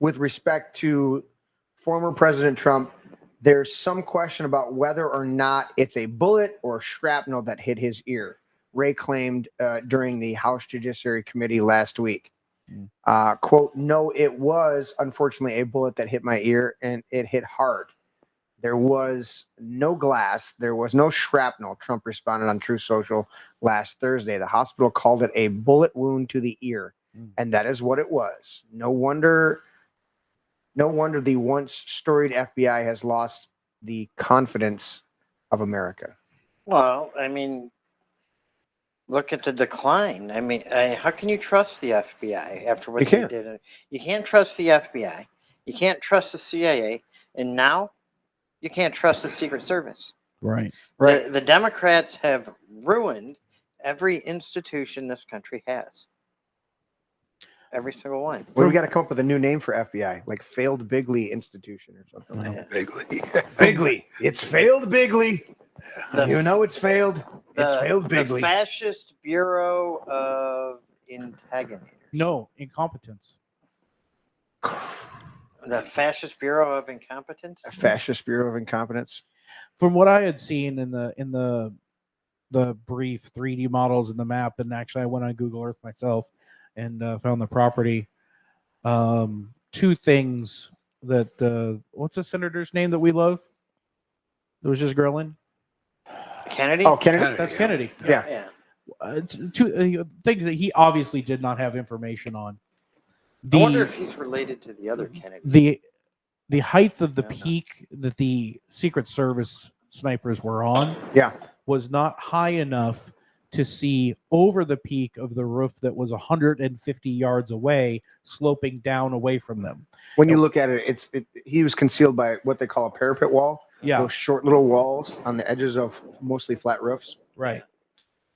with respect to former President Trump, there's some question about whether or not it's a bullet or shrapnel that hit his ear, Wray claimed during the House Judiciary Committee last week. Quote, no, it was unfortunately a bullet that hit my ear, and it hit hard. There was no glass. There was no shrapnel, Trump responded on Truth Social last Thursday. The hospital called it a bullet wound to the ear, and that is what it was. No wonder the once storied FBI has lost the confidence of America. Well, I mean, look at the decline. I mean, how can you trust the FBI after what they did? You can't trust the FBI. You can't trust the CIA. And now you can't trust the Secret Service. Right. The Democrats have ruined every institution this country has. Every single one. Well, we got to come up with a new name for FBI, like Failed Bigley Institution or something. Yeah. Bigley. Bigley. It's failed Bigley. You know it's failed. It's failed The Bigley. Fascist Bureau of Integrity. No, incompetence. The Fascist Bureau of Incompetence. Fascist Bureau of Incompetence. From what I had seen in the brief 3D models and the map, and actually I went on Google Earth myself and found the property. 2 things that what's the senator's name that we love? That was just grilling. Kennedy. Oh, Kennedy. That's Kennedy. Yeah. 2 things that he obviously did not have information on. I wonder if he's related to the other Kennedy. the height of the peak that the Secret Service snipers were on was not high enough to see over the peak of the roof that was 150 yards away, sloping down away from them. When you look at it, he was concealed by what they call a parapet wall. Yeah. Those short little walls on the edges of mostly flat roofs. Right.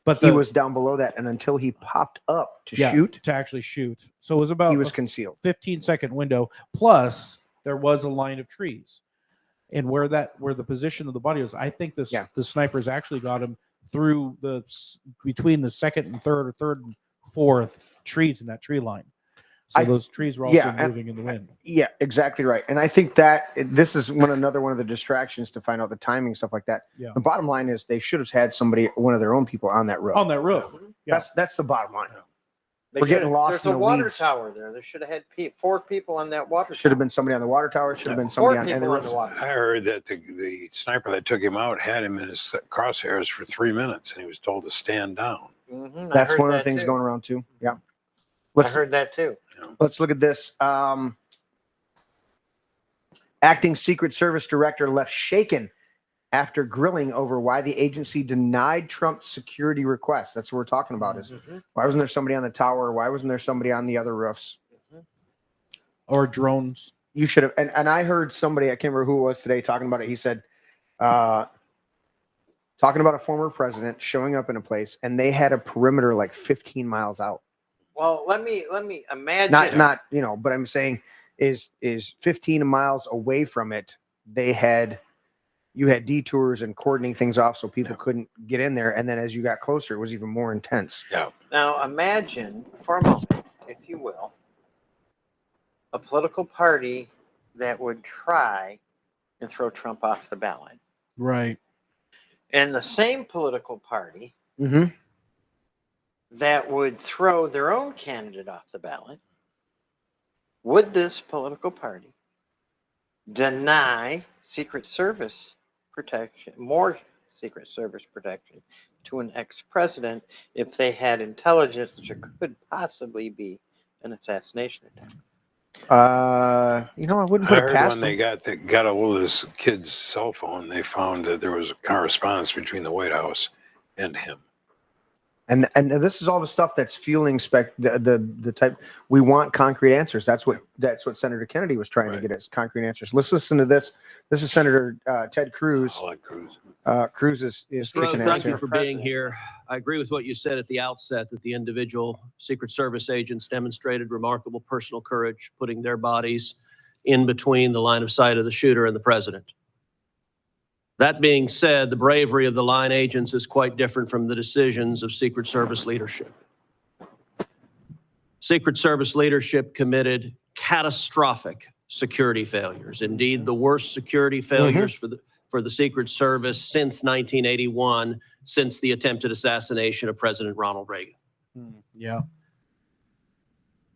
But he was down below that, and until he popped up to shoot. To actually shoot. So it was about He was concealed. 15-second window. Plus, there was a line of trees. And where the position of the body was, I think the snipers actually got him through between the second and third, or third and fourth trees in that tree line. So those trees were also moving in the wind. Yeah, exactly right. And I think that this is another one of the distractions to find out the timing, stuff like that. Yeah. The bottom line is they should have had one of their own people on that roof. On that roof. Yeah. That's the bottom line. They We're getting should've- lost There's in a the water weeds. tower there. There should have had 4 people on that water Should have tower. been somebody on the water tower. Should have been 4 somebody on the people on roof. the water. I heard that the sniper that took him out had him in his crosshairs for 3 minutes, and he was told to stand down. That's one of the things going around too. Yeah. I heard that too. Let's look at this. Acting Secret Service director left shaken after grilling over why the agency denied Trump's security request. That's what we're talking about. Is why wasn't there somebody on the tower? Why wasn't there somebody on the other roofs? Or drones. You should have. And I heard somebody, I can't remember who it was today, talking about it. He said, talking about a former president showing up in a place, and they had a perimeter like 15 miles out. Well, let me imagine. Not but I'm saying is 15 miles away from it. You had detours and cordoning things off so people couldn't get in there. And then as you got closer, it was even more intense. Yeah. Now imagine for a moment, if you will, a political party that would try and throw Trump off the ballot. Right. And the same political party that would throw their own candidate off the ballot. Would this political party deny Secret Service protection, more Secret Service protection to an ex-president if they had intelligence that could possibly be an assassination attempt? I wouldn't I put it heard past when they got a hold of this kid's cell phone, they found that there was a correspondence between the White House and him. And this is all the stuff that's fueling the type. We want concrete answers. That's what Senator Kennedy was trying to get us, concrete answers. Let's listen to this. This is Senator Ted Cruz. I like Cruz. Cruz is taking an Thank you answer. for being here. I agree with what you said at the outset, that the individual Secret Service agents demonstrated remarkable personal courage, putting their bodies in between the line of sight of the shooter and the president. That being said, the bravery of the line agents is quite different from the decisions of Secret Service leadership. Secret Service leadership committed catastrophic security failures. Indeed, the worst security failures for the Secret Service since 1981, since the attempted assassination of President Ronald Reagan. Yeah.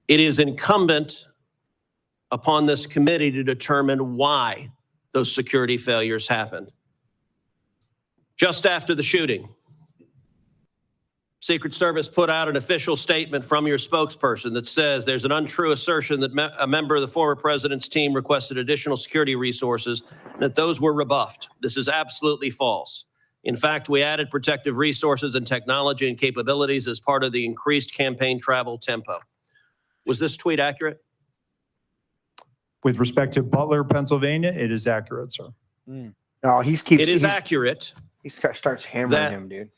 It is incumbent upon this committee to determine why those security failures happened. Just after the shooting, Secret Service put out an official statement from your spokesperson that says there's an untrue assertion that a member of the former president's team requested additional security resources, that those were rebuffed. This is absolutely false. In fact, we added protective resources and technology and capabilities as part of the increased campaign travel tempo. Was this tweet accurate? With respect to Butler, Pennsylvania, it is accurate, sir. No, It is accurate. He starts hammering him, dude.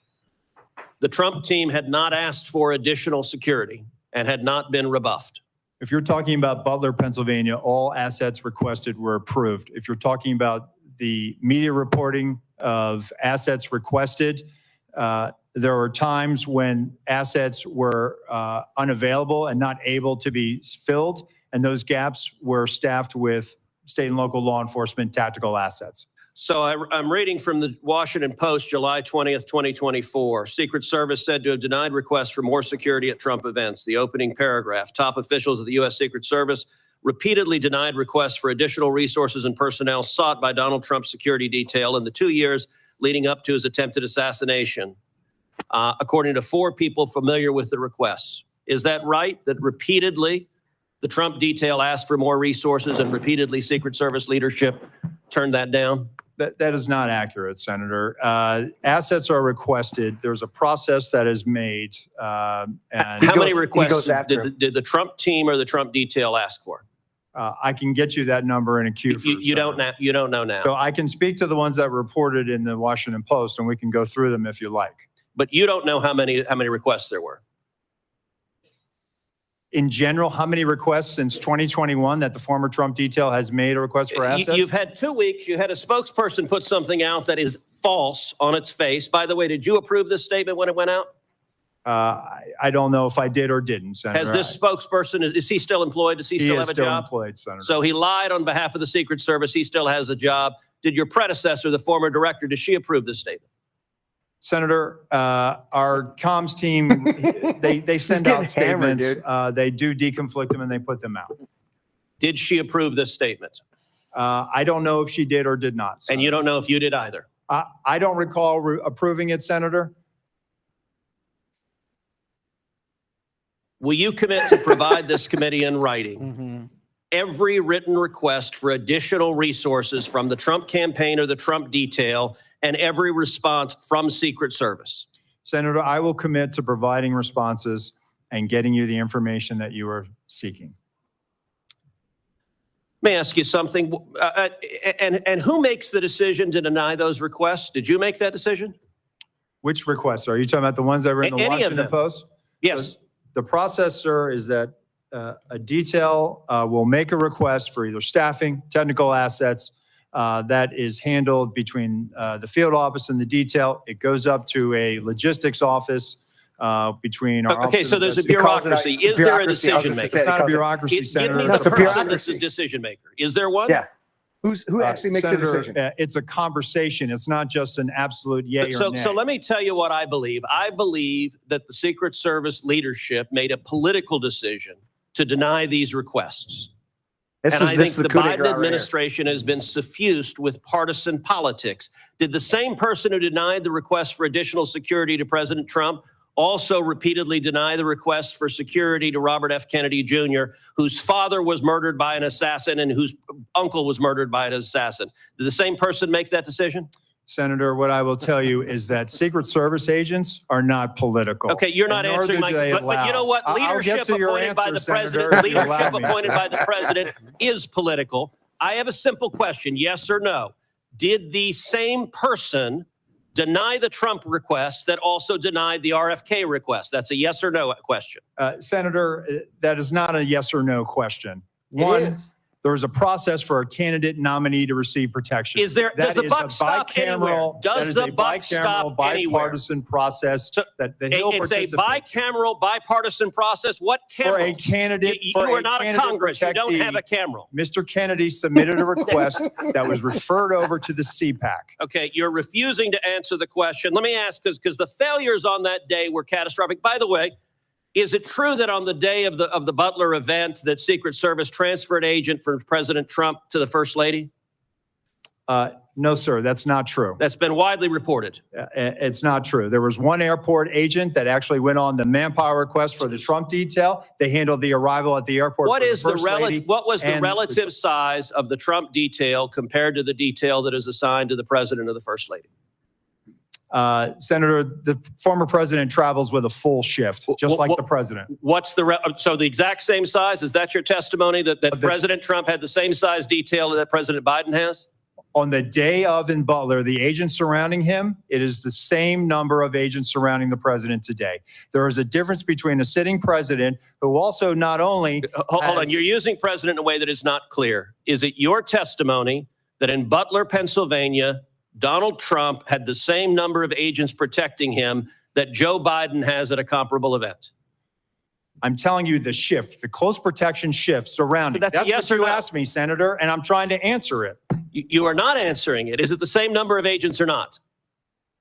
The Trump team had not asked for additional security and had not been rebuffed. If you're talking about Butler, Pennsylvania, all assets requested were approved. If you're talking about the media reporting of assets requested, there were times when assets were unavailable and not able to be filled, and those gaps were staffed with state and local law enforcement tactical assets. So I'm reading from the Washington Post, July 20th, 2024. Secret Service said to have denied requests for more security at Trump events. The opening paragraph, top officials of the U.S. Secret Service repeatedly denied requests for additional resources and personnel sought by Donald Trump's security detail in the 2 years leading up to his attempted assassination, according to 4 people familiar with the requests. Is that right, that repeatedly The Trump detail asked for more resources and repeatedly Secret Service leadership turned that down? That is not accurate, Senator. Assets are requested. There's a process that is made. And How many requests did the Trump team or the Trump detail ask for? I can get you that number in a queue. You don't know now. So I can speak to the ones that were reported in the Washington Post, and we can go through them if you like. But you don't know how many requests there were. In general, how many requests since 2021 that the former Trump detail has made a request for assets? You've had 2 weeks. You had a spokesperson put something out that is false on its face. By the way, did you approve this statement when it went out? I don't know if I did or didn't, Senator. Has this spokesperson, is he still employed? Does he still have a job? He is still employed, Senator. So he lied on behalf of the Secret Service. He still has a job. Did your predecessor, the former director, did she approve this statement? Senator, our comms team, they send out statements. They do deconflict them and they put them out. Did she approve this statement? I don't know if she did or did not. Senator. And you don't know if you did either? I don't recall approving it, Senator. Will you commit to provide this committee in writing every written request for additional resources from the Trump campaign or the Trump detail and every response from Secret Service? Senator, I will commit to providing responses and getting you the information that you are seeking. Let me ask you something. And who makes the decision to deny those requests? Did you make that decision? Which requests? Are you talking about the ones that were in the Washington Post? Yes. So the process, sir, is that a detail will make a request for either staffing, technical assets, that is handled between the field office and the detail. It goes up to a logistics office between our Okay, so there's a bureaucracy. Is there a decision maker? It's not a bureaucracy, Senator. Give me the person that's a decision maker. Is there one? Yeah. Who actually makes Senator, the decision? It's a conversation. It's not just an absolute yay or nay. So let me tell you what I believe. I believe that the Secret Service leadership made a political decision to deny these requests. And I think the Biden administration has been suffused with partisan politics. Did the same person who denied the request for additional security to President Trump also repeatedly deny the request for security to Robert F. Kennedy Jr., whose father was murdered by an assassin and whose uncle was murdered by an assassin? Did the same person make that decision? Senator, what I will tell you is that Secret Service agents are not political. Okay, you're not answering my question. But you know what? Leadership appointed by the president, leadership appointed by the president is political. I have a simple question, yes or no. Did the same person deny the Trump request that also denied the RFK request? That's a yes or no question. Senator, that is not a yes or no question. One, there is a process for a candidate nominee to receive protection. Is there? Does the buck stop anywhere? Does the buck stop anywhere? Bipartisan process that the Hill It's a bicameral, bipartisan process. What camera? For a candidate, you are not a Congress. You don't have a camera. Mr. Kennedy submitted a request that was referred over to the CPAC. Okay, you're refusing to answer the question. Let me ask, because the failures on that day were catastrophic. By the way, is it true that on the day of the Butler event that Secret Service transferred agent from President Trump to the First Lady? No, sir, that's not true. That's been widely reported. It's not true. There was one airport agent that actually went on the manpower request for the Trump detail. They handled the arrival at the airport. What was the relative size of the Trump detail compared to the detail that is assigned to the President or the First Lady? Senator, the former president travels with a full shift, just like the president. What's so the exact same size? Is that your testimony that President Trump had the same size detail that President Biden has? On the day of in Butler, the agents surrounding him, it is the same number of agents surrounding the president today. There is a difference between a sitting president who also not only Hold on, you're using president in a way that is not clear. Is it your testimony that in Butler, Pennsylvania, Donald Trump had the same number of agents protecting him that Joe Biden has at a comparable event? I'm telling you the shift, the close protection shift surrounding. That's yes what you asked me, Senator, and I'm trying to answer it. You are not answering it. Is it the same number of agents or not?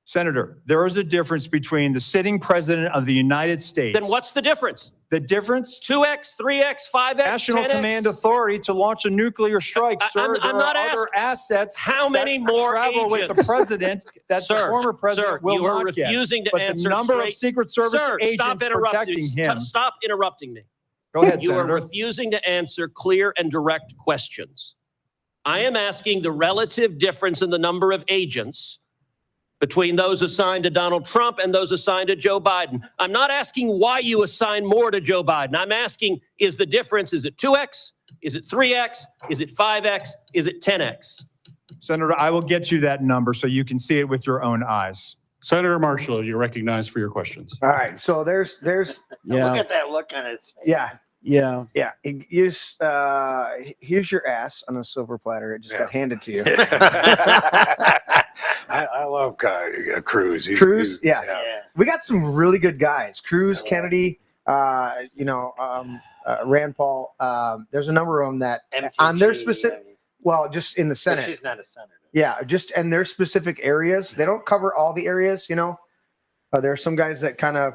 Senator, there is a difference between the sitting president of the United States. Then what's the difference? The difference? 2x, 3x, 5x, National 10x? Command Authority to launch a nuclear strike, sir. I'm not asking. Other assets how many more travel agents? with the president that the former president will you are not get. refusing to but answer the number straight. of Secret Service agents protecting him. Stop interrupting me. Go ahead, You are Senator. refusing to answer clear and direct questions. I am asking the relative difference in the number of agents between those assigned to Donald Trump and those assigned to Joe Biden. I'm not asking why you assign more to Joe Biden. I'm asking, is the difference, is it 2x? Is it 3x? Is it 5x? Is it 10x? Senator, I will get you that number so you can see it with your own eyes. Senator Marshall, you're recognized for your questions. All right. So there's Look at that look on its face. yeah. Yeah. Yeah. Here's your ass on a silver platter. It just got handed to you. I love Cruz. Cruz, yeah. We got some really good guys. Cruz, Kennedy, Rand Paul. There's a number of them that on their specific, well, just in the But Senate. she's not a senator. Yeah, just and their specific areas. They don't cover all the areas, there are some guys that kind of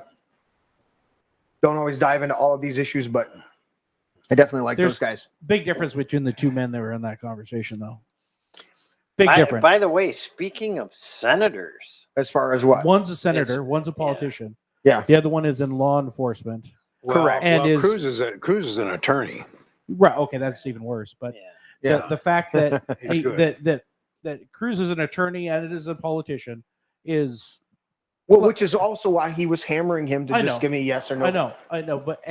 don't always dive into all of these issues, but I definitely like those guys. Big difference between the two men that were in that conversation, though. Big difference. By the way, speaking of senators, as far as what? One's a senator, one's a politician. Yeah. The other one is in law enforcement. Correct. And Well, Cruz is an attorney. Right. Okay, that's even worse. But the fact that that Cruz is an attorney and it is a politician is which is also why he was hammering him to I just know. give me a yes or no. I know, but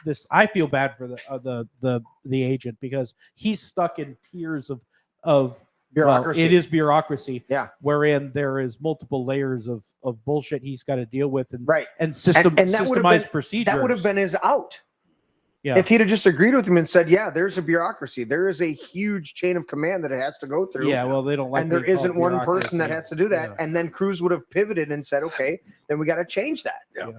this I feel bad for the agent because he's stuck in tiers of bureaucracy. Well, it is bureaucracy. Yeah. Wherein there is multiple layers of bullshit he's got to deal with and and And that would have systemized been, procedures. That would have been his out. Yeah. If he'd have just agreed with him and said, "Yeah, there's a bureaucracy. There is a huge chain of command that it has to go through." Yeah, well, they don't like and there being called isn't one person that bureaucracy. has to do that. Yeah. And then Cruz would have pivoted and said, "Okay, then we got to change that." Yeah.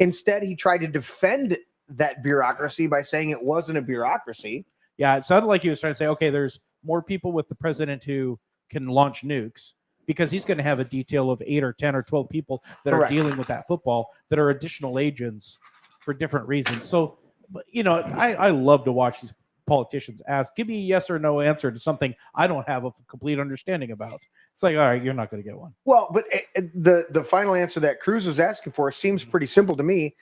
Instead, he tried to defend that bureaucracy by saying it wasn't a bureaucracy. Yeah, it sounded like he was trying to say, okay, there's more people with the president who can launch nukes because he's going to have a detail of 8 or 10 or 12 people that Correct. are dealing with that football that are additional agents for different reasons. So, but, I love to watch these politicians ask, give me a yes or no answer to something I don't have a complete understanding about. It's like, all right, you're not going to get one. Well, but the final answer that Cruz was asking for seems pretty simple to me.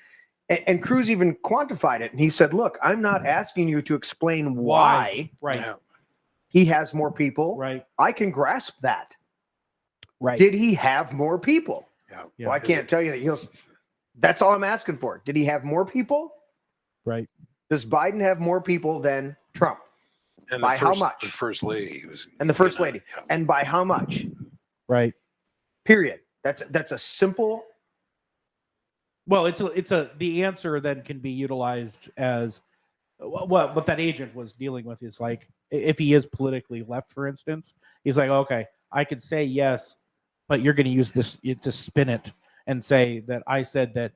And Cruz even quantified it. And he said, look, I'm not asking you to explain why. Right. He has more people. Right. I can grasp that. Right. Did he have more people? Yeah. Well, I can't tell you that. That's all I'm asking for. Did he have more people? Right. Does Biden have more people than Trump? And by how much? The first lady was. And the first lady. And by how much? Right. Period. That's a simple. Well, the answer then can be utilized as what that agent was dealing with is like if he is politically left, for instance, he's like, okay, I could say yes, but you're going to use this to spin it and say that I said that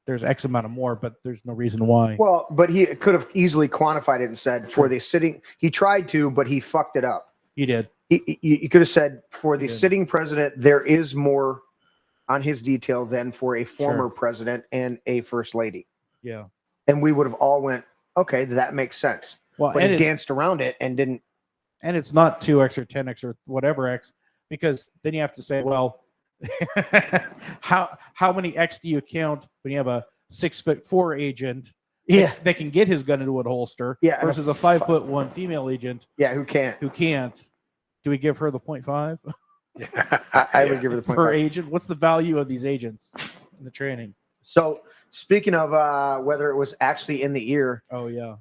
there's X amount of more, but there's no reason why. Well, but he could have easily quantified it and said for the sitting. He tried to, but he fucked it up. He did. He could have said for the sitting president, there is more on his detail than for a former president and a first lady. Yeah. And we would have all went, okay, that makes sense. Well, but and he it's- danced around it and didn't. And it's not 2x or 10x or whatever X, because then you have to say, well, how many X do you count when you have a 6'4" agent? Yeah. That can get his gun into a holster. Yeah, and Versus a 5'1" female agent. Yeah, who can't. Do we give her the 0.5? I would give her the point. Per agent? What's the value of these agents in the training? So speaking of whether it was actually in the ear. Oh yeah.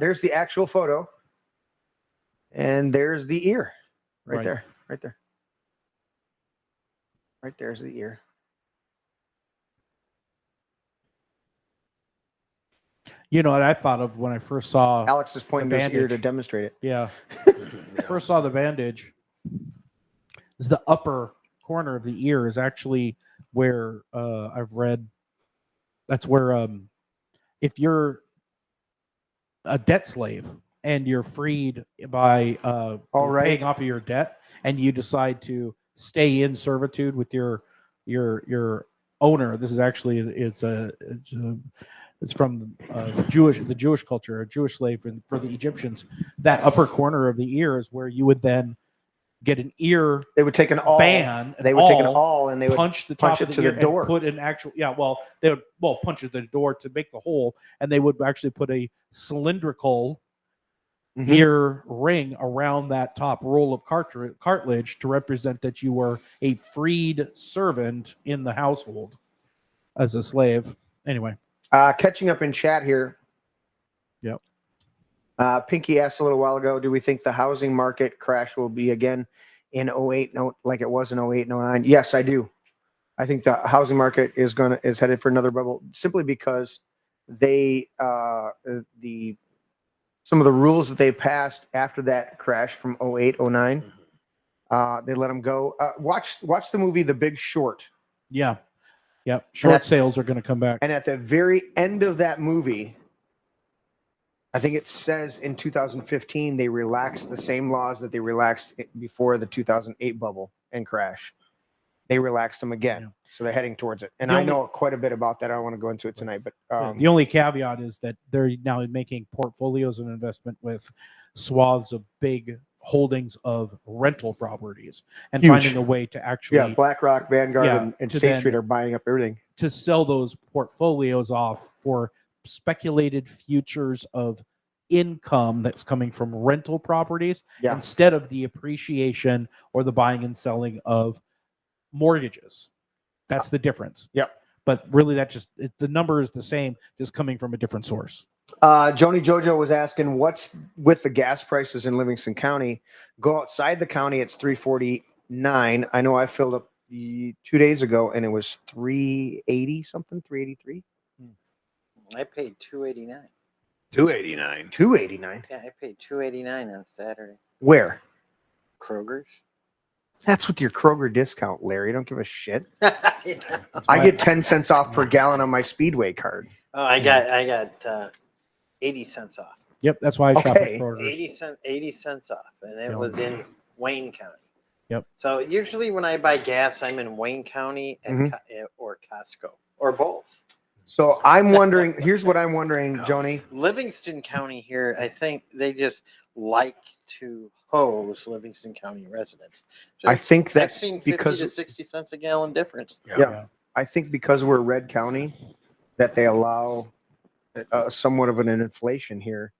There's the actual photo. And there's the ear. Right there. Right there. Right there's the ear. You know what I thought of when I first saw Alex is pointing the to his ear to bandage. demonstrate it. Yeah. First saw the bandage. Is the upper corner of the ear is actually where I've read that's where if you're a debt slave and you're freed by paying off of your debt and you decide to stay in servitude with your owner. This is actually it's from the Jewish culture, a Jewish slave for the Egyptians. That upper corner of the ear is where you would then get an ear They would take an awl. band. They would take an awl and they would punch the punch top of it the to ear the door. and put an actual they would punch it to the door to make the hole, and they would actually put a cylindrical ear ring around that top roll of cartilage to represent that you were a freed servant in the household as a slave. Anyway, catching up in chat here. Yep. Pinky asked a little while ago, do we think the housing market crash will be again in 08, like it was in 08 and 09? Yes, I do. I think the housing market is headed for another bubble simply because they some of the rules that they passed after that crash from 08, 09, they let them go. Watch the movie The Big Short. Yeah. Short sales are going to come back. And at the very end of that movie, I think it says in 2015, they relaxed the same laws that they relaxed before the 2008 bubble and crash. They relaxed them again. So they're heading towards it. And I know quite a bit about that. I don't want to go into it tonight, but the only caveat is that they're now making portfolios of investment with swaths of big holdings of rental properties and finding a way to actually BlackRock, Vanguard, and State Street are buying up everything to sell those portfolios off for speculated futures of income that's coming from rental properties instead of the appreciation or the buying and selling of mortgages. That's the difference. Yep. But really, the number is the same, just coming from a different source. Joni Jojo was asking, what's with the gas prices in Livingston County? Go outside the county, it's $3.49. I know I filled up 2 days ago, and it was $3.80 something, $3.83. I paid $2.89. $2.89. $2.89. Yeah, I paid $2.89 on Saturday. Where? Kroger's. That's with your Kroger discount, Larry. Don't give a shit. I get 10 cents off per gallon on my Speedway card. Oh, I got 80 cents off. Yep, that's why I shop at Kroger's. 80 cents off, and it was in Wayne County. Yep. So usually when I buy gas, I'm in Wayne County or Costco or both. So I'm wondering, here's what I'm wondering, Joni. Livingston County here, I think they just like to hose Livingston County residents. So I think that's I've seen 50 because to 60 cents a gallon difference. Yeah. I think because we're Red County, that they allow somewhat of an inflation here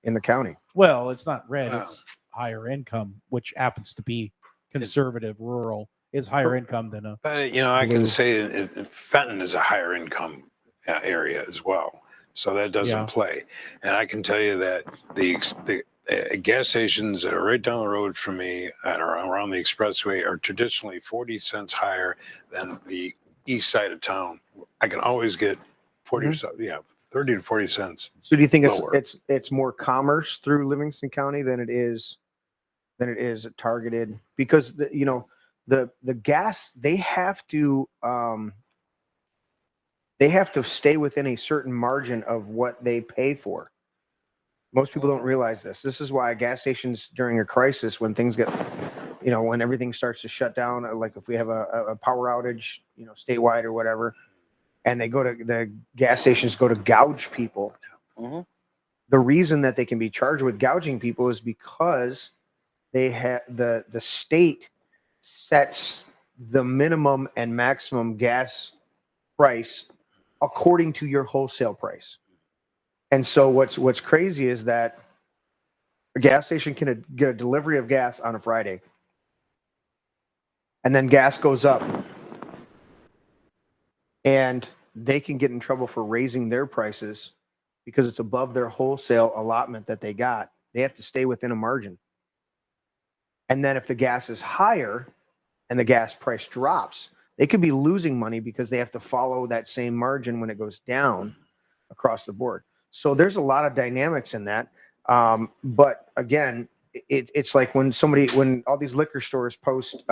in the county. Well, it's not red; it's higher income, which happens to be conservative, rural. Is higher income than a. But I can say Fenton is a higher income area as well, so that doesn't play. And I can tell you that the gas stations that are right down the road from me and around the expressway are traditionally 40 cents higher than the east side of town. I can always get 30 to 40 cents. So do you think lower. it's more commerce through Livingston County than it is targeted? Because the gas, they have to stay within a certain margin of what they pay for. Most people don't realize this. This is why gas stations during a crisis, when things get, when everything starts to shut down, like if we have a power outage, statewide or whatever, and the gas stations go to gouge people. The reason that they can be charged with gouging people is because they have the state sets the minimum and maximum gas price according to your wholesale price. And so what's crazy is that a gas station can get a delivery of gas on a Friday, and then gas goes up, and they can get in trouble for raising their prices because it's above their wholesale allotment that they got. They have to stay within a margin. And then if the gas is higher and the gas price drops, they could be losing money because they have to follow that same margin when it goes down across the board. So there's a lot of dynamics in that. But again, it's like when all these liquor stores post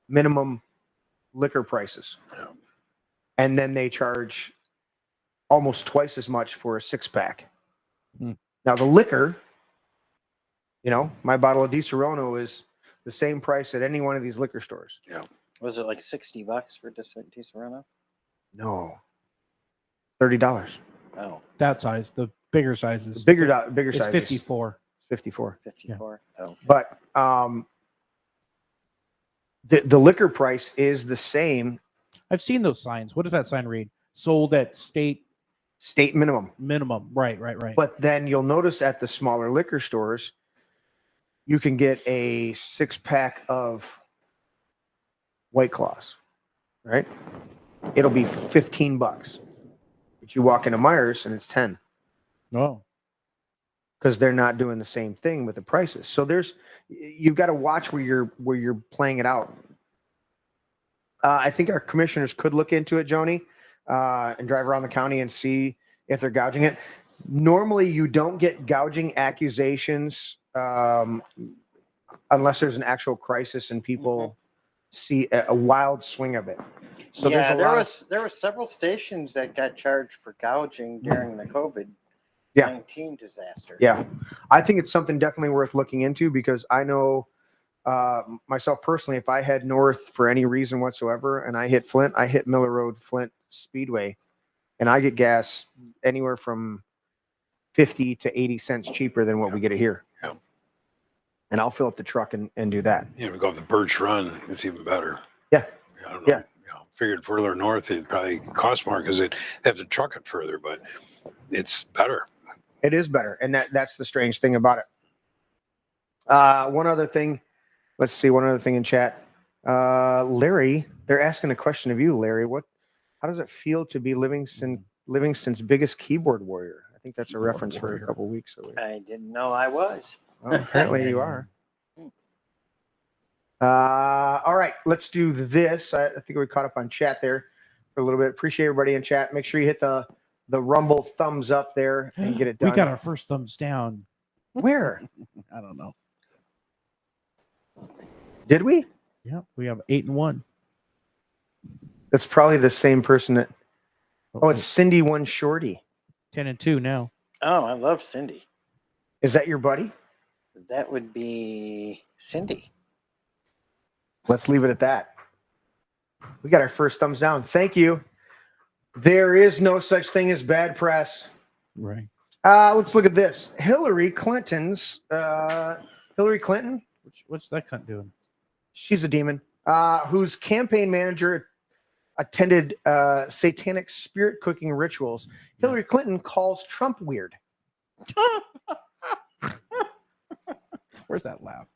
minimum liquor prices, and then they charge almost twice as much for a 6-pack. Now the liquor, my bottle of Di Serono is the same price at any one of these liquor stores. Yeah. Was it like $60 for Di Serono? No. $30. Oh. That size, the bigger sizes. Bigger size. It's 54. 54. 54. Oh. But The liquor price is the same. I've seen those signs. What does that sign read? Sold at state minimum. Minimum. Right. But then you'll notice at the smaller liquor stores, you can get a 6-pack of White Claws, right? It'll be $15. But you walk into Myers and it's 10. Oh. Because they're not doing the same thing with the prices. So you've got to watch where you're playing it out. I think our commissioners could look into it, Joni, and drive around the county and see if they're gouging it. Normally, you don't get gouging accusations unless there's an actual crisis and people see a wild swing of it. So yeah, there were several stations that got charged for gouging during the COVID-19 disaster. Yeah, I think it's something definitely worth looking into because I know myself personally, if I head north for any reason whatsoever and I hit Flint, I hit Miller Road, Flint Speedway, and I get gas anywhere from 50 to 80 cents cheaper than what we get it here. Yeah. And I'll fill up the truck and do that. Yeah, we go up the Birch Run. It's even better. Yeah. I don't know. Yeah. Figured further north, it'd probably cost more because they'd have to truck it further, but it's better. It is better. And that's the strange thing about it. One other thing. Let's see. One other thing in chat. Larry, they're asking a question of you, Larry. How does it feel to be Livingston's biggest keyboard warrior? I think that's a reference for a couple weeks ago. I didn't know I was. Well, apparently you are. All right, let's do this. I think we caught up on chat there for a little bit. Appreciate everybody in chat. Make sure you hit the Rumble thumbs up there and get it done. We got our first thumbs down. Where? I don't know. Did we? Yeah, we have 8 and 1. That's probably the same person that. Oh, it's Cindy One Shorty. 10 and 2 now. Oh, I love Cindy. Is that your buddy? That would be Cindy. Let's leave it at that. We got our first thumbs down. Thank you. There is no such thing as bad press. Right. Let's look at this. Hillary Clinton. What's that cunt doing? She's a demon. Whose campaign manager attended satanic spirit cooking rituals. Hillary Clinton calls Trump weird. Where's that laugh?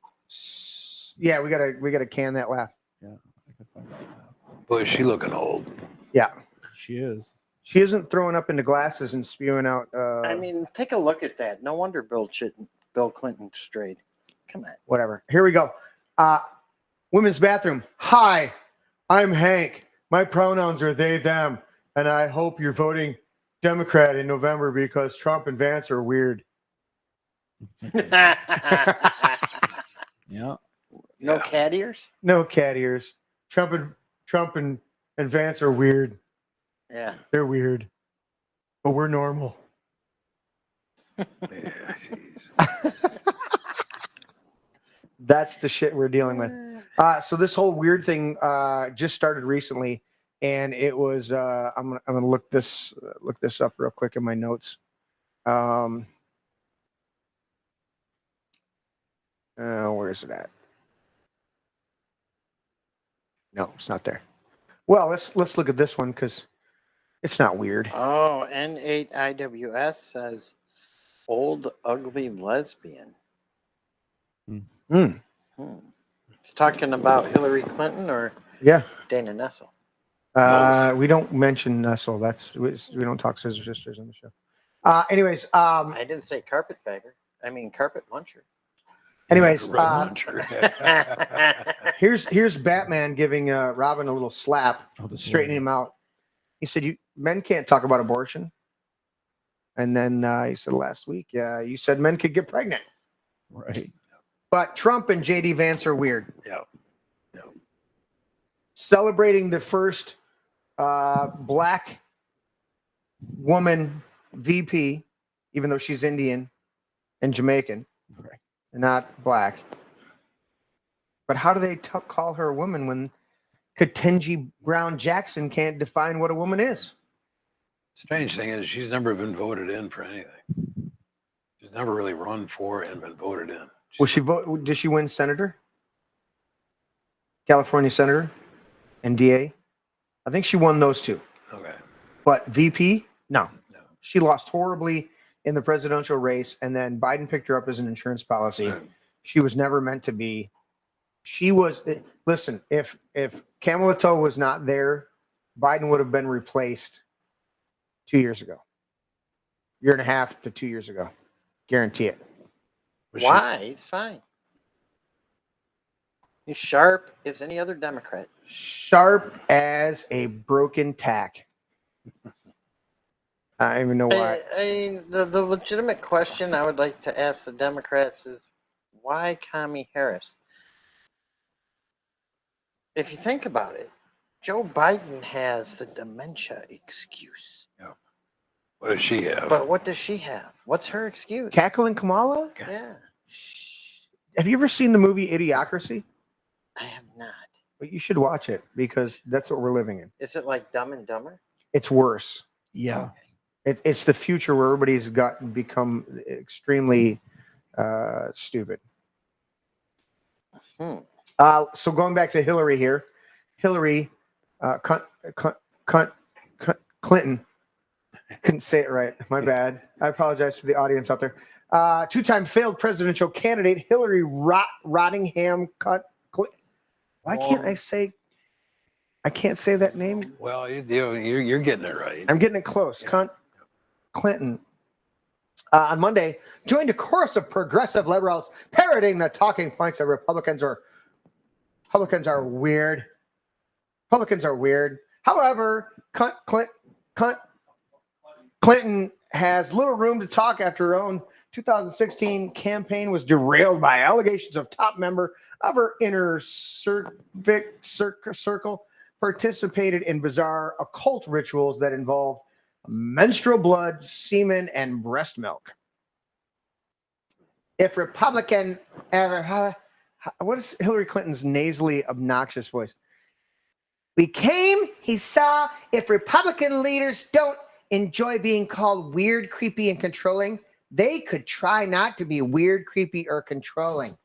Yeah, we gotta can that laugh. Yeah, I can find that laugh. Boy, is she looking old. Yeah, she is. She isn't throwing up into glasses and spewing out. I mean, take a look at that. No wonder Bill Clinton strayed. Come on. Whatever. Here we go. Women's bathroom. Hi, I'm Hank. My pronouns are they, them, and I hope you're voting Democrat in November because Trump and Vance are weird. Yeah. No cat ears? No cat ears. Trump and Vance are weird. Yeah. They're weird. But we're normal. That's the shit we're dealing with. So this whole weird thing just started recently, and it was I'm gonna look this up real quick in my notes. Where is it at? No, it's not there. Well, let's look at this one because it's not weird. Oh, N8IWS says old ugly lesbian. It's talking about Hillary Clinton or Dana Nessel. We don't mention Nessel. We don't talk Scissor Sisters on the show. Anyways, I didn't say carpetbagger. I mean carpet muncher. Anyways, here's Batman giving Robin a little slap, straightening him out. He said, men can't talk about abortion. And then he said last week, you said men could get pregnant. Right. But Trump and J.D. Vance are weird. Yeah. Celebrating the first black woman VP, even though she's Indian and Jamaican. Right. Not black. But how do they call her a woman when Ketanji Brown Jackson can't define what a woman is? Strange thing is, she's never been voted in for anything. She's never really run for and been voted in. Will she vote? Did she win senator? California senator and DA. I think she won those two. Okay. But VP, no. She lost horribly in the presidential race, and then Biden picked her up as an insurance policy. She was never meant to be. She was, listen, if Kamala was not there, Biden would have been replaced 2 years ago. Year and a half to 2 years ago. Guarantee it. Why? He's fine. He's sharp as any other Democrat. Sharp as a broken tack. I don't even know why. The legitimate question I would like to ask the Democrats is, why Kamala Harris? If you think about it, Joe Biden has the dementia excuse. Yeah. What does she have? But what does she have? What's her excuse? Cackling Kamala? Yeah. Have you ever seen the movie Idiocracy? I have not. But you should watch it because that's what we're living in. Is it like Dumb and Dumber? It's worse. Yeah. It's the future where everybody's become extremely stupid. So going back to Hillary here, Hillary Clinton, couldn't say it right. My bad. I apologize to the audience out there. Two-time failed presidential candidate Hillary Rottingham Why can't I say? I can't say that name. Well, you're getting it right. I'm getting it close. Clinton on Monday joined a chorus of progressive liberals parroting the talking points that Republicans are weird. Republicans are weird. However, Clinton has little room to talk after her own 2016 campaign was derailed by allegations of top member of her inner circle participated in bizarre occult rituals that involve menstrual blood, semen, and breast milk. If Republican ever, what is Hillary Clinton's nasally, obnoxious voice? He saw if Republican leaders don't enjoy being called weird, creepy, and controlling, they could try not to be weird, creepy, or controlling.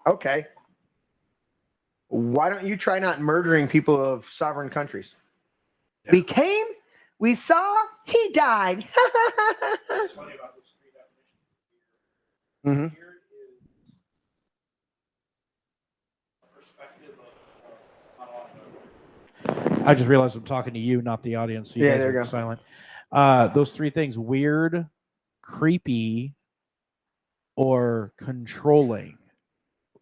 Okay. Why don't you try not murdering people of sovereign countries? Yeah. We saw, he died. Mm-hmm. I just realized I'm talking to you, not the audience. So you guys are silent. Those three things: weird, creepy, or controlling.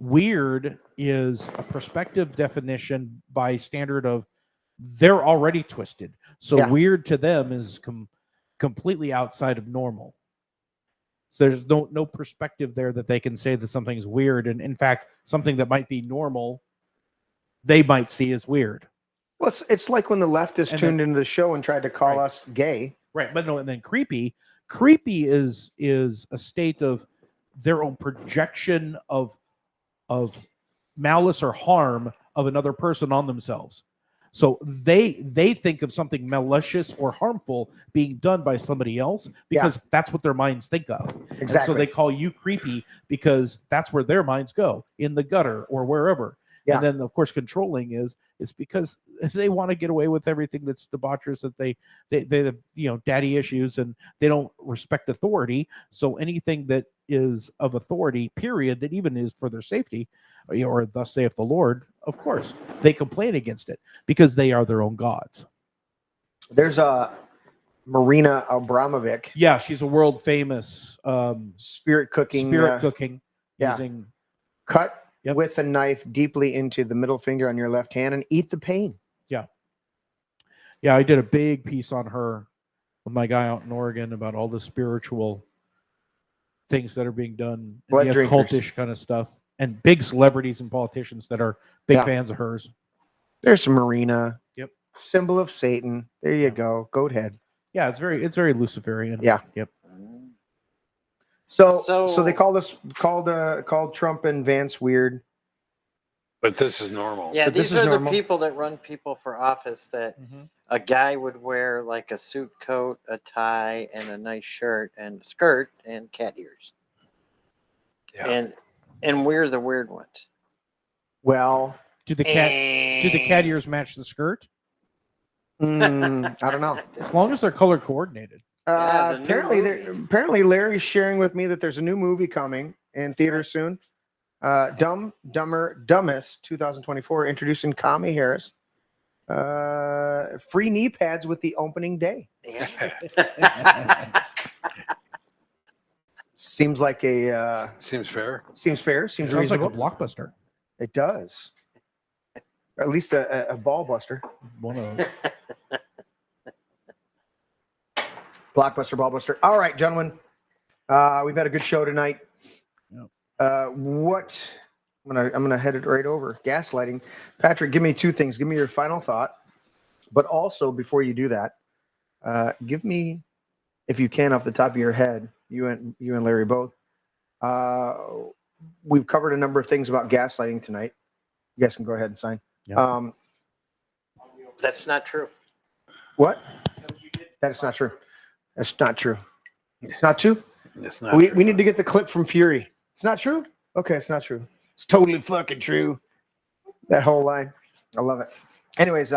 Weird is a perspective definition by standard of they're already twisted. So weird to them is completely outside of normal. So there's no perspective there that they can say that something's weird. And in fact, something that might be normal, they might see as weird. Well, it's like when the leftists tuned into the show and tried to call us gay. Right. But no, and then creepy. Creepy is a state of their own projection of malice or harm of another person on themselves. So they think of something malicious or harmful being done by somebody else because that's what their minds think of. Exactly. And so they call you creepy because that's where their minds go, in the gutter or wherever. Yeah. And then, of course, controlling is because they want to get away with everything that's debaucherous, that they daddy issues, and they don't respect authority. So anything that is of authority, period, that even is for their safety, or thus saith the Lord, of course, they complain against it because they are their own gods. There's a Marina Abramovic. Yeah, she's a world famous spirit cooking. Using cut with a knife deeply into the middle finger on your left hand and eat the pain. Yeah. Yeah, I did a big piece on her with my guy out in Oregon about all the spiritual things that are being done, and the occultish kind of stuff, and big celebrities and politicians that are big fans of hers. There's Marina. Yep. Symbol of Satan. There you go. Goat head. Yeah, it's very Luciferian. Yeah. Yep. So they called Trump and Vance weird. But this is normal. Yeah, these are the people that run people for office that a guy would wear like a suit coat, a tie, and a nice shirt and a skirt and cat ears. Yeah. And we're the weird ones. Well, Do the cat ears match the skirt? I don't know. As long as they're color coordinated. Apparently Larry's sharing with me that there's a new movie coming in theaters soon. Dumb, Dumber, Dumbest 2024, introducing Kamala Harris. Free knee pads with the opening day. Seems like a seems fair. Seems fair. Seems Sounds like reasonable. a blockbuster. It does. At least a ball buster. One of those. Blockbuster, ball buster. All right, gentlemen. We've had a good show tonight. What I'm gonna head it right over. Gaslighting. Patrick, give me two things. Give me your final thought. But also, before you do that, give me, if you can, off the top of your head, you and Larry both. We've covered a number of things about gaslighting tonight. You guys can go ahead and sign. Yeah. That's not true. What? That is not true. That's not true. It's not true. It's not. We need to get the clip from Fury. It's not true. Okay, it's not true. It's totally fucking true. That whole line. I love it. Anyways,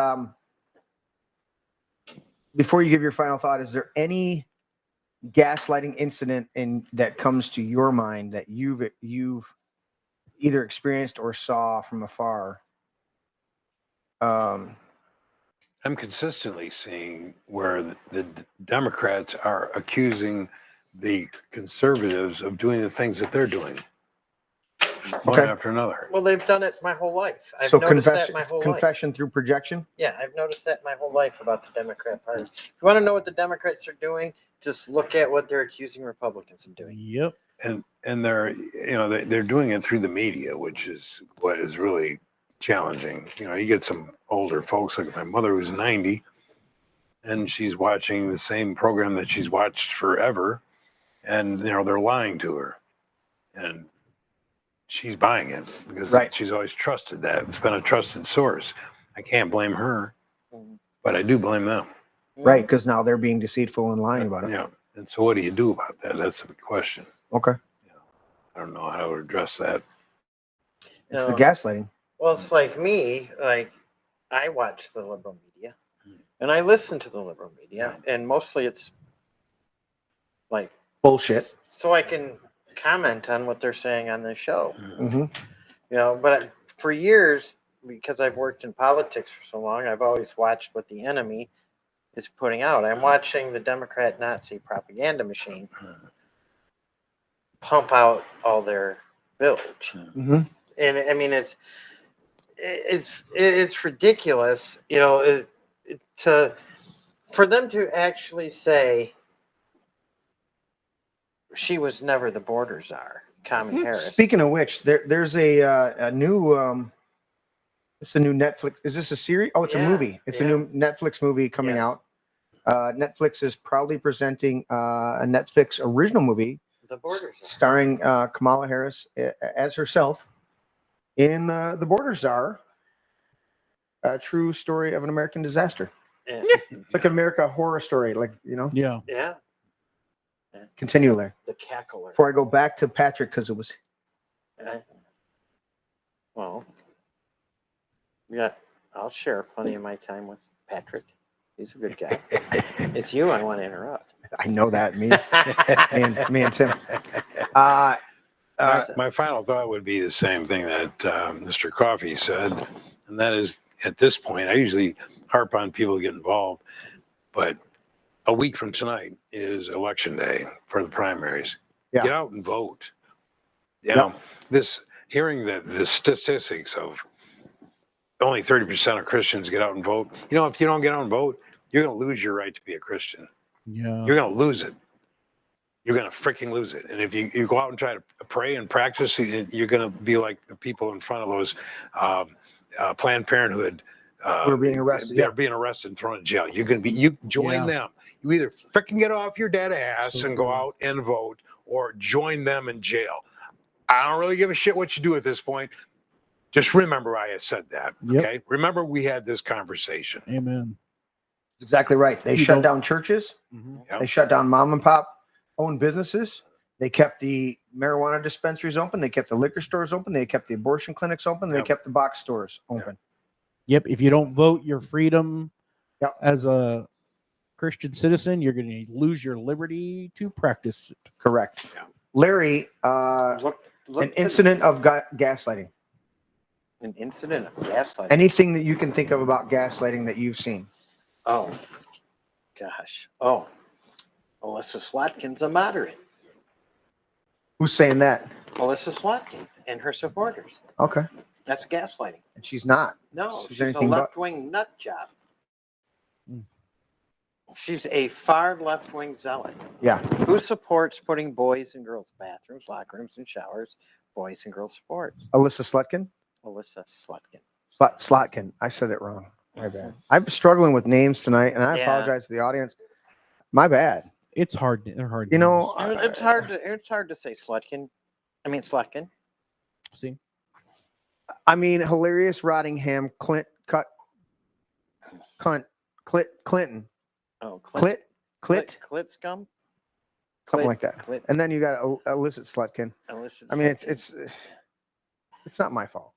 before you give your final thought, is there any gaslighting incident that comes to your mind that you've either experienced or saw from afar? I'm consistently seeing where the Democrats are accusing the conservatives of doing the things that they're doing, one after another. Well, they've done it my whole life. I've So noticed that my whole life. confession through projection? Yeah, I've noticed that my whole life about the Democrat Party. If you want to know what the Democrats are doing, just look at what they're accusing Republicans of doing. Yep. And they're they're doing it through the media, which is what is really challenging. You get some older folks like my mother who's 90, and she's watching the same program that she's watched forever, and they're lying to her, and she's buying it because she's always trusted that. It's been a trusted source. I can't blame her, but I do blame them. Right, because now they're being deceitful and lying about it. Yeah. And so what do you do about that? That's the big question. Okay. I don't know how to address that. It's the gaslighting. Well, it's like me. Like, I watch the liberal media, and I listen to the liberal media, and mostly it's like bullshit. So I can comment on what they're saying on the show. Mm-hmm. But for years, because I've worked in politics for so long, I've always watched what the enemy is putting out. I'm watching the Democrat Nazi propaganda machine pump out all their bilge. Mm-hmm. And I mean, it's ridiculous, for them to actually say she was never the border czar, Kamala Harris. Speaking of which, there's a new it's a new Netflix. Is this a series? Oh, it's a movie. It's a new Netflix movie coming out. Netflix is proudly presenting a Netflix original movie, The Border Czar, starring Kamala Harris as herself in The Border Czar, a true story of an American disaster. Yeah. It's like an America horror story, Yeah. Yeah. Continue, Larry. The cackler. Before I go back to Patrick, because it was. Well, yeah, I'll share plenty of my time with Patrick. He's a good guy. It's you I want to interrupt. I know that. Me and Tim. My final thought would be the same thing that Mr. Coffey said, and that is, at this point, I usually harp on people to get involved, but a week from tonight is election day for the primaries. Yeah. Get out and vote. This hearing the statistics of only 30% of Christians get out and vote. If you don't get out and vote, you're going to lose your right to be a Christian. Yeah. You're going to lose it. You're going to freaking lose it. And if you go out and try to pray and practice, you're going to be like the people in front of those Planned Parenthood. We're being arrested. They're being arrested and thrown in jail. You're going to be, you join them. You either freaking get off your dead ass and go out and vote, or join them in jail. I don't really give a shit what you do at this point. Just remember I said that. Yep. Okay. Remember we had this conversation. Amen. Exactly right. They shut down churches. Mm-hmm. Yep. They shut down mom and pop owned businesses. They kept the marijuana dispensaries open. They kept the liquor stores open. They kept the abortion clinics open. They kept the box stores open. Yep. If you don't vote your freedom as a Christian citizen, you're going to lose your liberty to practice it. Correct. Larry, Look an to- incident of gaslighting. An incident of gaslighting. Anything that you can think of about gaslighting that you've seen? Oh, gosh. Oh, Alyssa Slotkin's a moderate. Who's saying that? Alyssa Slotkin and her supporters. Okay. That's gaslighting. And she's not. No, She's she's a anything but- left-wing nut job. She's a far left-wing zealot. Yeah. Who supports putting boys and girls' bathrooms, locker rooms, and showers, boys and girls' sports? Alyssa Slotkin? Alyssa Slotkin. Slotkin. I said it wrong. My bad. I'm struggling with names tonight, and I Yeah. apologize to the audience. My bad. It's hard. They're hard. You know, It's hard to say Slutkin. I mean Slutkin. See, I mean, hilarious Rottingham, Clinton. Oh, Clit. Clit scum. Something like that. Clit. And then you got illicit Slutkin. Illicit I mean, Slutkin. it's not my fault.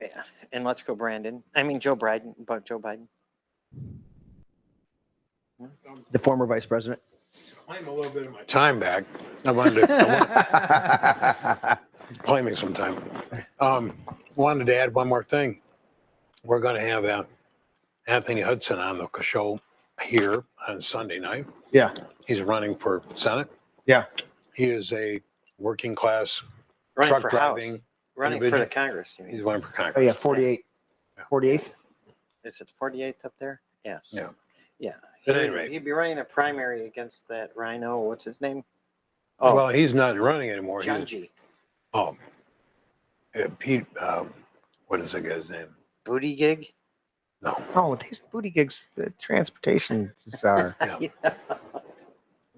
Yeah, and let's go Brandon. I mean Joe Biden. About Joe Biden. The former vice president. Claim a little bit of my time back. I wanted to claiming some time. Wanted to add one more thing. We're going to have Anthony Hudson on the show here on Sunday night. Yeah. He's running for Senate. Yeah. He is a working class Running truck for driving. House. Running for the Congress. You mean? He's running for Congress. Oh, yeah, 48. 48th? Is it 48th up there? Yes. Yeah. Yeah. At any rate. He'd be running a primary against that rhino. What's his name? Well, he's not running anymore. He's- Junji. Oh. Pete, what is that guy's name? Booty Gig? No. Oh, these booty gigs, the transportation are. Yeah. You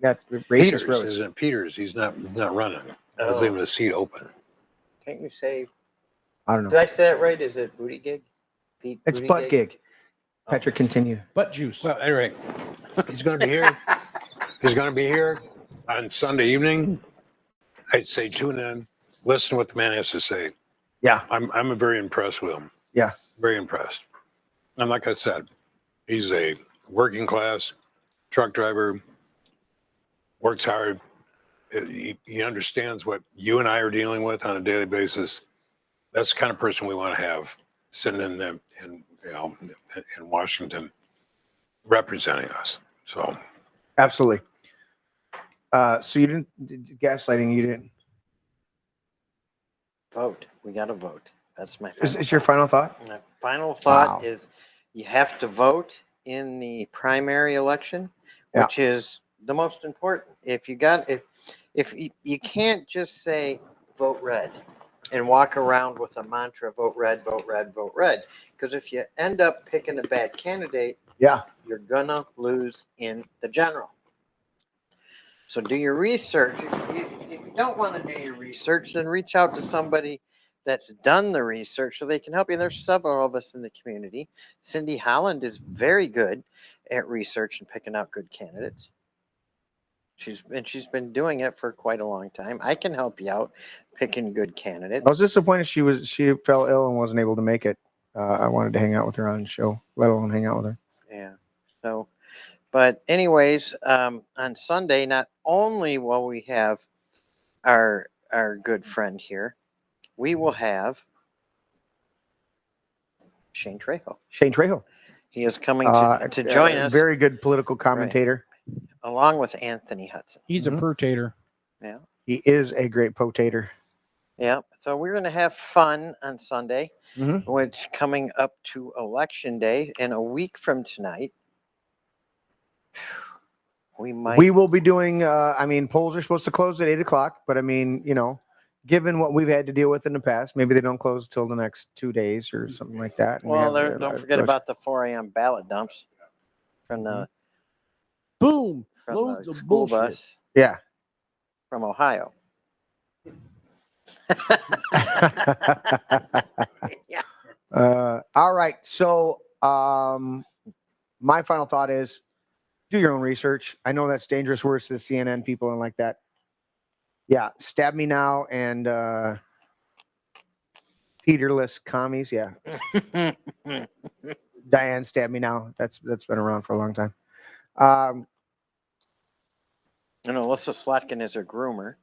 got Peters, racist roads. isn't it? Peters, he's not running. Let's leave him the seat open. Can't you say? I don't know. Did I say that right? Is it Booty Gig? Pete It's Booty butt gig. Patrick, continue. butt juice. Well, anyway, he's going to be here. He's going to be here on Sunday evening. I'd say tune in, listen to what the man has to say. Yeah. I'm very impressed with him. Yeah. Very impressed. And like I said, he's a working class truck driver, works hard. He understands what you and I are dealing with on a daily basis. That's the kind of person we want to have sitting in Washington representing us. So Absolutely. So you didn't gaslighting. You didn't. vote. We got to vote. That's my. Is your final thought? My final thought Wow. is you have to vote in the primary election, Yeah. which is the most important. If you can't just say vote red and walk around with a mantra, vote red, vote red, vote red, because if you end up picking a bad candidate, Yeah. you're gonna lose in the general. So do your research. If you don't want to do your research, then reach out to somebody that's done the research so they can help you. There's several of us in the community. Cindy Holland is very good at research and picking out good candidates. She's been doing it for quite a long time. I can help you out picking good candidates. I was disappointed she fell ill and wasn't able to make it. I wanted to hang out with her on the show, let alone hang out with her. Yeah. So, but anyways, on Sunday, not only will we have our good friend here, we will have Shane Trejo. Shane Trejo. He is coming to join us, Very good political commentator. along with Anthony Hudson. He's a pertator. Yeah. He is a great potator. Yeah. So we're going to have fun on Sunday, Mhm. which coming up to Election Day in a week from tonight. We might. We will be doing, polls are supposed to close at 8 o'clock, but given what we've had to deal with in the past, maybe they don't close till the next 2 days or something like that. And we Well, have don't forget about the 4 a.m. ballot dumps from the Boom. from Loads the of school bullshit. bus Yeah. from Ohio. All right. So my final thought is do your own research. I know that's dangerous words to the CNN people and like that. Yeah, Stab Me Now and Peterless Commies. Yeah. Diane, Stab Me Now. That's been around for a long time. And Alyssa Slotkin is her groomer.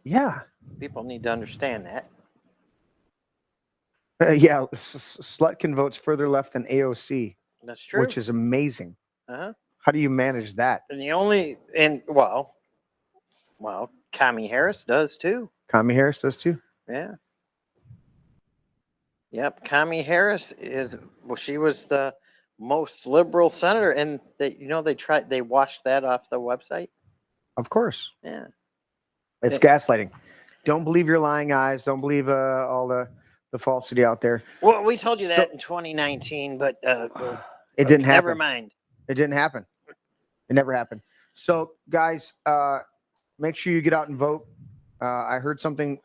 Yeah. People need to understand that. Yeah, Slutkin votes further left than AOC. That's true. Which is amazing. Uh-huh. How do you manage that? And Kamala Harris does too. Kamala Harris does too. Yeah. Yep, Kamala Harris she was the most liberal senator, and they washed that off the website. Of course. Yeah. It's gaslighting. Don't believe your lying eyes. Don't believe all the falsity out there. Well, we told you that in 2019, but it didn't happen. Never mind. It didn't happen. It never happened. So, guys, make sure you get out and vote. I heard something.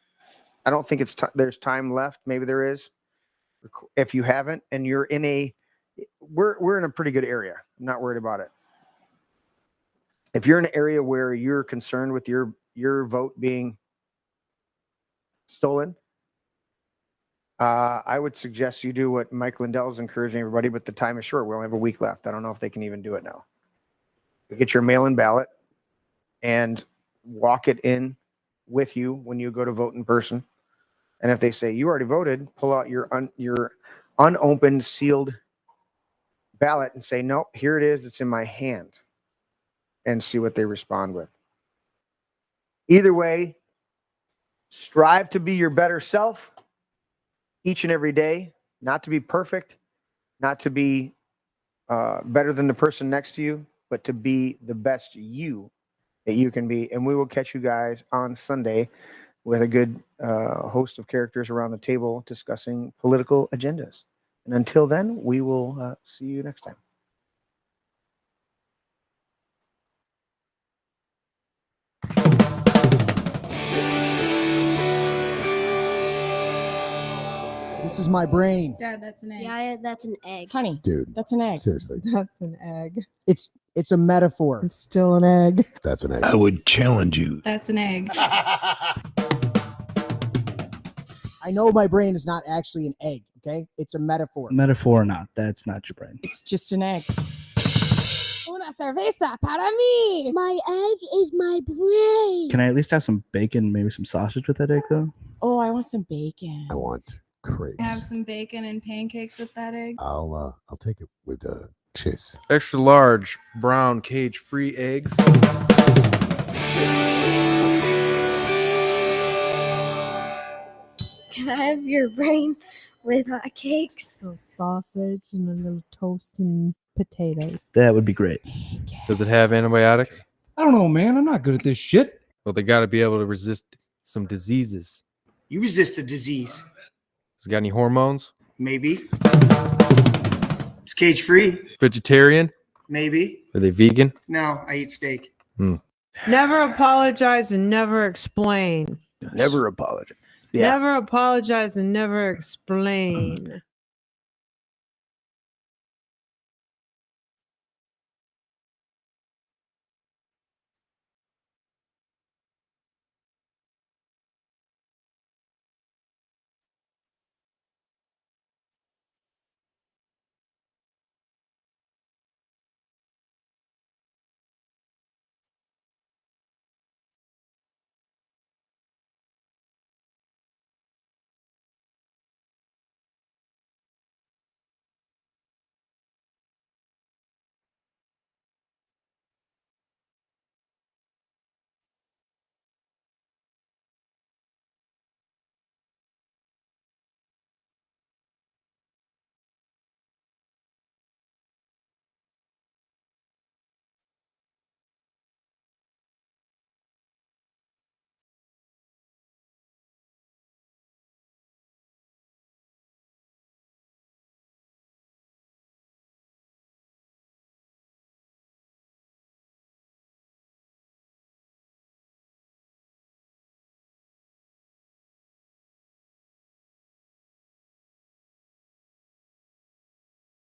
I don't think there's time left. Maybe there is. If you haven't, and you're in we're in a pretty good area. I'm not worried about it. If you're in an area where you're concerned with your vote being stolen, I would suggest you do what Mike Lindell's encouraging everybody, but the time is short. We only have a week left. I don't know if they can even do it now. Get your mail-in ballot and walk it in with you when you go to vote in person. And if they say you already voted, pull out your unopened, sealed ballot and say, "No, here it is. It's in my hand," and see what they respond with. Either way, strive to be your better self each and every day, not to be perfect, not to be better than the person next to you, but to be the best you that you can be. And we will catch you guys on Sunday with a good host of characters around the table discussing political agendas. And until then, we will see you next time. This is my brain. Dad, that's an egg. Yeah, that's an egg. Honey, Dude. that's an egg. Seriously. That's an egg. It's a metaphor. It's still an egg. That's an egg. I would challenge you. That's an egg. I know my brain is not actually an egg, okay? It's a metaphor. Metaphor or not, that's not your brain. It's just an egg. Una cerveza para mí. My egg is my brain. Can I at least have some bacon, maybe some sausage with that egg, though? Oh, I want some bacon. I want crepes. Have some bacon and pancakes with that egg. I'll take it with cheese. Extra large brown cage-free eggs. Can I have your brain with hot cakes? So sausage and a little toast and potato. That would be great. Does it have antibiotics? I don't know, man. I'm not good at this shit. Well, they got to be able to resist some diseases. You resist the disease. Has it got any hormones? Maybe. It's cage free. Vegetarian? Maybe. Are they vegan? No, I eat steak. Never apologize and never explain. Never apologize. Never apologize and never explain.